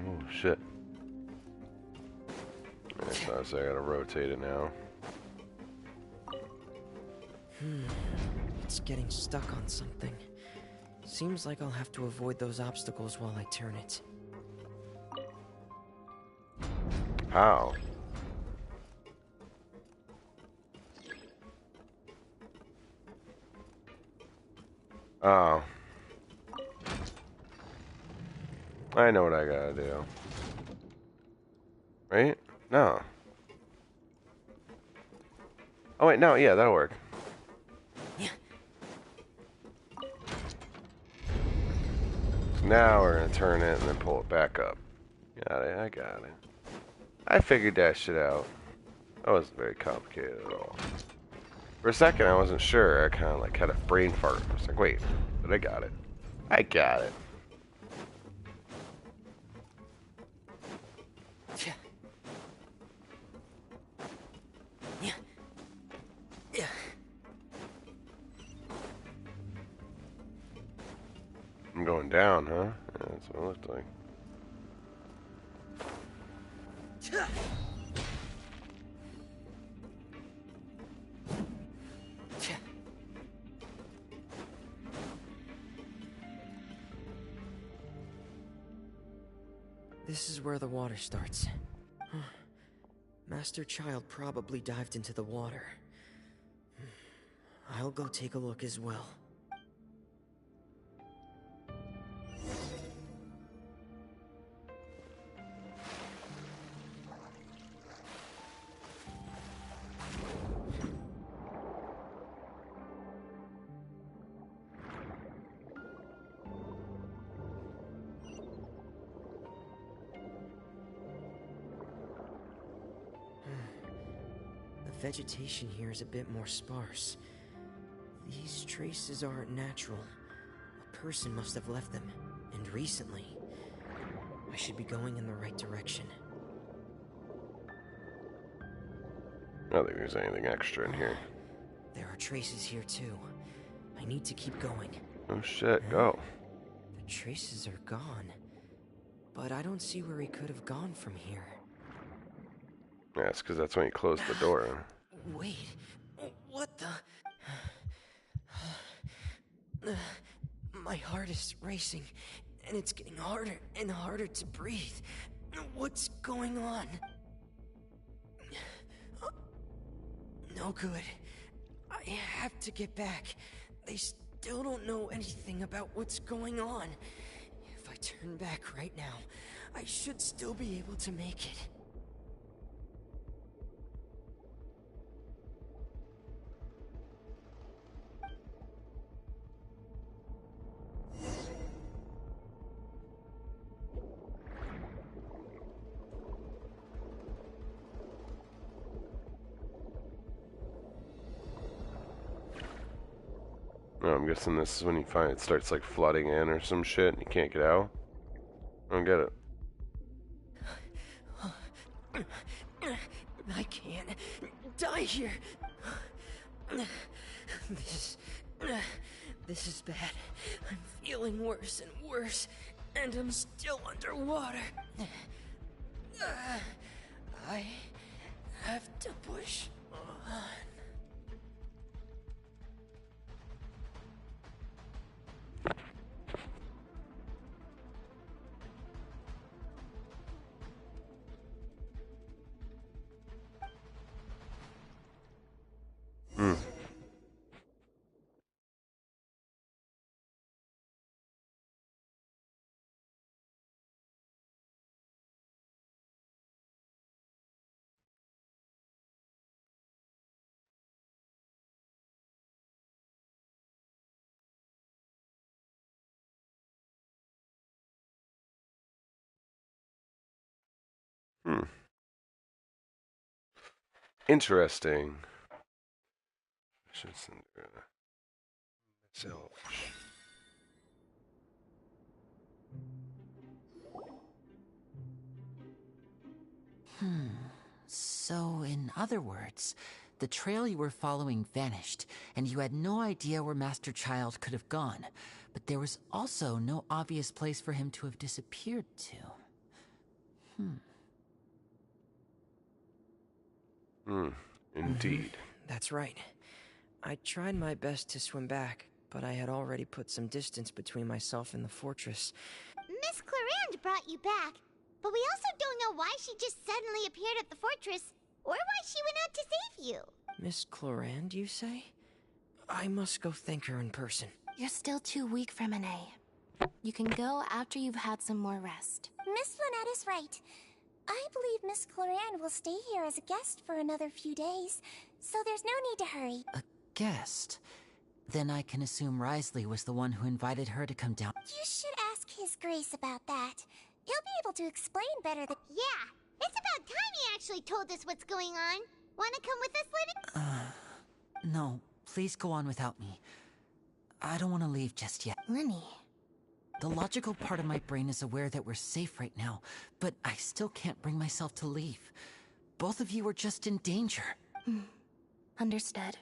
Oh shit. So I gotta rotate it now. It's getting stuck on something. Seems like I'll have to avoid those obstacles while I turn it. How? Oh. I know what I gotta do. Right? No. Oh wait, no, yeah, that'll work. Yeah. Now we're gonna turn it and then pull it back up. Got it, I got it. I figured that shit out. That wasn't very complicated at all. For a second I wasn't sure, I kinda like had a brain fart. I was like, wait, but I got it. I got it. I'm going down, huh? Yeah, that's what it looked like. This is where the water starts. Master Child probably dived into the water. I'll go take a look as well. The vegetation here is a bit more sparse. These traces aren't natural. A person must have left them, and recently. I should be going in the right direction. I don't think there's anything extra in here. There are traces here too. I need to keep going. Oh shit, go. The traces are gone. But I don't see where he could have gone from here. Yeah, it's because that's when you closed the door. Wait, what the... My heart is racing, and it's getting harder and harder to breathe. What's going on? No good. I have to get back. They still don't know anything about what's going on. If I turn back right now, I should still be able to make it. Oh, I'm guessing this is when you find it starts like flooding in or some shit and you can't get out. I don't get it. I can't die here. This is bad. I'm feeling worse and worse, and I'm still underwater. I have to push on. Interesting. Should send myself. So, in other words, the trail you were following vanished, and you had no idea where Master Child could have gone. But there was also no obvious place for him to have disappeared to. Indeed. That's right. I tried my best to swim back, but I had already put some distance between myself and the fortress. Miss Clarande brought you back, but we also don't know why she just suddenly appeared at the fortress, or why she went out to save you. Miss Clarande, you say? I must go thank her in person. You're still too weak for Monet. You can go after you've had some more rest. Miss Lynette is right. I believe Miss Clarande will stay here as a guest for another few days, so there's no need to hurry. A guest? Then I can assume Wriothesley was the one who invited her to come down. You should ask His Grace about that. He'll be able to explain better than— Yeah, it's about time he actually told us what's going on. Wanna come with us, Lenny? No, please go on without me. I don't want to leave just yet. Lenny. The logical part of my brain is aware that we're safe right now, but I still can't bring myself to leave. Both of you are just in danger. Understood.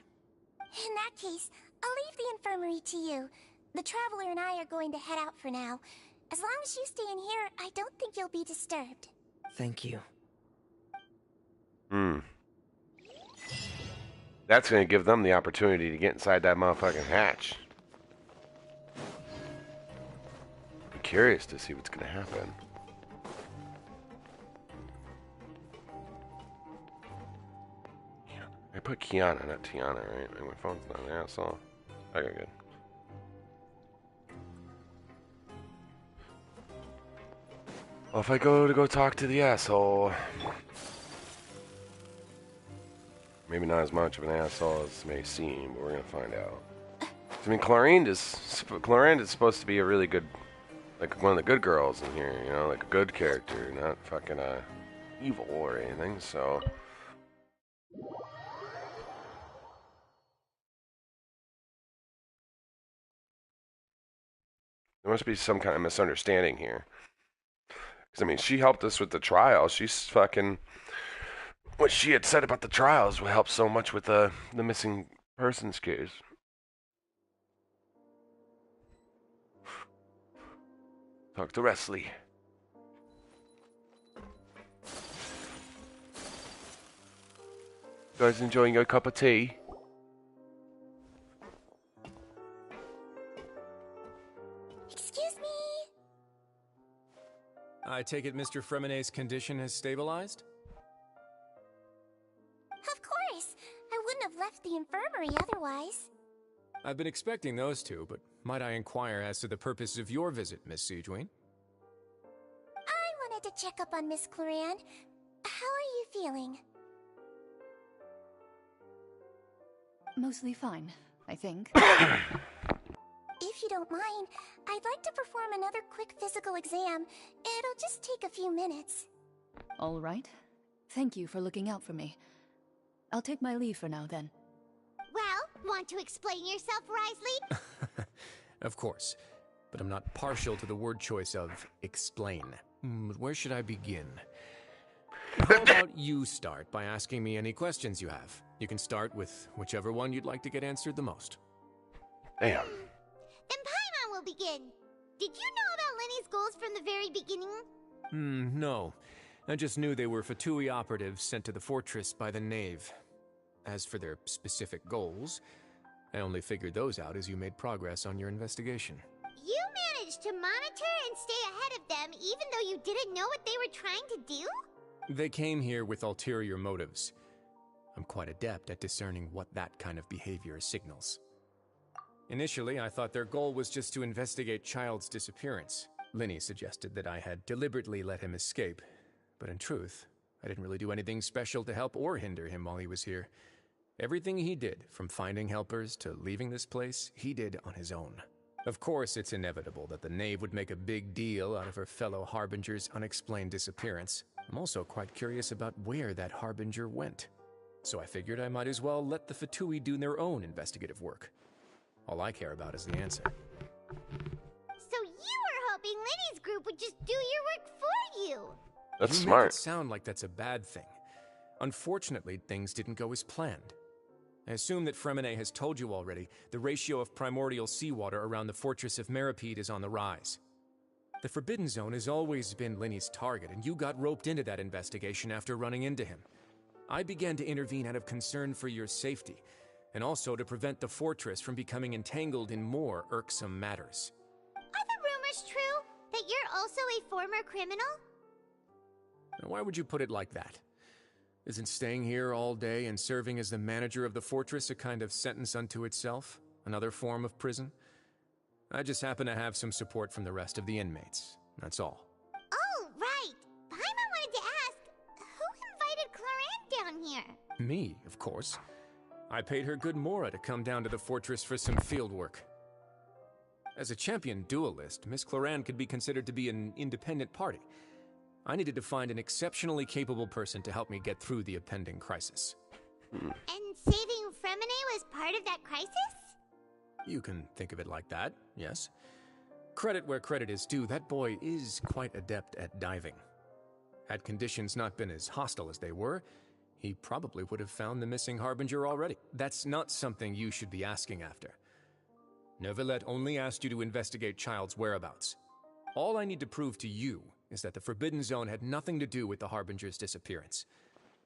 In that case, I'll leave the infirmary to you. The Traveler and I are going to head out for now. As long as you stay in here, I don't think you'll be disturbed. Thank you. That's gonna give them the opportunity to get inside that motherfucking hatch. I'm curious to see what's gonna happen. put Kiana, not Tiana, right? My phone's not an asshole. Okay, good. Well, if I go talk to the asshole, maybe not as much of an asshole as it may seem, but we're gonna find out. I mean, Clorinde is supposed to be a really good, like one of the good girls in here, you know, like a good character, not fucking evil or anything. So. There must be some kind of misunderstanding here. Because, I mean, she helped us with the trial. She's fucking... What she had said about the trials would help so much with the missing persons case. Talk to Wesley. You guys enjoying your cup of tea? Excuse me. I take it Mr. Fremenet's condition has stabilized? Of course. I wouldn't have left the infirmary otherwise. I've been expecting those two, but might I inquire as to the purpose of your visit, Miss Siegewien? I wanted to check up on Miss Clorinde. How are you feeling? Mostly fine, I think. If you don't mind, I'd like to perform another quick physical exam. It'll just take a few minutes. All right. Thank you for looking out for me. I'll take my leave for now, then. Well, want to explain yourself, Wriothesley? Of course, but I'm not partial to the word choice of explain. Where should I begin? How about you start by asking me any questions you have? You can start with whichever one you'd like to get answered the most. Damn. Then Paimon will begin. Did you know about Lenny's goals from the very beginning? No. I just knew they were Fatui operatives sent to the fortress by the Knave. As for their specific goals, I only figured those out as you made progress on your investigation. You managed to monitor and stay ahead of them even though you didn't know what they were trying to do? They came here with ulterior motives. I'm quite adept at discerning what that kind of behavior signals. Initially, I thought their goal was just to investigate Child's disappearance. Lyney suggested that I had deliberately let him escape, but in truth, I didn't really do anything special to help or hinder him while he was here. Everything he did, from finding helpers to leaving this place, he did on his own. Of course, it's inevitable that the Knave would make a big deal out of her fellow Harbinger's unexplained disappearance. I'm also quite curious about where that Harbinger went. So I figured I might as well let the Fatui do their own investigative work. All I care about is the answer. So you were hoping Lenny's group would just do your work for you? That's you smart. Make it sound like that's a bad thing. Unfortunately, things didn't go as planned. I assume that Fremenet has told you already the ratio of primordial seawater around the fortress of Meripede is on the rise. The Forbidden Zone has always been Lenny's target, and you got roped into that investigation after running into him. I began to intervene out of concern for your safety, and also to prevent the fortress from becoming entangled in more irksome matters. Are the rumors true? That you're also a former criminal? Now, why would you put it like that? Isn't staying here all day and serving as the manager of the fortress a kind of sentence unto itself? Another form of prison? I just happen to have some support from the rest of the inmates. That's all. Oh, right. Paimon wanted to ask, who invited Clorinde down here? Me, of course. I paid her good mora to come down to the fortress for some field work. As a champion duelist, Miss Clorinde could be considered to be an independent party. I needed to find an exceptionally capable person to help me get through the impending crisis. And saving Fremenet was part of that crisis? You can think of it like that, yes. Credit where credit is due, that boy is quite adept at diving. Had conditions not been as hostile as they were, he probably would have found the missing Harbinger already. That's not something you should be asking after. Neuvillette only asked you to investigate Child's whereabouts. All I need to prove to you is that the Forbidden Zone had nothing to do with the Harbinger's disappearance.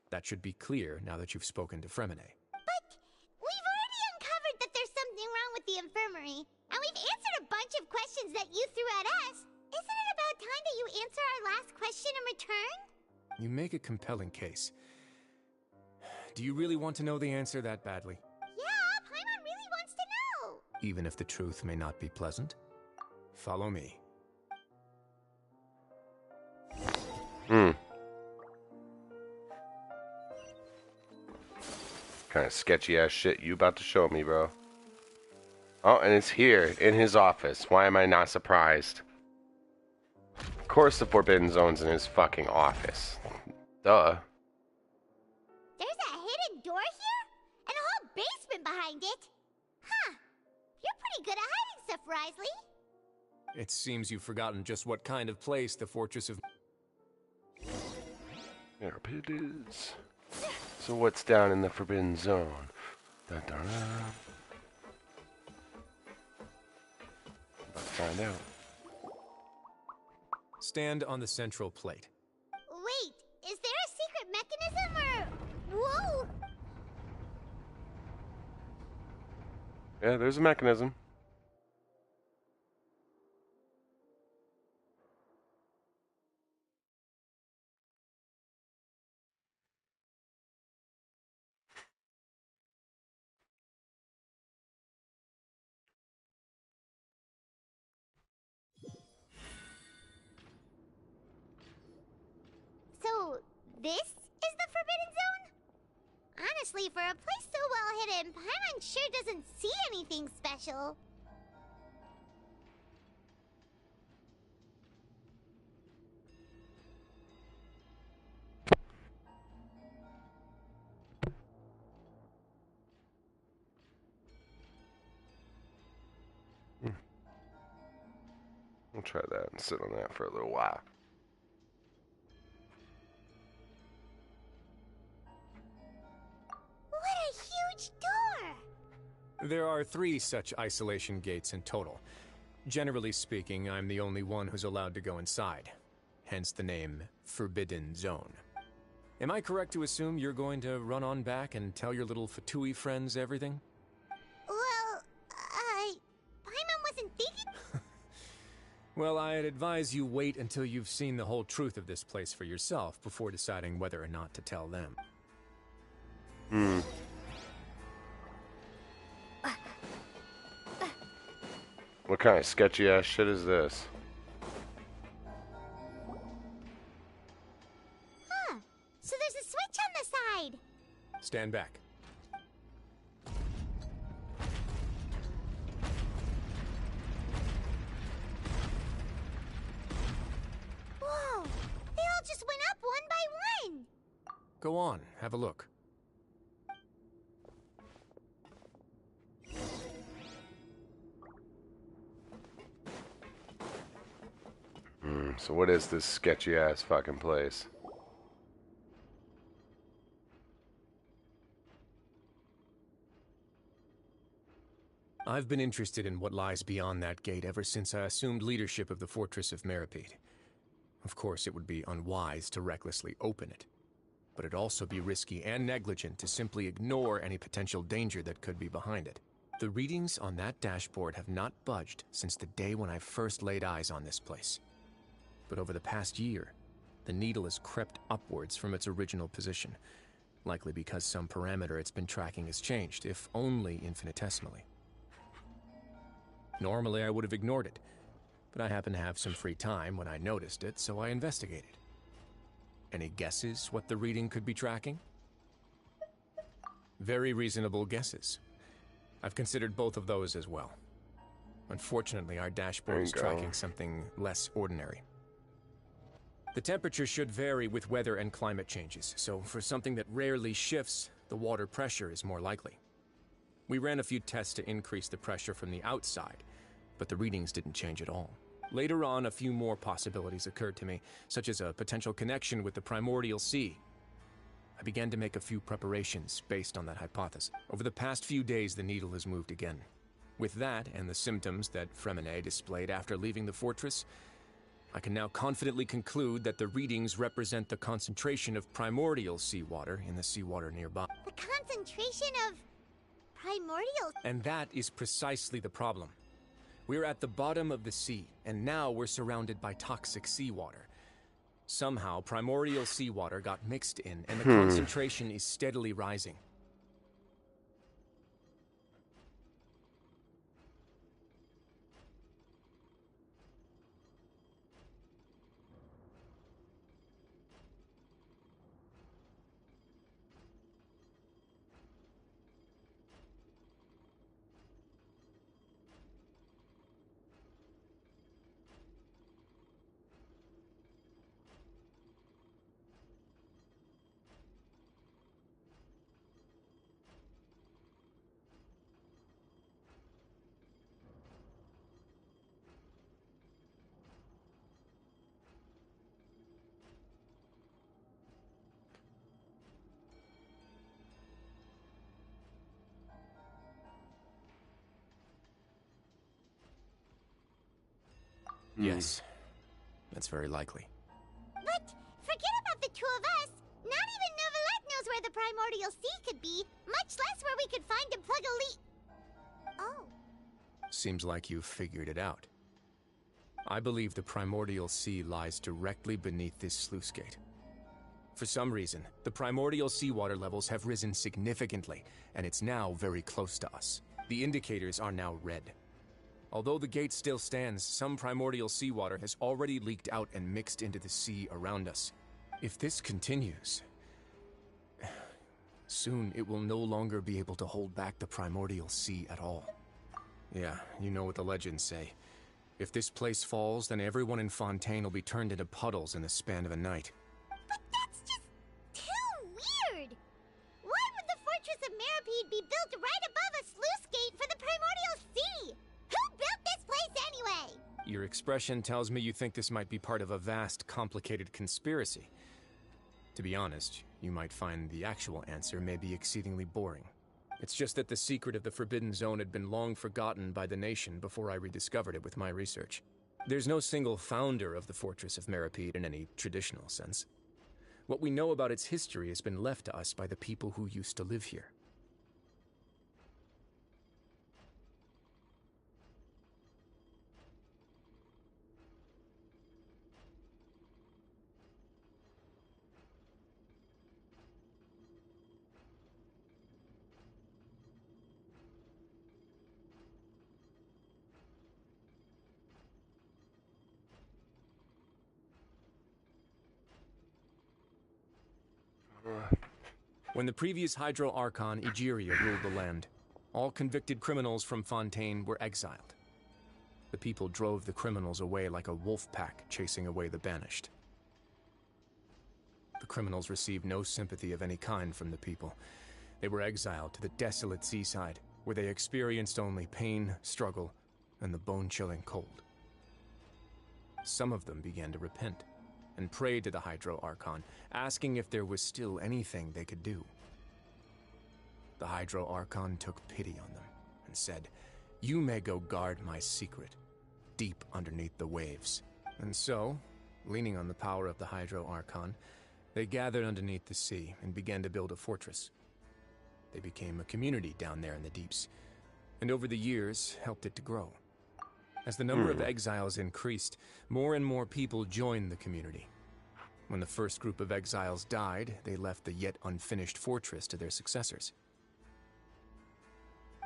That should be clear now that you've spoken to Fremenet. But we've already uncovered that there's something wrong with the infirmary, and we've answered a bunch of questions that you threw at us. Isn't it about time that you answer our last question in return? You make a compelling case. Do you really want to know the answer that badly? Yeah, Paimon really wants to know. Even if the truth may not be pleasant? Follow me. Kind of sketchy ass shit you about to show me, bro. Oh, and it's here in his office. Why am I not surprised? Of course the Forbidden Zone's in his fucking office. Duh. There's a hidden door here? And a whole basement behind it? Huh. You're pretty good at hiding stuff, Wriothesley. It seems you've forgotten just what kind of place the Fortress of... There it is. So what's down in the Forbidden Zone? Dun, dun, dun. About to find out. Stand on the central plate. Wait, is there a secret mechanism or... Whoa! Yeah, there's a mechanism. So, this is the Forbidden Zone? Honestly, for a place so well hidden, Paimon sure doesn't see anything special. We'll try that and sit on that for a little while. What a huge door! There are 3 such isolation gates in total. Generally speaking, I'm the only one who's allowed to go inside. Hence the name Forbidden Zone. Am I correct to assume you're going to run on back and tell your little Fatui friends everything? Well, Paimon wasn't thinking... Well, I'd advise you wait until you've seen the whole truth of this place for yourself before deciding whether or not to tell them. What kind of sketchy ass shit is this? Huh. So there's a switch on the side. Stand back. Whoa. They all just went up one by one. Go on, have a look. So what is this sketchy ass fucking place? I've been interested in what lies beyond that gate ever since I assumed leadership of the Fortress of Meropide. Of course, it would be unwise to recklessly open it, but it'd also be risky and negligent to simply ignore any potential danger that could be behind it. The readings on that dashboard have not budged since the day when I first laid eyes on this place. But over the past year, the needle has crept upwards from its original position, likely because some parameter it's been tracking has changed, if only infinitesimally. Normally, I would have ignored it, but I happened to have some free time when I noticed it, so I investigated. Any guesses what the reading could be tracking? Very reasonable guesses. I've considered both of those as well. Unfortunately, our dashboard is tracking something less ordinary. The temperature should vary with weather and climate changes, so for something that rarely shifts, the water pressure is more likely. We ran a few tests to increase the pressure from the outside, but the readings didn't change at all. Later on, a few more possibilities occurred to me, such as a potential connection with the primordial sea. I began to make a few preparations based on that hypothesis. Over the past few days, the needle has moved again. With that, and the symptoms that Freminet displayed after leaving the fortress, I can now confidently conclude that the readings represent the concentration of primordial seawater in the seawater nearby. The concentration of... primordial... And that is precisely the problem. We're at the bottom of the sea, and now we're surrounded by toxic seawater. Somehow, primordial seawater got mixed in, and the concentration is steadily rising. Yes, that's very likely. But forget about the two of us. Not even Novelette knows where the primordial sea could be, much less where we could find and plug a leak. Oh. Seems like you've figured it out. I believe the primordial sea lies directly beneath this sluice gate. For some reason, the primordial seawater levels have risen significantly, and it's now very close to us. The indicators are now red. Although the gate still stands, some primordial seawater has already leaked out and mixed into the sea around us. If this continues, soon it will no longer be able to hold back the primordial sea at all. Yeah, you know what the legends say. If this place falls, then everyone in Fontaine will be turned into puddles in the span of a night. But that's just too weird! Why would the Fortress of Meripede be built right above a sluice gate for the primordial sea? Who built this place anyway? Your expression tells me you think this might be part of a vast, complicated conspiracy. To be honest, you might find the actual answer may be exceedingly boring. It's just that the secret of the Forbidden Zone had been long forgotten by the nation before I rediscovered it with my research. There's no single founder of the Fortress of Meripede in any traditional sense. What we know about its history has been left to us by the people who used to live here. When the previous Hydro Archon, Egeria, ruled the land, all convicted criminals from Fontaine were exiled. The people drove the criminals away like a wolf pack chasing away the banished. The criminals received no sympathy of any kind from the people. They were exiled to the desolate seaside, where they experienced only pain, struggle, and the bone-chilling cold. Some of them began to repent and prayed to the Hydro Archon, asking if there was still anything they could do. The Hydro Archon took pity on them and said, "You may go guard my secret, deep underneath the waves." And so, leaning on the power of the Hydro Archon, they gathered underneath the sea and began to build a fortress. They became a community down there in the deeps, and over the years helped it to grow. As the number of exiles increased, more and more people joined the community. When the first group of exiles died, they left the yet unfinished fortress to their successors.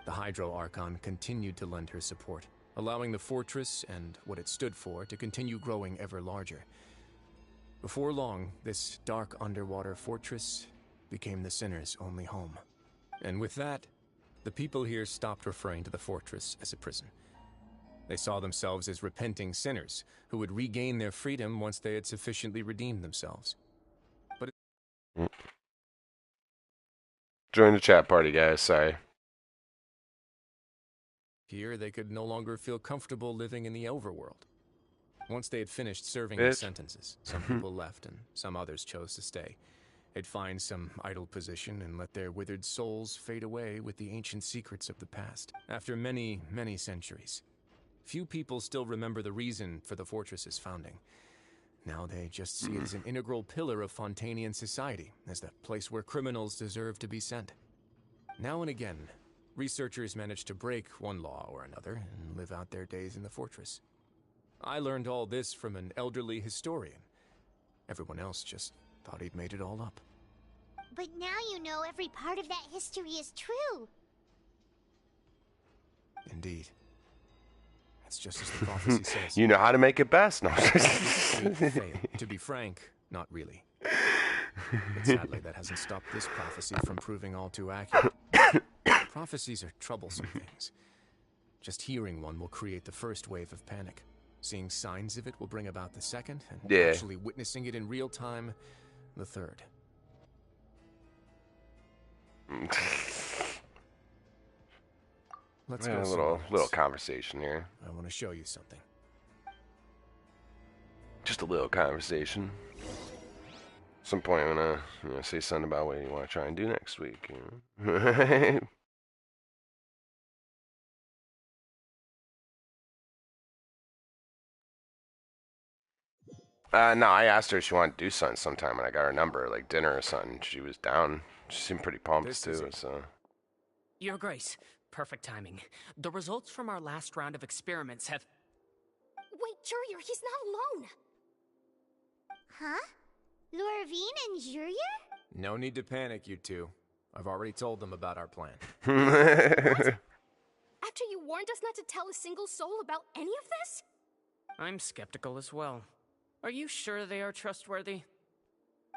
The Hydro Archon continued to lend her support, allowing the fortress and what it stood for to continue growing ever larger. Before long, this dark underwater fortress became the sinner's only home. And with that, the people here stopped referring to the fortress as a prison. They saw themselves as repenting sinners who would regain their freedom once they had sufficiently redeemed themselves. But Join the chat party, guys. Sorry. here they could no longer feel comfortable living in the overworld. Once they had finished serving their sentences, some people left and some others chose to stay. They'd find some idle position and let their withered souls fade away with the ancient secrets of the past. After many, many centuries, few people still remember the reason for the fortress's founding. Now they just see it as an integral pillar of Fontainian society, as the place where criminals deserve to be sent. Now and again, researchers manage to break one law or another and live out their days in the fortress. I learned all this from an elderly historian. Everyone else just thought he'd made it all up. But now you know every part of that history is true. Indeed. That's just as the prophecy says. You know how to make it best. No. To be frank, not really. But sadly, that hasn't stopped this prophecy from proving all too accurate. Prophecies are troublesome things. Just hearing one will create the first wave of panic. Seeing signs of it will bring about the second, and actually witnessing it in real time, the third. Let's go. A little conversation here. I want to show you something. Just a little conversation. Some point I'm gonna say something about what you want to try and do next week. You know? No, I asked her if she wanted to do something sometime, and I got her number, like dinner or something. She was down. She seemed pretty pumped too. So. Your Grace, perfect timing. The results from our last round of experiments have. Wait, Jurier, he's not alone. Huh? Lorvine and Jurier? No need to panic, you two. I've already told them about our plan. What? After you warned us not to tell a single soul about any of this? I'm skeptical as well. Are you sure they are trustworthy?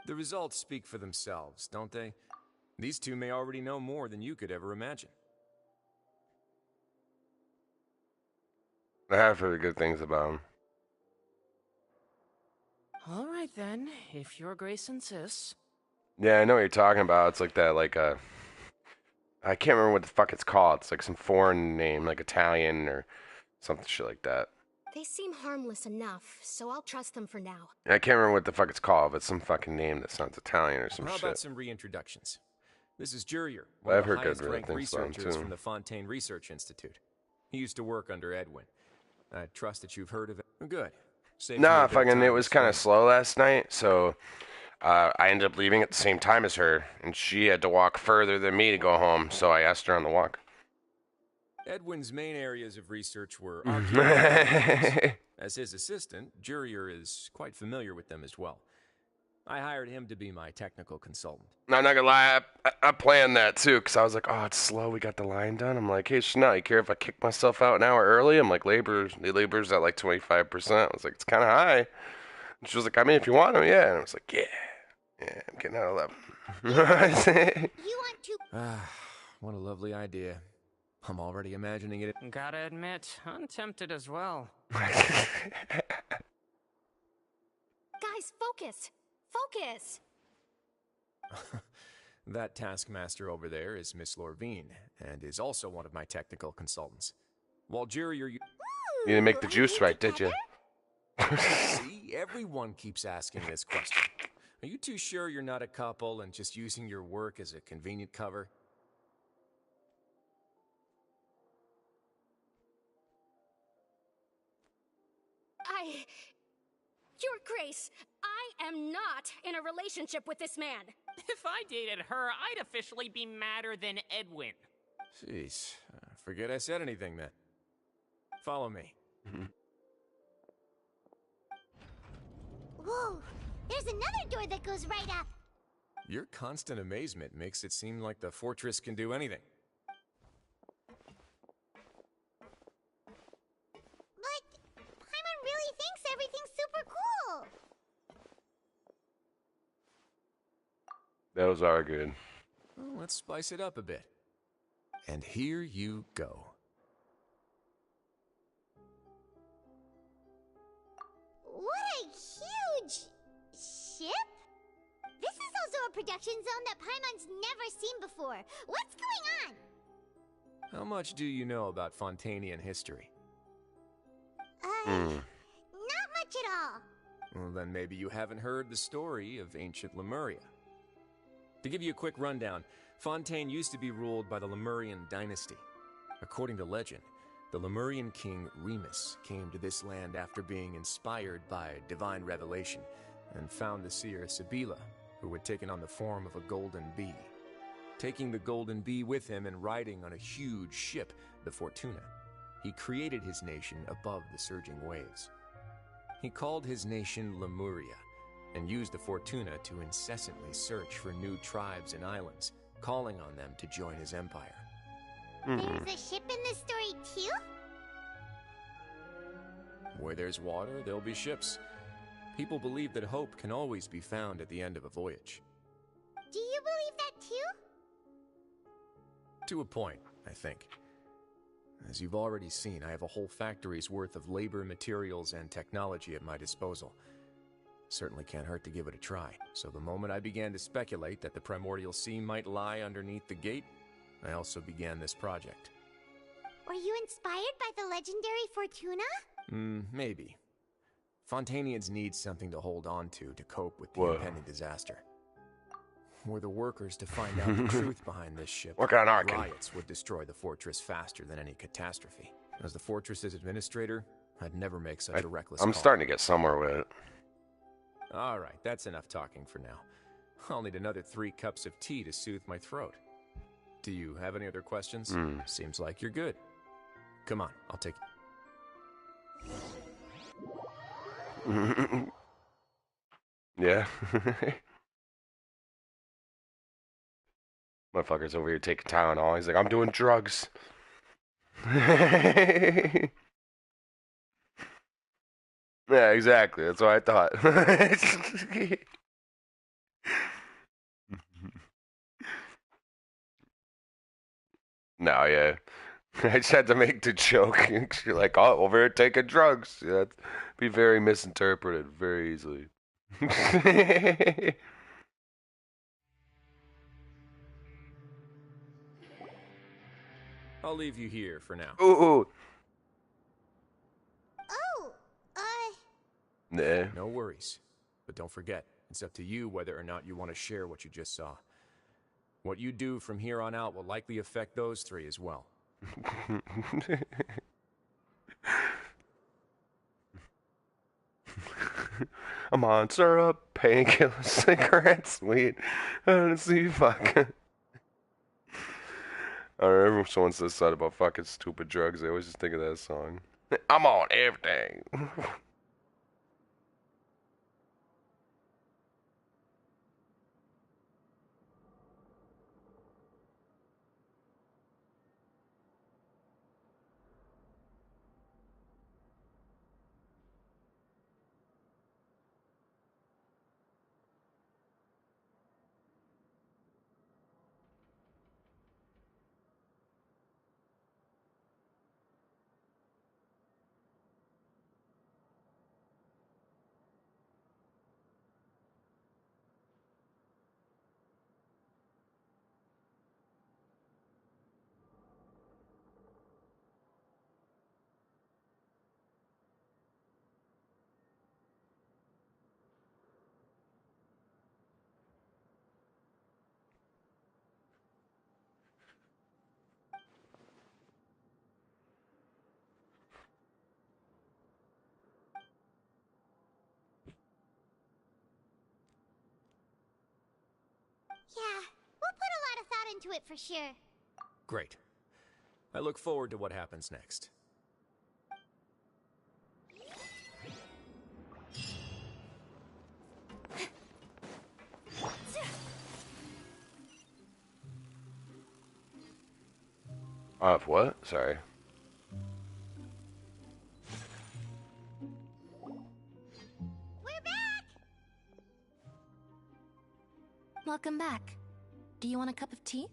The results speak for themselves, don't they? These two may already know more than you could ever imagine. I have heard good things about them. All right then, if Your Grace insists. Yeah, I know what you're talking about. It's like that, I can't remember what the fuck it's called. It's like some foreign name, like Italian or something shit like that. They seem harmless enough, so I'll trust them for now. I can't remember what the fuck it's called, but it's some fucking name that sounds Italian or some How shit. about some reintroductions? This is Jurier, Well, one I've of the heard good highest-ranked things about him, researchers too. from the Fontaine Research Institute. He used to work under Edwin. I trust that you've heard of it. Good. Saves me a Nah, bit of fucking, time it to was kind of explain. slow last night, so I ended up leaving at the same time as her, and she had to walk further than me to go home, so I asked her on the walk. Edwin's main areas of research were archaeology. As his assistant, Jurier is quite familiar with them as well. I hired him to be my technical consultant. I'm not gonna lie, I planned that too, because I was like, oh, it's slow, we got the line done. I'm like, hey, Chanel, you care if I kick myself out an hour early? I'm like, the labor's at like 25%. I was like, it's kind of high. And she was like, I mean, if you want to, yeah. And I was like, yeah, I'm getting out of 11. You want to... What a lovely idea. I'm already imagining it. Gotta admit, I'm tempted as well. Guys, focus! Focus! That taskmaster over there is Miss Lorvine, and is also one of my technical consultants. While Jurier, You didn't make the juice right, did you? See, everyone keeps asking this question. Are you too sure you're not a couple and just using your work as a convenient cover? Your Grace, I am not in a relationship with this man. If I dated her, I'd officially be madder than Edwin. Jeez, forget I said anything then. Follow me. Whoa, there's another door that goes right up. Your constant amazement makes it seem like the fortress can do anything. But Paimon really thinks everything's super cool. Those are good. Well, let's spice it up a bit. And here you go. What a huge ship? This is also a production zone that Paimon's never seen before. What's going on? How much do you know about Fontainian history? Not much at all. Well, then maybe you haven't heard the story of ancient Lemuria. To give you a quick rundown, Fontaine used to be ruled by the Lemurian dynasty. According to legend, the Lemurian king Remus came to this land after being inspired by divine revelation and found the seer Sibila, who had taken on the form of a golden bee. Taking the golden bee with him and riding on a huge ship, the Fortuna, he created his nation above the surging waves. He called his nation Lemuria, and used the Fortuna to incessantly search for new tribes and islands, calling on them to join his empire. There's a ship in this story too? Where there's water, there'll be ships. People believe that hope can always be found at the end of a voyage. Do you believe that too? To a point, I think. As you've already seen, I have a whole factory's worth of labor, materials, and technology at my disposal. Certainly can't hurt to give it a try. So the moment I began to speculate that the Primordial Sea might lie underneath the gate, I also began this project. Were you inspired by the legendary Fortuna? Maybe. Fontanians need something to hold on to cope with the impending disaster. Were the workers to find out the truth behind this ship, riots would destroy the fortress faster than any catastrophe. As the fortress's administrator, I'd never make such a reckless call. I'm starting to get somewhere with it. All right, that's enough talking for now. I'll need another 3 cups of tea to soothe my throat. Do you have any other questions? Seems like you're good. Come on, I'll take... Yeah. Motherfucker's over here taking Tylenol. He's like, I'm doing drugs. Yeah, exactly. That's what I thought. No, yeah. I just had to make the joke. You're like, oh, over here taking drugs. Yeah, that'd be very misinterpreted very easily. I'll leave you here for now. Ooh. Oh, Nah. No worries. But don't forget, it's up to you whether or not you want to share what you just saw. What you do from here on out will likely affect those 3 as well. I'm on syrup, painkillers, cigarettes, weed, see fuck. I remember someone says something about fucking stupid drugs. I always just think of that song. I'm on everything. yeah. We'll put a lot of thought into it for sure. Great. I look forward to what happens next. Of what? Sorry. We're back! Welcome back. Do you want a cup of tea?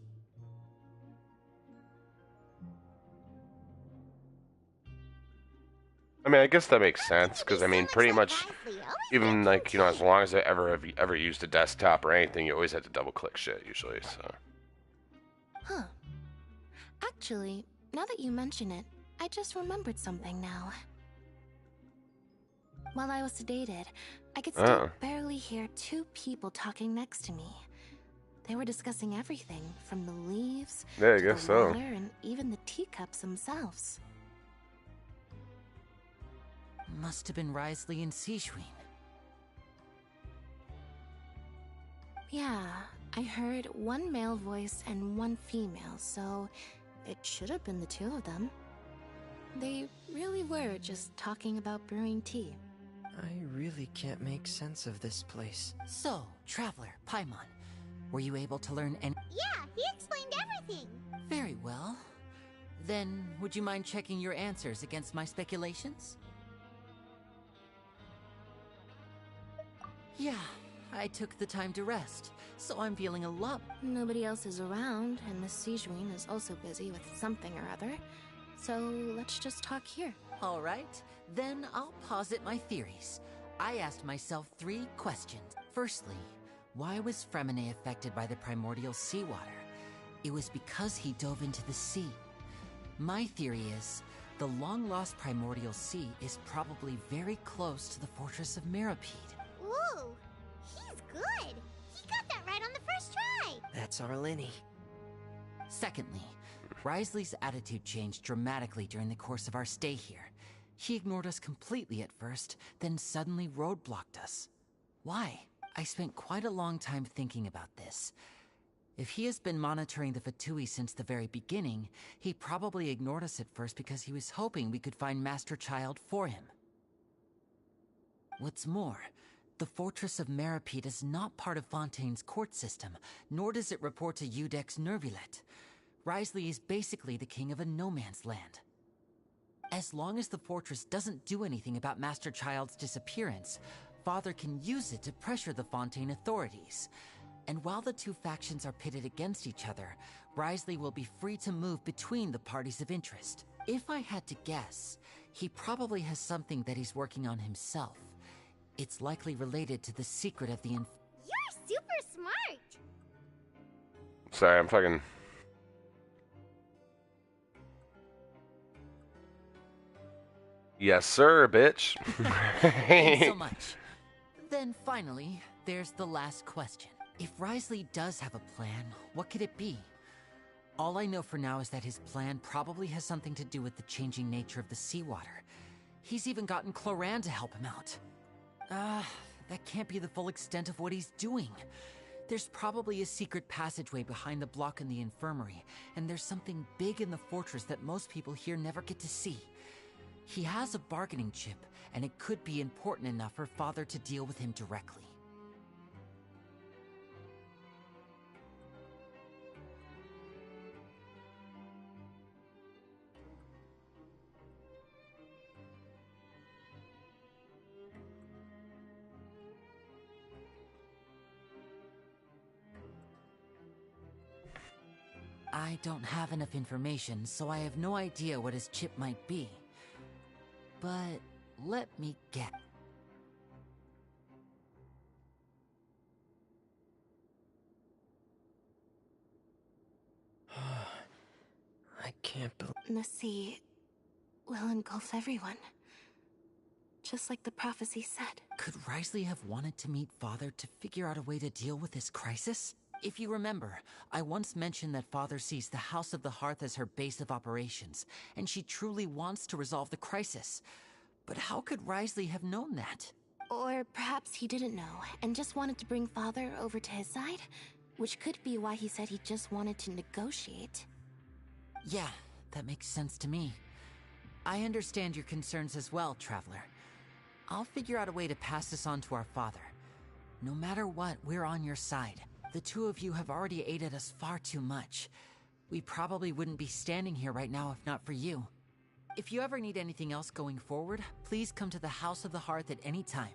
I mean, I guess that makes sense, because, I mean, pretty much, even, like, you know, as long as I ever used a desktop or anything, you always had to double-click shit, usually, so. Huh. Actually, now that you mention it, I just remembered something now. While I was sedated, I could still barely hear 2 people talking next to me. They were discussing everything, from the leaves, Yeah, I to guess the so. water, and even the teacups themselves. Must have been Wriothesley and Sigewinne. Yeah, I heard 1 male voice and 1 female, so it should have been the 2 of them. They really were just talking about brewing tea. I really can't make sense of this place. So, Traveler, Paimon, were you able to learn any— Yeah, he explained everything. Very well. Then, would you mind checking your answers against my speculations? Yeah, I took the time to rest, so I'm feeling a lot— Nobody else is around, and Miss Sigewinne is also busy with something or other. So let's just talk here. All right, then I'll posit my theories. I asked myself 3 questions. Firstly, why was Freminet affected by the primordial seawater? It was because he dove into the sea. My theory is, the long-lost primordial sea is probably very close to the fortress of Meropide. Ooh, he's good. He got that right on the first try. That's our Lyney. Secondly, Wriothesley's attitude changed dramatically during the course of our stay here. He ignored us completely at first, then suddenly roadblocked us. Why? I spent quite a long time thinking about this. If he has been monitoring the Fatui since the very beginning, he probably ignored us at first because he was hoping we could find Master Child for him. What's more, the Fortress of Meropide is not part of Fontaine's court system, nor does it report to Iudex Nervulet. Wriothesley is basically the king of a no-man's land. As long as the fortress doesn't do anything about Master Child's disappearance, Father can use it to pressure the Fontaine authorities. And while the 2 factions are pitted against each other, Wriothesley will be free to move between the parties of interest. If I had to guess, he probably has something that he's working on himself. It's likely related to the secret of the You're super smart. Sorry, I'm fucking... Yes, sir, bitch. Thanks so much. Then finally, there's the last question. If Wriothesley does have a plan, what could it be? All I know for now is that his plan probably has something to do with the changing nature of the seawater. He's even gotten Cloran to help him out. That can't be the full extent of what he's doing. There's probably a secret passageway behind the block in the infirmary, and there's something big in the fortress that most people here never get to see. He has a bargaining chip, and it could be important enough for Father to deal with him directly. I don't have enough information, so I have no idea what his chip might be. But let me get... I can't believe... The sea will engulf everyone. Just like the prophecy said. Could Wriothesley have wanted to meet Father to figure out a way to deal with this crisis? If you remember, I once mentioned that Father sees the House of the Hearth as her base of operations, and she truly wants to resolve the crisis. But how could Wriothesley have known that? Or perhaps he didn't know, and just wanted to bring Father over to his side? Which could be why he said he just wanted to negotiate. Yeah, that makes sense to me. I understand your concerns as well, Traveler. I'll figure out a way to pass this on to our father. No matter what, we're on your side. The 2 of you have already aided us far too much. We probably wouldn't be standing here right now if not for you. If you ever need anything else going forward, please come to the House of the Hearth at any time.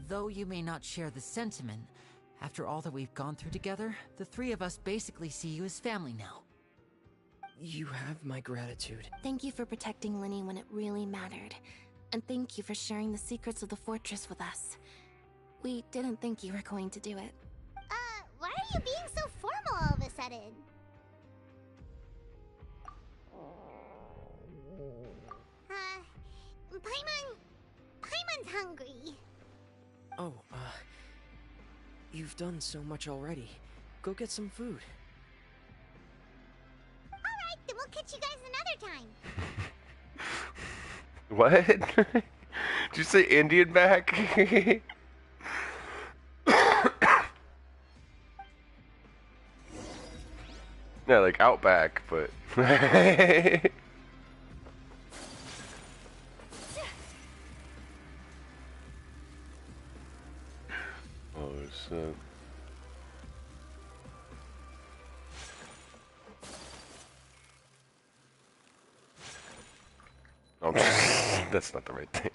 Though you may not share the sentiment, after all that we've gone through together, the 3 of us basically see you as family now. You have my gratitude. Thank you for protecting Lyney when it really mattered. And thank you for sharing the secrets of the fortress with us. We didn't think you were going to do it. Why are you being so formal all of a sudden? Paimon's hungry. Oh, you've done so much already. Go get some food. Alright, then we'll catch you guys another time. What? Did you say Indian back? Yeah, like Outback, but... So. Oh, that's not the right thing.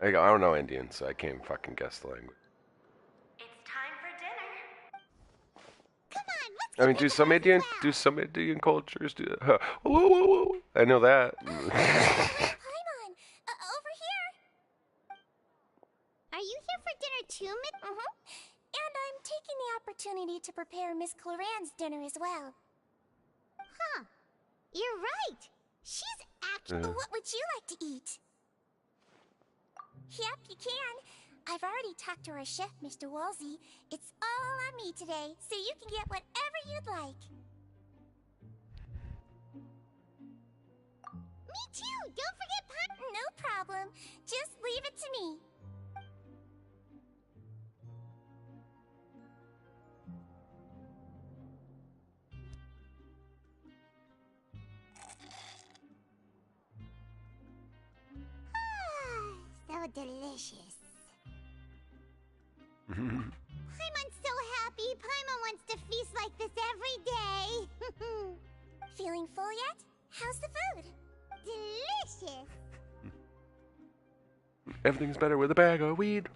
I don't know Indian, so I can't fucking guess the language. I mean, do some Indian cultures do that? Whoa, whoa, whoa. I know that. Paimon, over here. Are you here for dinner too, And I'm taking the opportunity to prepare Miss Cloran's dinner as well. Huh. You're right. She's actually... What would you like to eat? Yep, you can. I've already talked to our chef, Mr. Wolsey. It's all on me today, so you can get whatever you'd like. Me too! Don't forget pie. No problem. Just leave it to me. So delicious. Paimon's so happy. Paimon wants to feast like this every day. Feeling full yet? How's the food? Delicious. Everything's better with a bag of weed.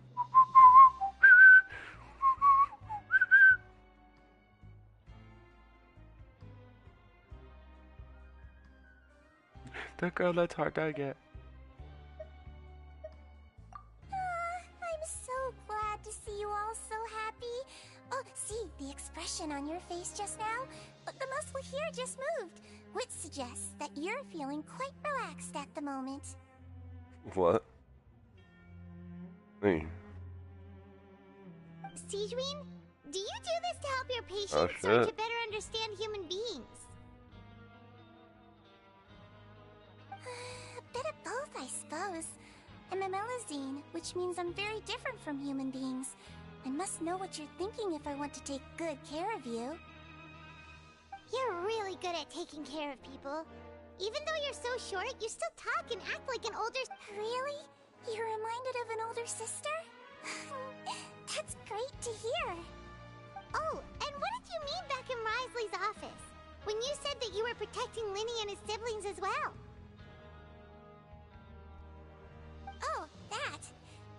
The girl that's hard to get. I'm so glad to see you all so happy. Oh, see, the expression on your face just now? The muscle here just moved, which suggests that you're feeling quite relaxed at the moment. What? Hey. Sigewinne, do you do this to help your patients or to better understand human beings? A bit of both, I suppose. I'm a Melusine, which means I'm very different from human beings. I must know what you're thinking if I want to take good care of you. You're really good at taking care of people. Even though you're so short, you still talk and act like an older... Really? You're reminded of an older sister? That's great to hear. Oh, and what did you mean back in Wriothesley's office? When you said that you were protecting Lyney and his siblings as well? Oh, that.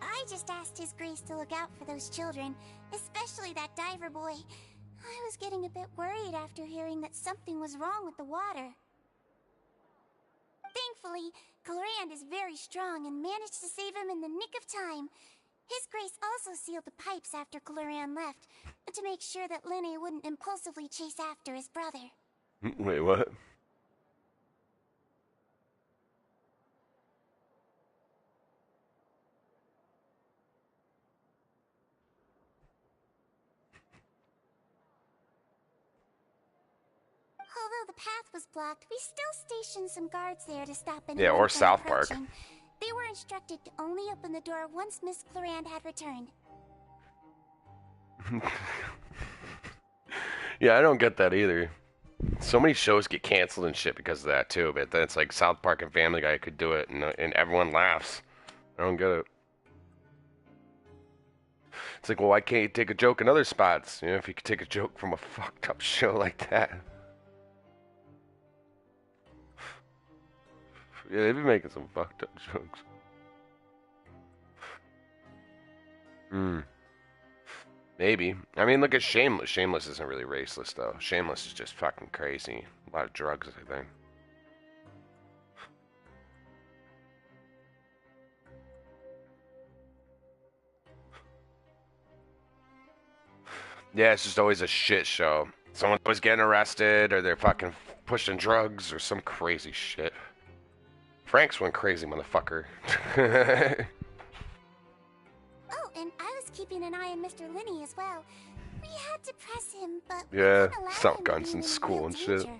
I just asked His Grace to look out for those children, especially that diver boy. I was getting a bit worried after hearing that something was wrong with the water. Thankfully, Clorinde is very strong and managed to save him in the nick of time. His Grace also sealed the pipes after Clorinde left, to make sure that Lyney wouldn't impulsively chase after his brother. Wait, what? Although the path was blocked, we still stationed some guards there to stop anyone. Yeah, or from South Park. approaching. They were instructed to only open the door once Miss Clorinde had returned. Yeah, I don't get that either. So many shows get canceled and shit because of that too, but then it's like South Park and Family Guy could do it and everyone laughs. I don't get it. It's like, well, why can't you take a joke in other spots? You know, if you could take a joke from a fucked up show like that. Yeah, they've been making some fucked up jokes. Maybe. I mean, look at Shameless. Shameless isn't really raceless, though. Shameless is just fucking crazy. A lot of drugs, I think. Yeah, it's just always a shit show. Someone's always getting arrested, or they're fucking pushing drugs, or some crazy shit. Frank's went crazy, motherfucker. Oh, and I was keeping an eye on Mr. Lyney as well. We had to press him, but Yeah, salt guns in school and shit. You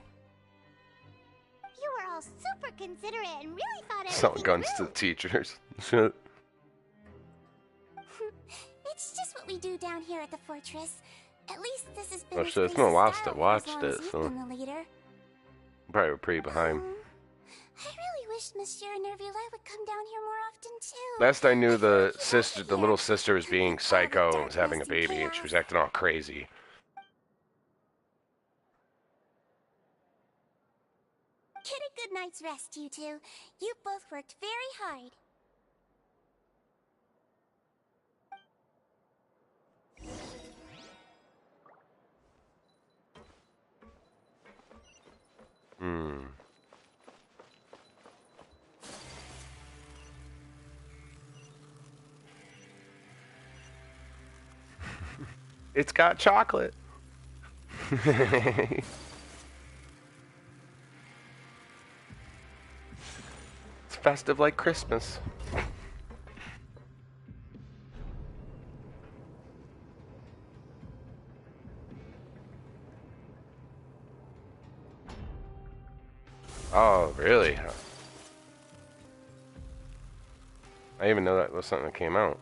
were all super considerate and really thought everything Salt guns to through. the teachers. Shit. It's just what we do down here at the fortress. At least this has been Oh His shit, it's Grace's been a while style since I for as watched long it, as you've so been the leader. probably pretty behind. I really wish Monsieur Nervula would come down here more often too. Last I knew, the little sister was being psycho and was having a baby, and she was acting all crazy. Get a good night's rest, you two. You both worked very hard. It's got chocolate. It's festive like Christmas. Oh, really? I didn't even know that was something that came out.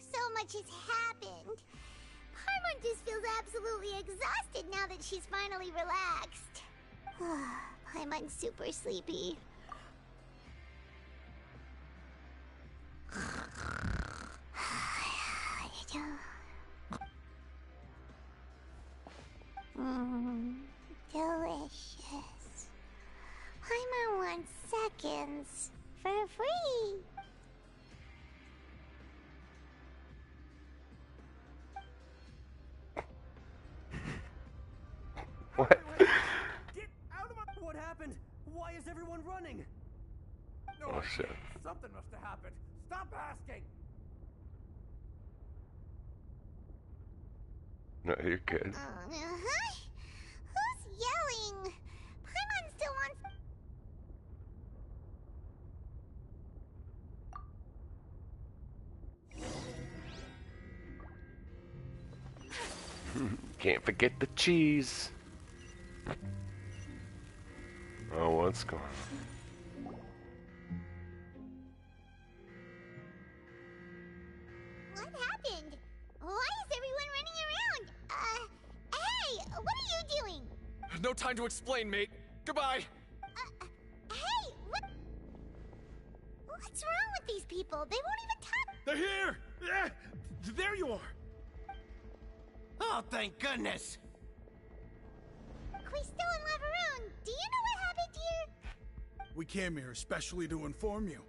So much has happened. Paimon just feels absolutely exhausted now that she's finally relaxed. Paimon's super sleepy. Delicious. Paimon wants seconds for free. What? What happened? Why is everyone running? Oh shit. Something must have happened. Stop asking. No, you're good. Who's yelling? Paimon still wants. Can't forget the cheese. Oh, what's going on? What happened? Why is everyone running around? Hey, what are you doing? No time to explain, mate. Goodbye. Hey, what's wrong with these people? They won't even talk. They're here! Yeah, there you are! Oh, thank goodness! Quisto and Laveroon, do you know what happened here? We came here especially to inform you.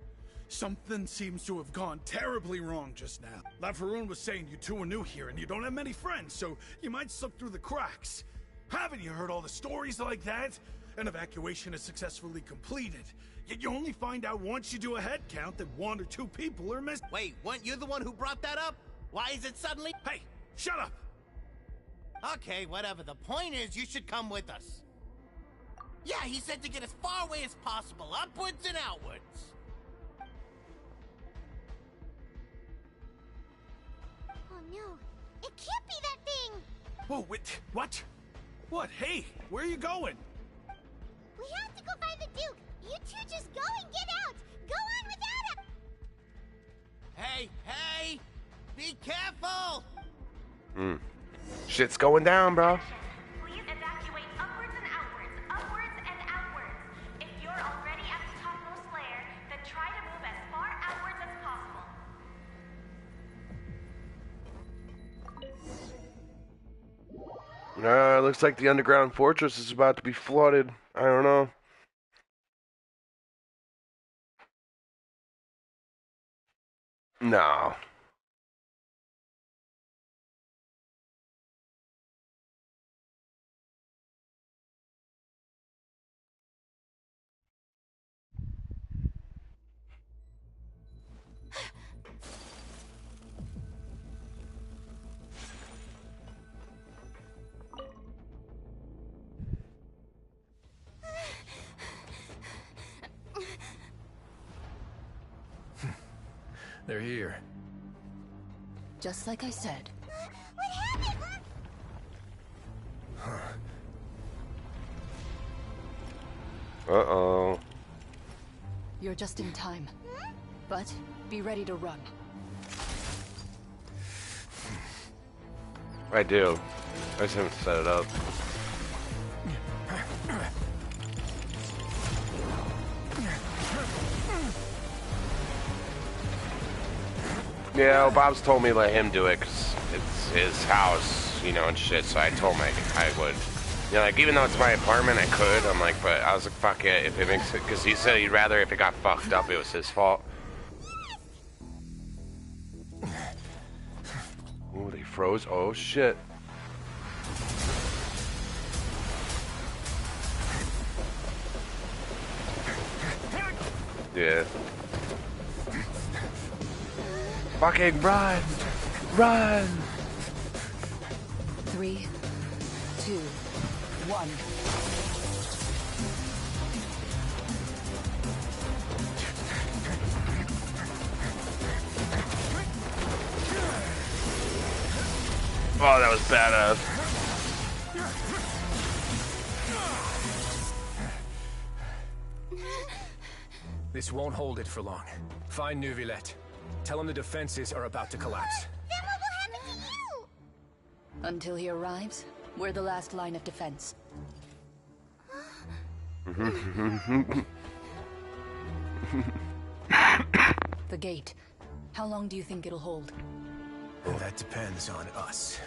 Something seems to have gone terribly wrong just now. Laveroon was saying you two are new here and you don't have many friends, so you might slip through the cracks. Haven't you heard all the stories like that? An evacuation is successfully completed, yet you only find out once you do a head count that 1 or 2 people are missing. Wait, weren't you the one who brought that up? Why is it suddenly— Hey, shut up! Okay, whatever. The point is, you should come with us. Yeah, he said to get as far away as possible, upwards and outwards. Oh no, it can't be that thing! Whoa, wait, what? What? Hey, where are you going? We have to go find the Duke! You two just go and get out! Go on without him! Hey, hey! Be careful! Shit's going down, bro. Please evacuate upwards and outwards, upwards and outwards. If you're already at the topmost layer, then try to move as far outwards as possible. Looks like the underground fortress is about to be flooded. I don't know. No. They're here. Just like I said. What happened? Uh-oh. You're just in time. But be ready to run. I do. I just haven't set it up. Yeah, well, Bob's told me to let him do it because it's his house, you know, and shit. So I told him I would. You know, like, even though it's my apartment, I could. I'm like, but I was like, fuck it. If it makes it, because he said he'd rather if it got fucked up, it was his fault. Ooh, they froze. Oh, shit. Yeah. Fucking run! Run! 3, 2, 1. Oh, that was badass. This won't hold it for long. Find Neuvillette. Tell him the defenses are about to collapse. Then what will happen to you? Until he arrives, we're the last line of defense. The gate. How long do you think it'll hold? Well, that depends on us.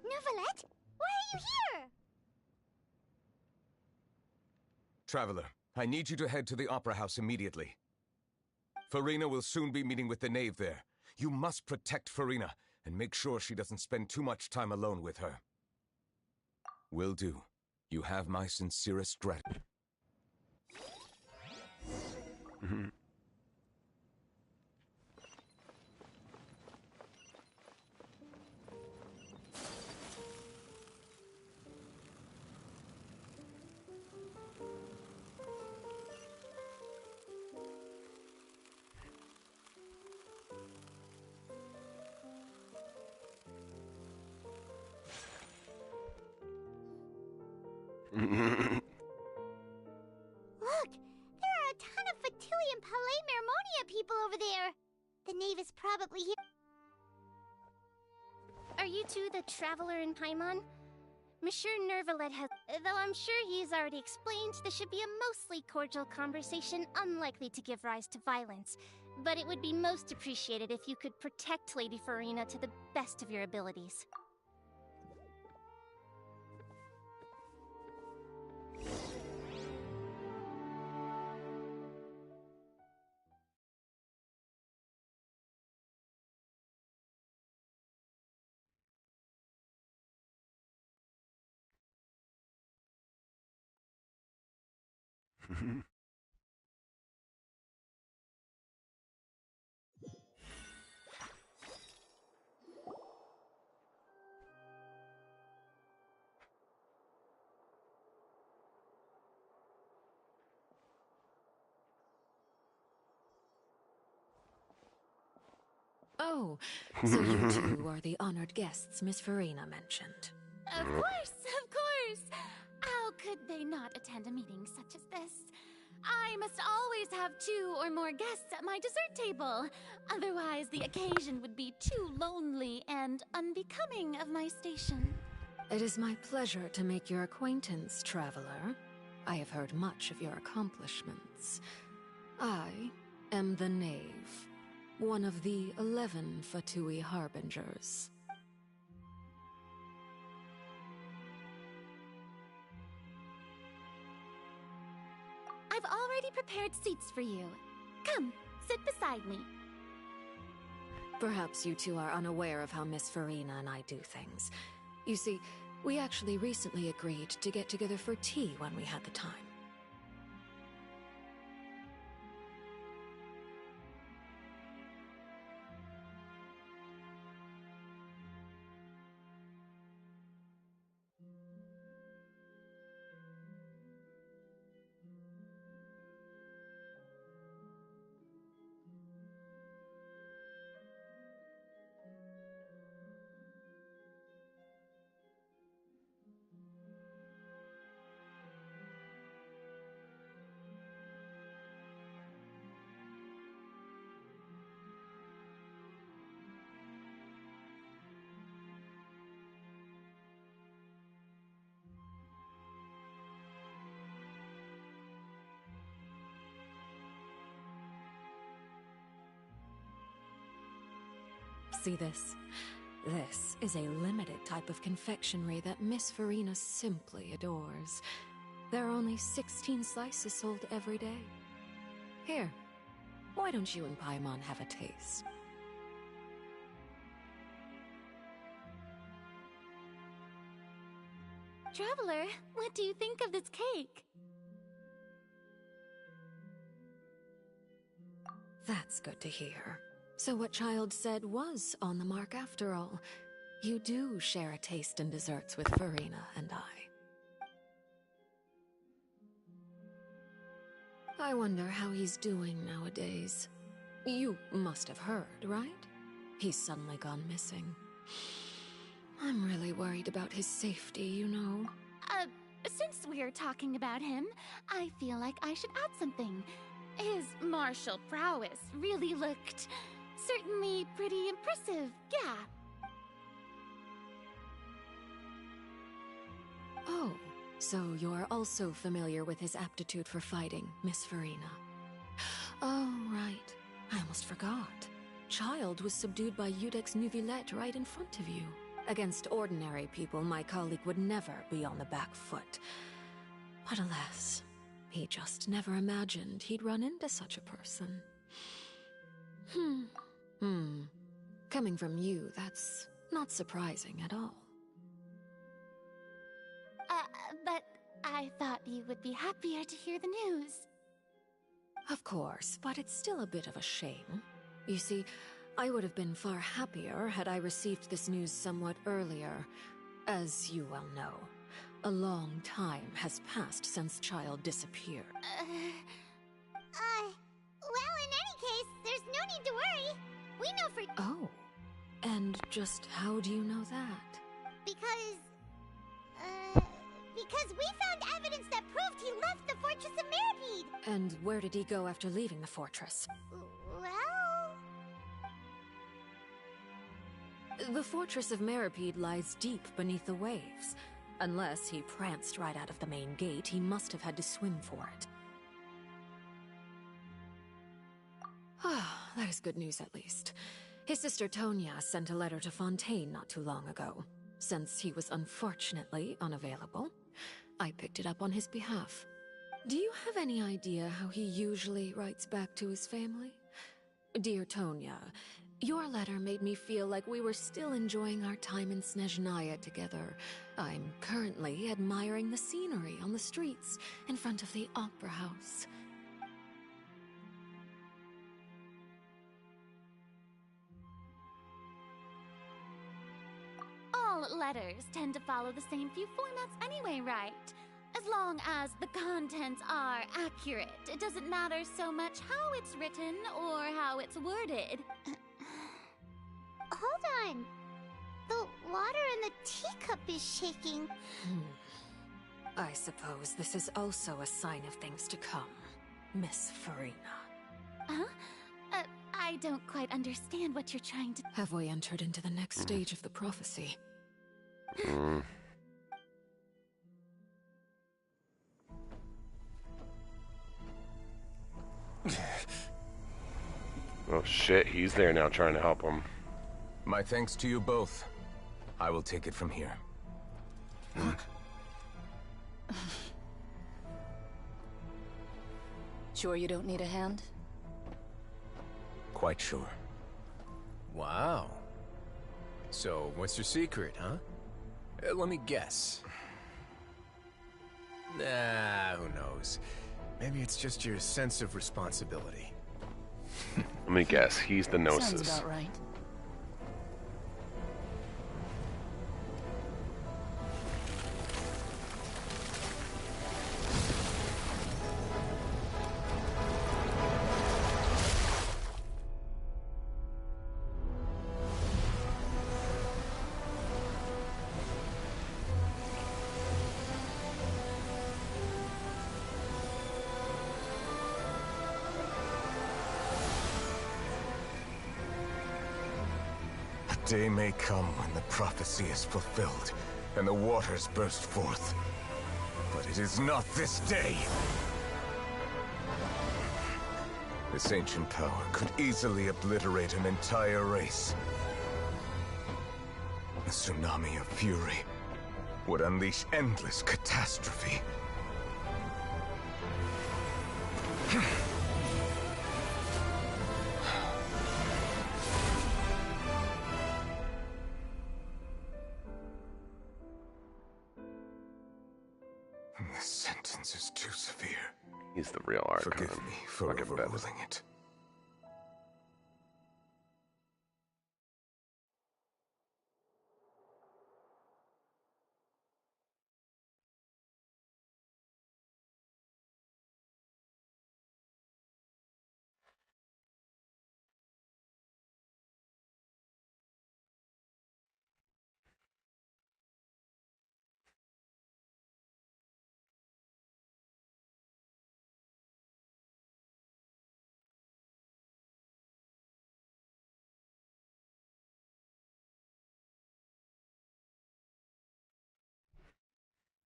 Neuvillette? Why are you here? Traveler, I need you to head to the Opera House immediately. Furina will soon be meeting with the knave there. You must protect Furina, and make sure she doesn't spend too much time alone with her. Will do. You have my sincerest gratitude. Look, there are a ton of Fatilian Palais Mermonia people over there. The knave is probably here. Are you two the traveler in Paimon? Monsieur Neuvillette has... Though I'm sure he's already explained, this should be a mostly cordial conversation, unlikely to give rise to violence. But it would be most appreciated if you could protect Lady Furina to the best of your abilities. Oh, so you two are the honored guests Miss Furina mentioned. Of course! How could they not attend a meeting such as this? I must always have 2 or more guests at my dessert table. Otherwise, the occasion would be too lonely and unbecoming of my station. It is my pleasure to make your acquaintance, traveler. I have heard much of your accomplishments. I am the knave. one of the 11 Fatui Harbingers. I've already prepared seats for you. Come, sit beside me. Perhaps you two are unaware of how Miss Farina and I do things. You see, we actually recently agreed to get together for tea when we had the time. See this? This is a limited type of confectionery that Miss Farina simply adores. There are only 16 slices sold every day. Here, why don't you and Paimon have a taste? Traveler, what do you think of this cake? That's good to hear. So what Child said was on the mark after all. You do share a taste in desserts with Farina and I wonder how he's doing nowadays. You must have heard, right? He's suddenly gone missing. I'm really worried about his safety, you know. Since we're talking about him, I feel like I should add something. His martial prowess really looked certainly pretty impressive, yeah. Oh, so you're also familiar with his aptitude for fighting, Miss Farina. Oh, right. I almost forgot. Child was subdued by Udex Neuvillette right in front of you. Against ordinary people, my colleague would never be on the back foot. But alas, he just never imagined he'd run into such a person. Coming from you, that's not surprising at all. But I thought you would be happier to hear the news. Of course, but it's still a bit of a shame. You see, I would have been far happier had I received this news somewhat earlier. As you well know, a long time has passed since Child disappeared. Well, in any case, there's no need to worry. We know for— Oh, and just how do you know that? Because we found evidence that proved he left the Fortress of Meripede. And where did he go after leaving the fortress? Well— The Fortress of Meripede lies deep beneath the waves. Unless he pranced right out of the main gate, he must have had to swim for it. That is good news, at least. His sister Tonya sent a letter to Fontaine not too long ago. Since he was unfortunately unavailable, I picked it up on his behalf. Do you have any idea how he usually writes back to his family? Dear Tonya, your letter made me feel like we were still enjoying our time in Snezhnaya together. I'm currently admiring the scenery on the streets in front of the Opera House. All letters tend to follow the same few formats anyway, right? As long as the contents are accurate, it doesn't matter so much how it's written or how it's worded. Hold on. The water in the teacup is shaking. I suppose this is also a sign of things to come, Miss Farina. Huh? I don't quite understand what you're trying to— Have we entered into the next stage of the prophecy? Oh shit, he's there now trying to help him. My thanks to you both. I will take it from here. Sure you don't need a hand? Quite sure. Wow. So, what's your secret, huh? Let me guess. Nah, who knows? Maybe it's just your sense of responsibility. Let me guess, he's the Gnosis. Sounds about right. A day may come when the prophecy is fulfilled, and the waters burst forth. But it is not this day! This ancient power could easily obliterate an entire race. A tsunami of fury would unleash endless catastrophe. This sentence is too severe. He's the real Archon. Forgive me for overruling it.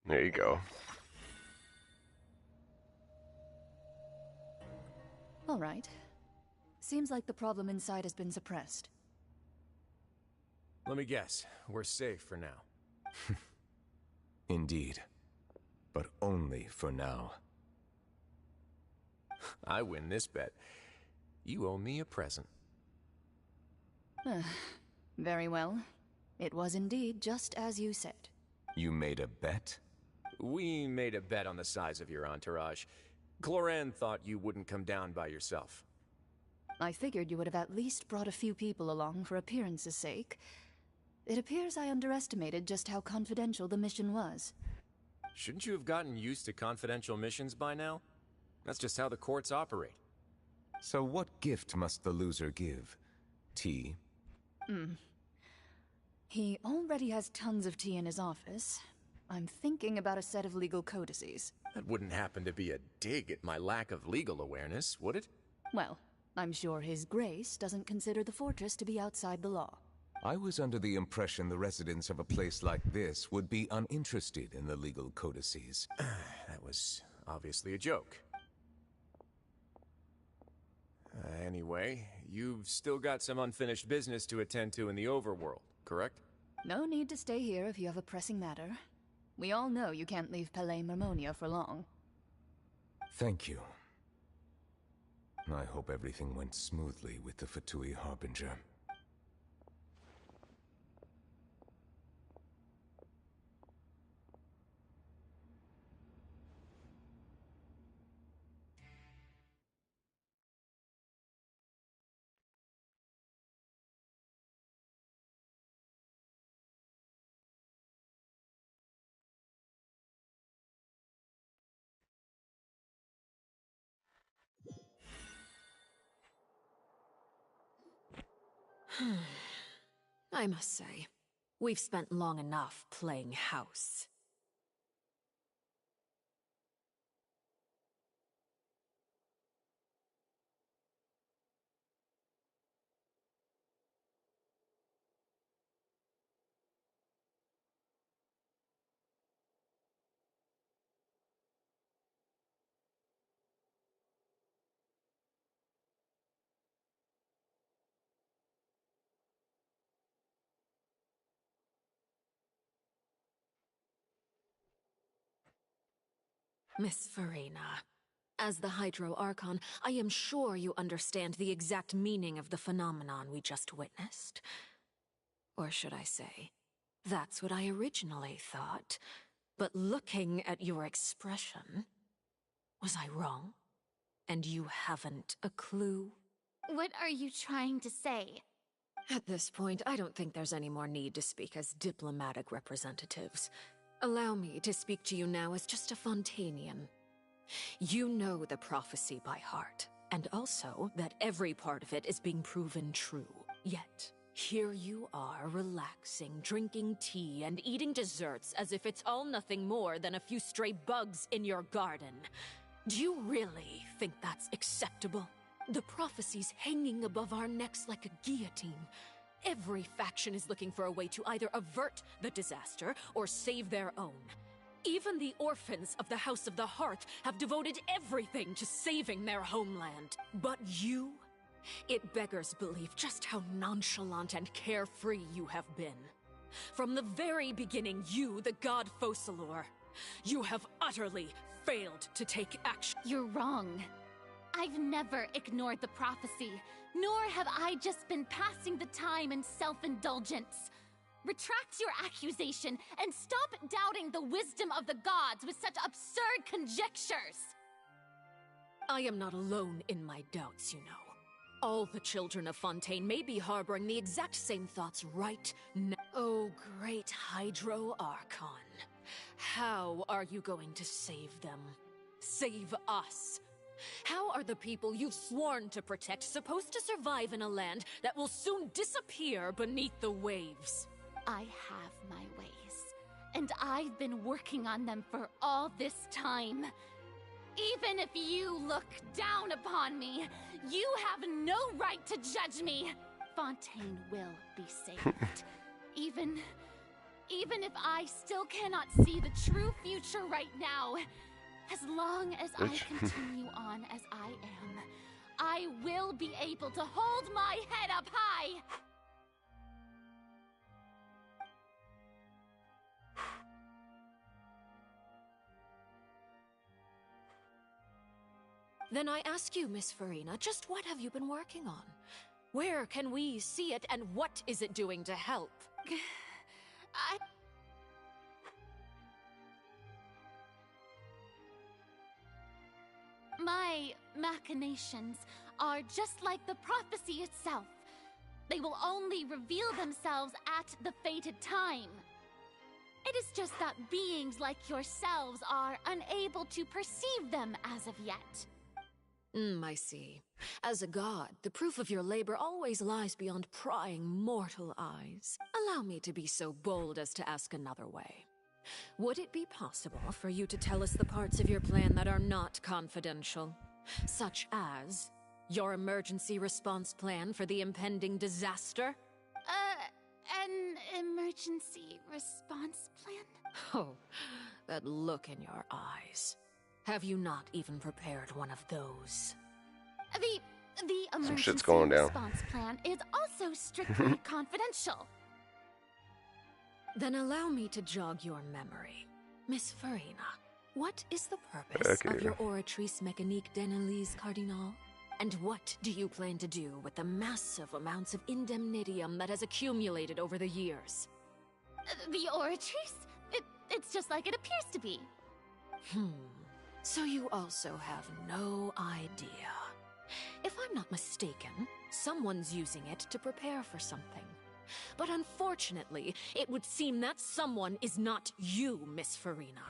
There you go. All right. Seems like the problem inside has been suppressed. Let me guess. We're safe for now. Indeed. But only for now. I win this bet. You owe me a present. Very well. It was indeed just as you said. You made a bet? We made a bet on the size of your entourage. Cloran thought you wouldn't come down by yourself. I figured you would have at least brought a few people along for appearance's sake. It appears I underestimated just how confidential the mission was. Shouldn't you have gotten used to confidential missions by now? That's just how the courts operate. So what gift must the loser give? Tea? He already has tons of tea in his office. I'm thinking about a set of legal codices. That wouldn't happen to be a dig at my lack of legal awareness, would it? Well, I'm sure His Grace doesn't consider the fortress to be outside the law. I was under the impression the residents of a place like this would be uninterested in the legal codices. That was obviously a joke. Anyway, you've still got some unfinished business to attend to in the overworld, correct? No need to stay here if you have a pressing matter. We all know you can't leave Palais Mermonia for long. Thank you. I hope everything went smoothly with the Fatui Harbinger. I must say, we've spent long enough playing house. Miss Farina, as the Hydro Archon, I am sure you understand the exact meaning of the phenomenon we just witnessed. Or should I say, that's what I originally thought. But looking at your expression, was I wrong? And you haven't a clue? What are you trying to say? At this point, I don't think there's any more need to speak as diplomatic representatives. Allow me to speak to you now as just a Fontainian. You know the prophecy by heart, and also that every part of it is being proven true. Yet, here you are, relaxing, drinking tea, and eating desserts as if it's all nothing more than a few stray bugs in your garden. Do you really think that's acceptable? The prophecy's hanging above our necks like a guillotine. Every faction is looking for a way to either avert the disaster or save their own. Even the orphans of the House of the Hearth have devoted everything to saving their homeland. But you? It beggars belief just how nonchalant and carefree you have been. From the very beginning, you, the god Focalors, you have utterly failed to take action. You're wrong. I've never ignored the prophecy, nor have I just been passing the time in self-indulgence. Retract your accusation and stop doubting the wisdom of the gods with such absurd conjectures. I am not alone in my doubts, you know. All the children of Fontaine may be harboring the exact same thoughts right now. Oh, great Hydro Archon. How are you going to save them? Save us? How are the people you've sworn to protect supposed to survive in a land that will soon disappear beneath the waves? I have my ways, and I've been working on them for all this time. Even if you look down upon me, you have no right to judge me. Fontaine will be saved. Even if I still cannot see the true future right now, as long as I continue on as I am, I will be able to hold my head up high. Then I ask you, Miss Farina, just what have you been working on? Where can we see it, and what is it doing to help? My machinations are just like the prophecy itself. They will only reveal themselves at the fated time. It is just that beings like yourselves are unable to perceive them as of yet. I see. As a god, the proof of your labor always lies beyond prying mortal eyes. Allow me to be so bold as to ask another way. Would it be possible for you to tell us the parts of your plan that are not confidential? Such as your emergency response plan for the impending disaster? An emergency response plan? Oh, that look in your eyes. Have you not even prepared one of those? The Some emergency shit's going down. response plan is also strictly confidential. Then allow me to jog your memory. Miss Farina, what is the purpose of your Oratrice Mécanique d'Analyse Cardinal? And what do you plan to do with the massive amounts of indemnitium that has accumulated over the years? The Oratrice? It's just like it appears to be. So you also have no idea. If I'm not mistaken, someone's using it to prepare for something. But unfortunately, it would seem that someone is not you, Miss Farina.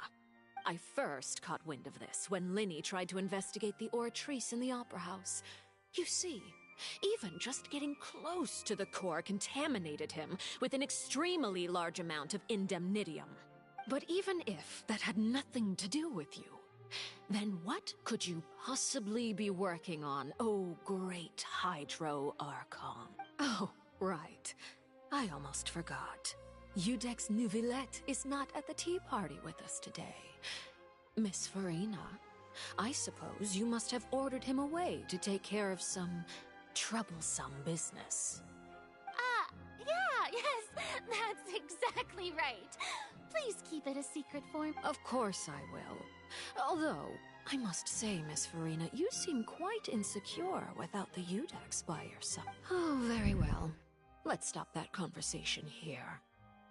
I first caught wind of this when Linny tried to investigate the Oratrice in the Opera House. You see, even just getting close to the core contaminated him with an extremely large amount of indemnitium. But even if that had nothing to do with you, then what could you possibly be working on, oh great Hydro Archon? Oh, right. I almost forgot. Udex Neuvillette is not at the tea party with us today. Miss Farina, I suppose you must have ordered him away to take care of some troublesome business. Yes, That's exactly right. Please keep it a secret for me. Of course I will. Although, I must say, Miss Farina, you seem quite insecure without the Udex by your side. Oh, very well. Let's stop that conversation here.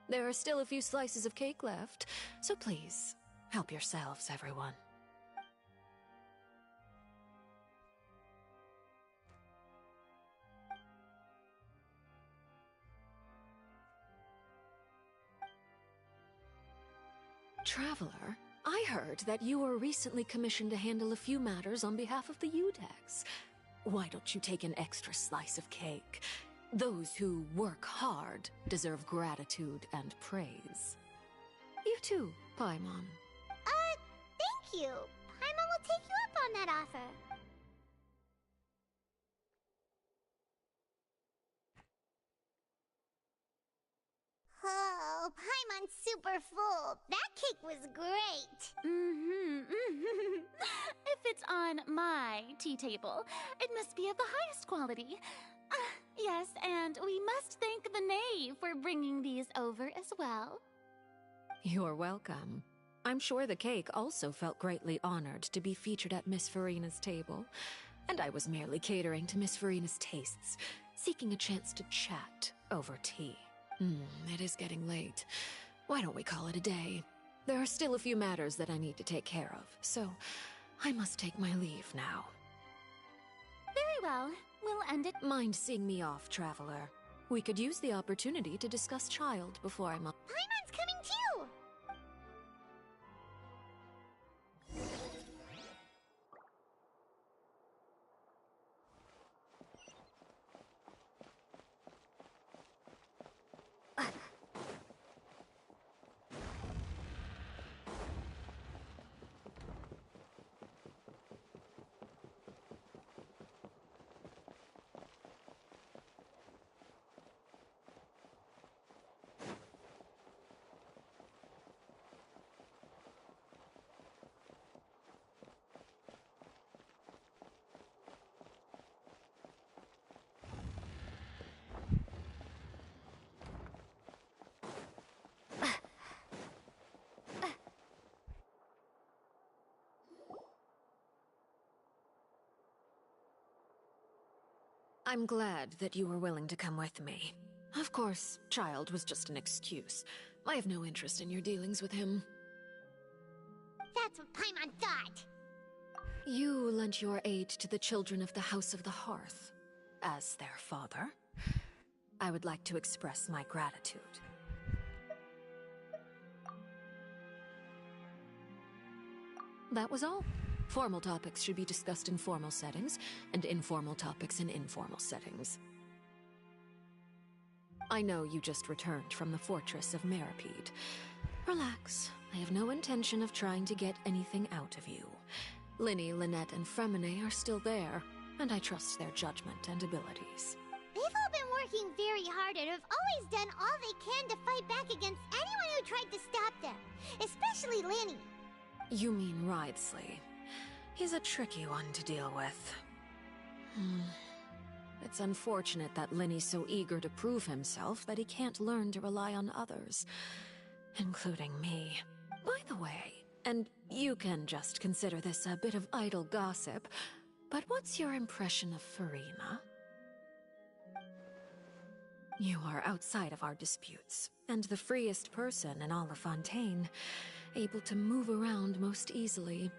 There are still a few slices of cake left, so please, help yourselves, everyone. Traveler, I heard that you were recently commissioned to handle a few matters on behalf of the Udex. Why don't you take an extra slice of cake? Those who work hard deserve gratitude and praise. You too, Paimon. Thank you. Paimon will take you up on that offer. Oh, Paimon's super full. That cake was great. If it's on my tea table, it must be of the highest quality. Yes, and we must thank the knave for bringing these over as well. You're welcome. I'm sure the cake also felt greatly honored to be featured at Miss Farina's table, and I was merely catering to Miss Farina's tastes, seeking a chance to chat over tea. It is getting late. Why don't we call it a day? There are still a few matters that I need to take care of, so I must take my leave now. Very well. We'll end it. Mind seeing me off, Traveler? We could use the opportunity to discuss Child before I'm up. Paimon's coming too! I'm glad that you were willing to come with me. Of course, Child was just an excuse. I have no interest in your dealings with him. That's what Paimon thought. You lent your aid to the children of the House of the Hearth. As their father, I would like to express my gratitude. That was all. Formal topics should be discussed in formal settings, and informal topics in informal settings. I know you just returned from the fortress of Meripede. Relax. I have no intention of trying to get anything out of you. Lyney, Lynette, and Freminet are still there, and I trust their judgment and abilities. They've all been working very hard and have always done all they can to fight back against anyone who tried to stop them. Especially Lyney. You mean Wriothesley. He's a tricky one to deal with. It's unfortunate that Lyney's so eager to prove himself that he can't learn to rely on others, including me. By the way, and you can just consider this a bit of idle gossip, but what's your impression of Furina? You are outside of our disputes, and the freest person in all of Fontaine, able to move around most easily.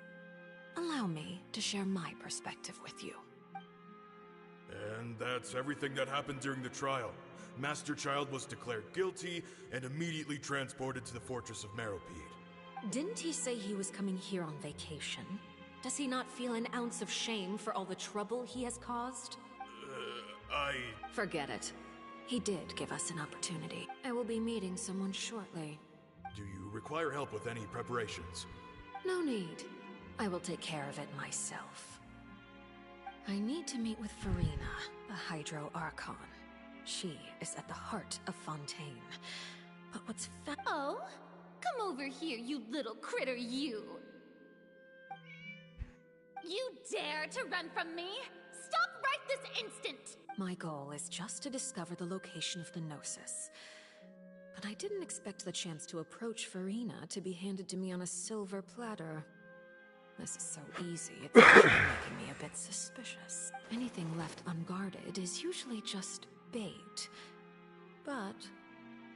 Allow me to share my perspective with you. And that's everything that happened during the trial. Master Child was declared guilty and immediately transported to the Fortress of Meripede. Didn't he say he was coming here on vacation? Does he not feel an ounce of shame for all the trouble he has caused? Forget it. He did give us an opportunity. I will be meeting someone shortly. Do you require help with any preparations? No need. I will take care of it myself. I need to meet with Furina, the Hydro Archon. She is at the heart of Fontaine. But what's Oh? Come over here, you little critter, you! You dare to run from me? Stop right this instant! My goal is just to discover the location of the Gnosis. But I didn't expect the chance to approach Farina to be handed to me on a silver platter. This is so easy, it's actually making me a bit suspicious. Anything left unguarded is usually just bait. But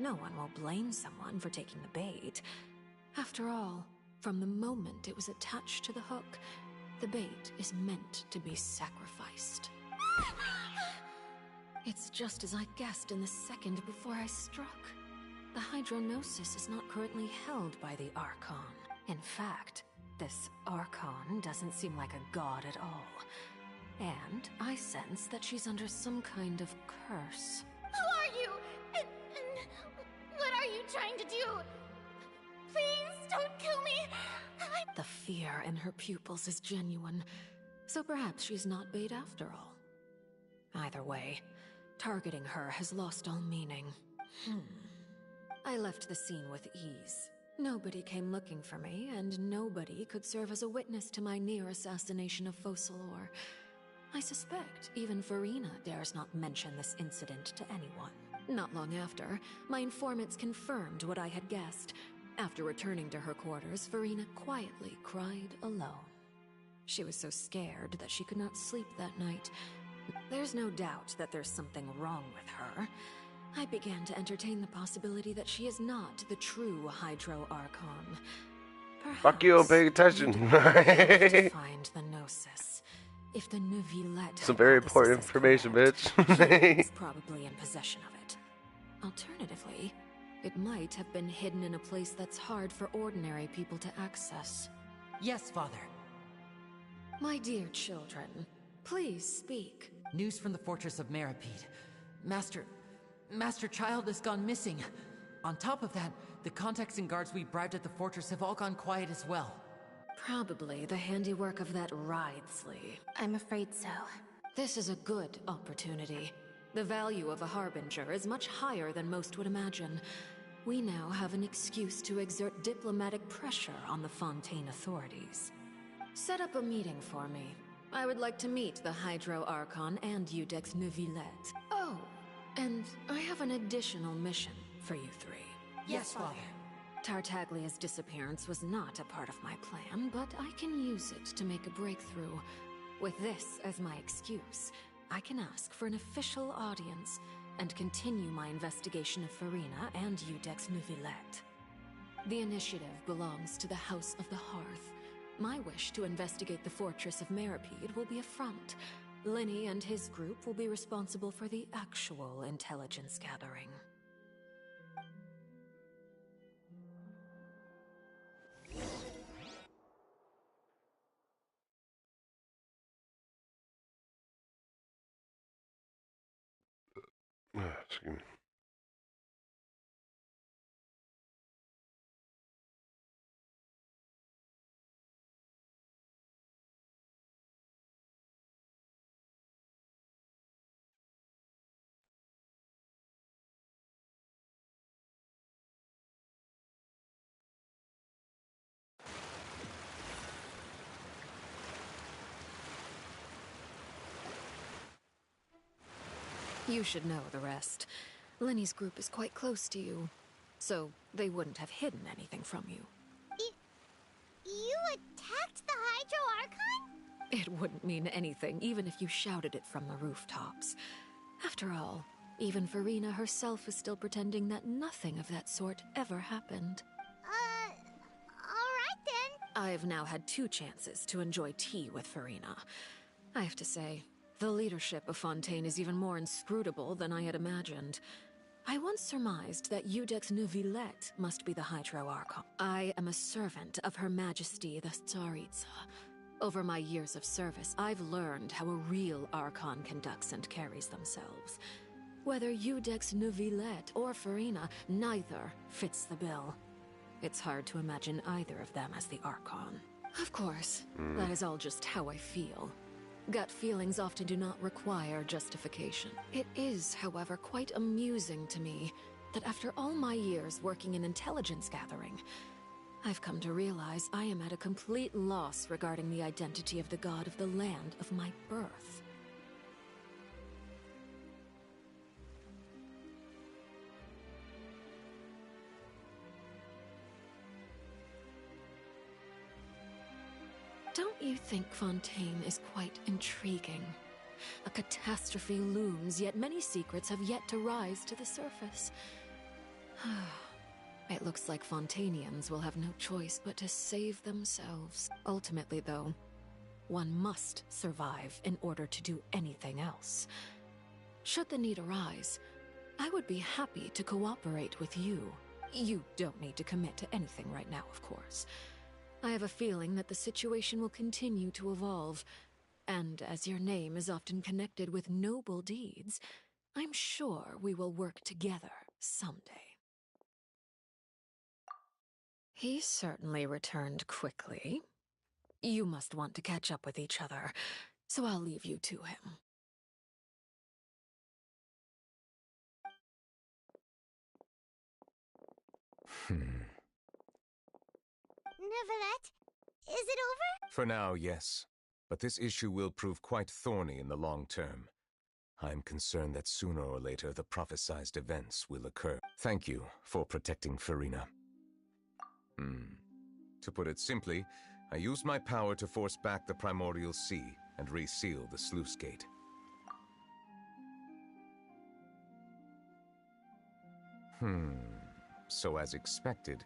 no one will blame someone for taking the bait. After all, from the moment it was attached to the hook, the bait is meant to be sacrificed. It's just as I guessed in the second before I struck. The Hydronosis is not currently held by the Archon. In fact, this Archon doesn't seem like a god at all. And I sense that she's under some kind of curse. Who are you? And what are you trying to do? Please don't kill me. The fear in her pupils is genuine, so perhaps she's not bait after all. Either way, targeting her has lost all meaning. I left the scene with ease. Nobody came looking for me, and nobody could serve as a witness to my near assassination of Focalor. I suspect even Farina dares not mention this incident to anyone. Not long after, my informants confirmed what I had guessed. After returning to her quarters, Farina quietly cried alone. She was so scared that she could not sleep that night. There's no doubt that there's something wrong with her. I began to entertain the possibility that she is not the true Hydro Archon. Perhaps Fuck you, I'm paying attention. to find the Gnosis. If the Neuvillette Some very important information, bitch. is probably in possession of it. Alternatively, it might have been hidden in a place that's hard for ordinary people to access. Yes, Father. My dear children, please speak. News from the Fortress of Meripede. Master Child has gone missing. On top of that, the contacts and guards we bribed at the fortress have all gone quiet as well. Probably the handiwork of that Wriothesley. I'm afraid so. This is a good opportunity. The value of a Harbinger is much higher than most would imagine. We now have an excuse to exert diplomatic pressure on the Fontaine authorities. Set up a meeting for me. I would like to meet the Hydro Archon and Iudex Neuvillette. Oh, and I have an additional mission for you three. Yes, Father. Tartaglia's disappearance was not a part of my plan, but I can use it to make a breakthrough. With this as my excuse, I can ask for an official audience and continue my investigation of Farina and Iudex Neuvillette. The initiative belongs to the House of the Hearth. My wish to investigate the Fortress of Meripede will be a front. Linny and his group will be responsible for the actual intelligence gathering. Excuse me. You should know the rest. Linny's group is quite close to you, so they wouldn't have hidden anything from you. You attacked the Hydro Archon? It wouldn't mean anything, even if you shouted it from the rooftops. After all, even Farina herself is still pretending that nothing of that sort ever happened. Alright then. I've now had 2 chances to enjoy tea with Farina. I have to say, the leadership of Fontaine is even more inscrutable than I had imagined. I once surmised that Iudex Neuvillette must be the Hydro Archon. I am a servant of Her Majesty the Tsaritsa. Over my years of service, I've learned how a real Archon conducts and carries themselves. Whether Iudex Neuvillette or Farina, neither fits the bill. It's hard to imagine either of them as the Archon. Of course, that is all just how I feel. Gut feelings often do not require justification. It is, however, quite amusing to me that after all my years working in intelligence gathering, I've come to realize I am at a complete loss regarding the identity of the god of the land of my birth. Don't you think Fontaine is quite intriguing? A catastrophe looms, yet many secrets have yet to rise to the surface. It looks like Fontainians will have no choice but to save themselves. Ultimately, though, one must survive in order to do anything else. Should the need arise, I would be happy to cooperate with you. You don't need to commit to anything right now, of course. I have a feeling that the situation will continue to evolve, and as your name is often connected with noble deeds, I'm sure we will work together someday. He certainly returned quickly. You must want to catch up with each other, so I'll leave you to him. Neuvillette, is it over? For now, yes. But this issue will prove quite thorny in the long term. I'm concerned that sooner or later the prophesized events will occur. Thank you for protecting Furina. To put it simply, I used my power to force back the Primordial Sea and reseal the sluice gate. So as expected,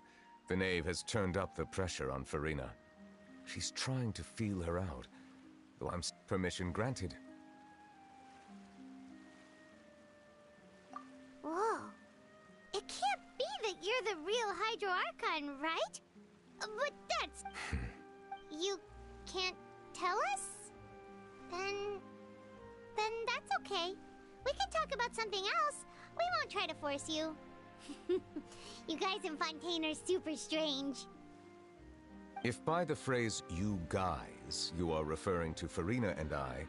the Knave has turned up the pressure on Furina. She's trying to feel her out, though I'm permission granted. Whoa. It can't be that you're the real Hydro Archon, right? But that's... You can't tell us? Then that's okay. We can talk about something else. We won't try to force you. You guys in Fontaine are super strange. If by the phrase, you guys, you are referring to Furina and I,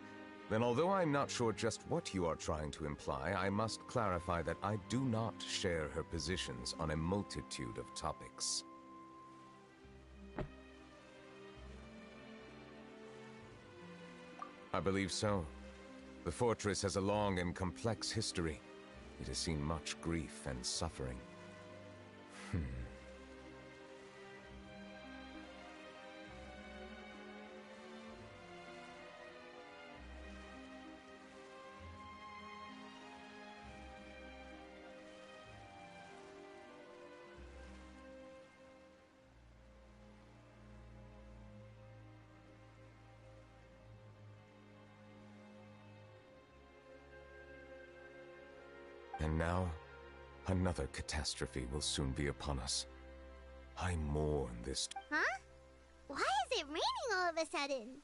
then although I'm not sure just what you are trying to imply, I must clarify that I do not share her positions on a multitude of topics. I believe so. The fortress has a long and complex history. It has seen much grief and suffering. And now, another catastrophe will soon be upon us. I mourn this. Huh? Why is it raining all of a sudden?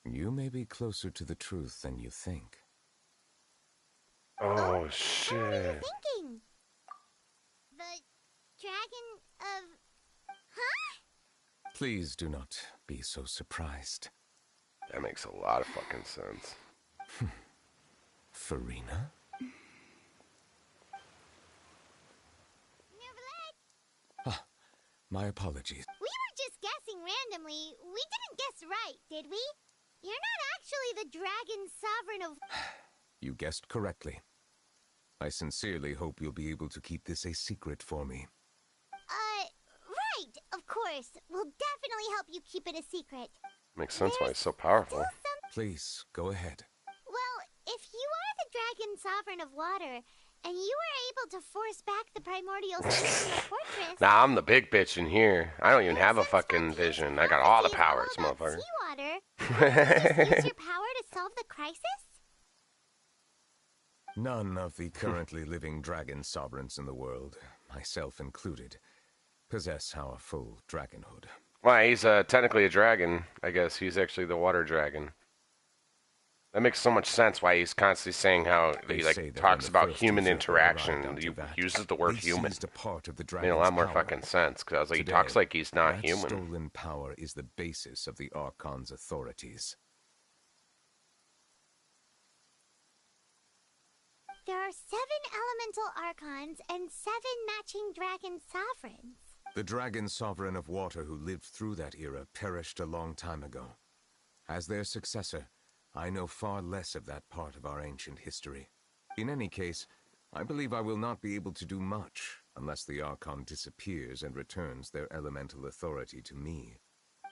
You may be closer to the truth than you think. Oh, shit. What were you thinking? The dragon of... Huh? Please do not be so surprised. That makes a lot of fucking sense. Furina? Ah, my apologies. We were just guessing randomly. We didn't guess right, did we? You're not actually the dragon sovereign of... You guessed correctly. I sincerely hope you'll be able to keep this a secret for me. Right, of course. We'll definitely help you keep it a secret. Makes sense why he's so powerful. Please, go ahead. Well, if you are the dragon sovereign of water, and you were able to force back the primordial sea from the fortress... Nah, I'm the big bitch in here. I don't even have a fucking vision. I got all the powers, motherfucker. Seawater, just use your power to solve the crisis? None of the currently living dragon sovereigns in the world, myself included, possess our full dragonhood. Well, he's technically a dragon. I guess he's actually the water dragon. That makes so much sense why he's constantly saying how he talks about human interaction. He uses the word human. Made a lot more fucking sense, because I was like, he talks like he's not human. Stolen power is the basis of the Archon's authorities. There are 7 elemental archons and 7 matching dragon sovereigns. The dragon sovereign of water who lived through that era perished a long time ago. As their successor, I know far less of that part of our ancient history. In any case, I believe I will not be able to do much unless the Archon disappears and returns their elemental authority to me.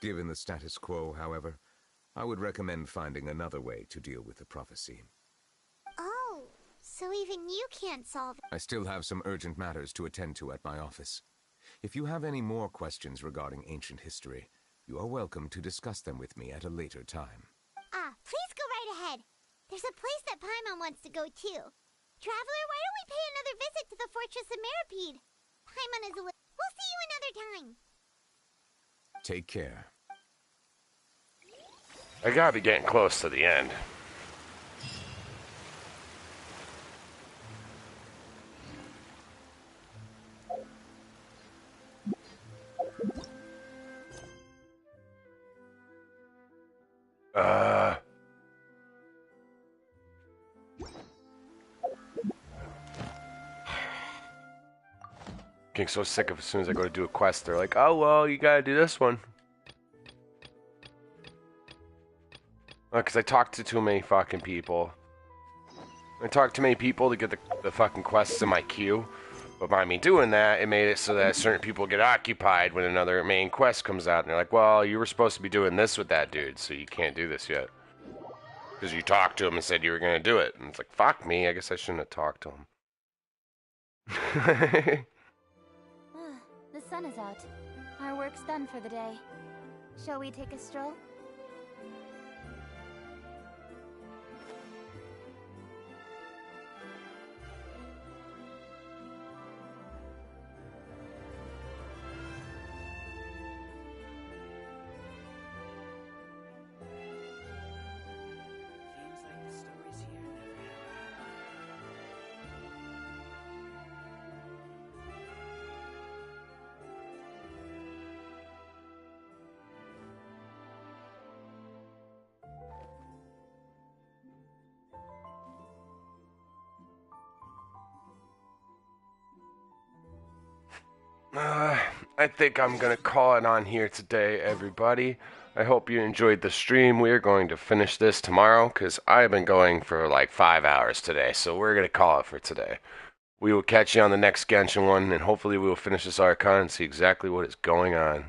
Given the status quo, however, I would recommend finding another way to deal with the prophecy. Oh, so even you can't solve it. I still have some urgent matters to attend to at my office. If you have any more questions regarding ancient history, you are welcome to discuss them with me at a later time. Please go right ahead. There's a place that Paimon wants to go too. Traveler, why don't we pay another visit to the Fortress of Meropide? Paimon is a little... We'll see you another time. Take care. I gotta be getting close to the end. Getting so sick of as soon as I go to do a quest, they're like, oh, well, you gotta do this one. Because I talked to too many fucking people. I talked to many people to get the fucking quests in my queue. But by me doing that, it made it so that certain people get occupied when another main quest comes out. And they're like, well, you were supposed to be doing this with that dude, so you can't do this yet. Because you talked to him and said you were going to do it. And it's like, fuck me, I guess I shouldn't have talked to him. The sun is out. Our work's done for the day. Shall we take a stroll? I think I'm going to call it on here today, everybody. I hope you enjoyed the stream. We are going to finish this tomorrow because I've been going for like 5 hours today. So we're going to call it for today. We will catch you on the next Genshin one, and hopefully we will finish this Archon and see exactly what is going on.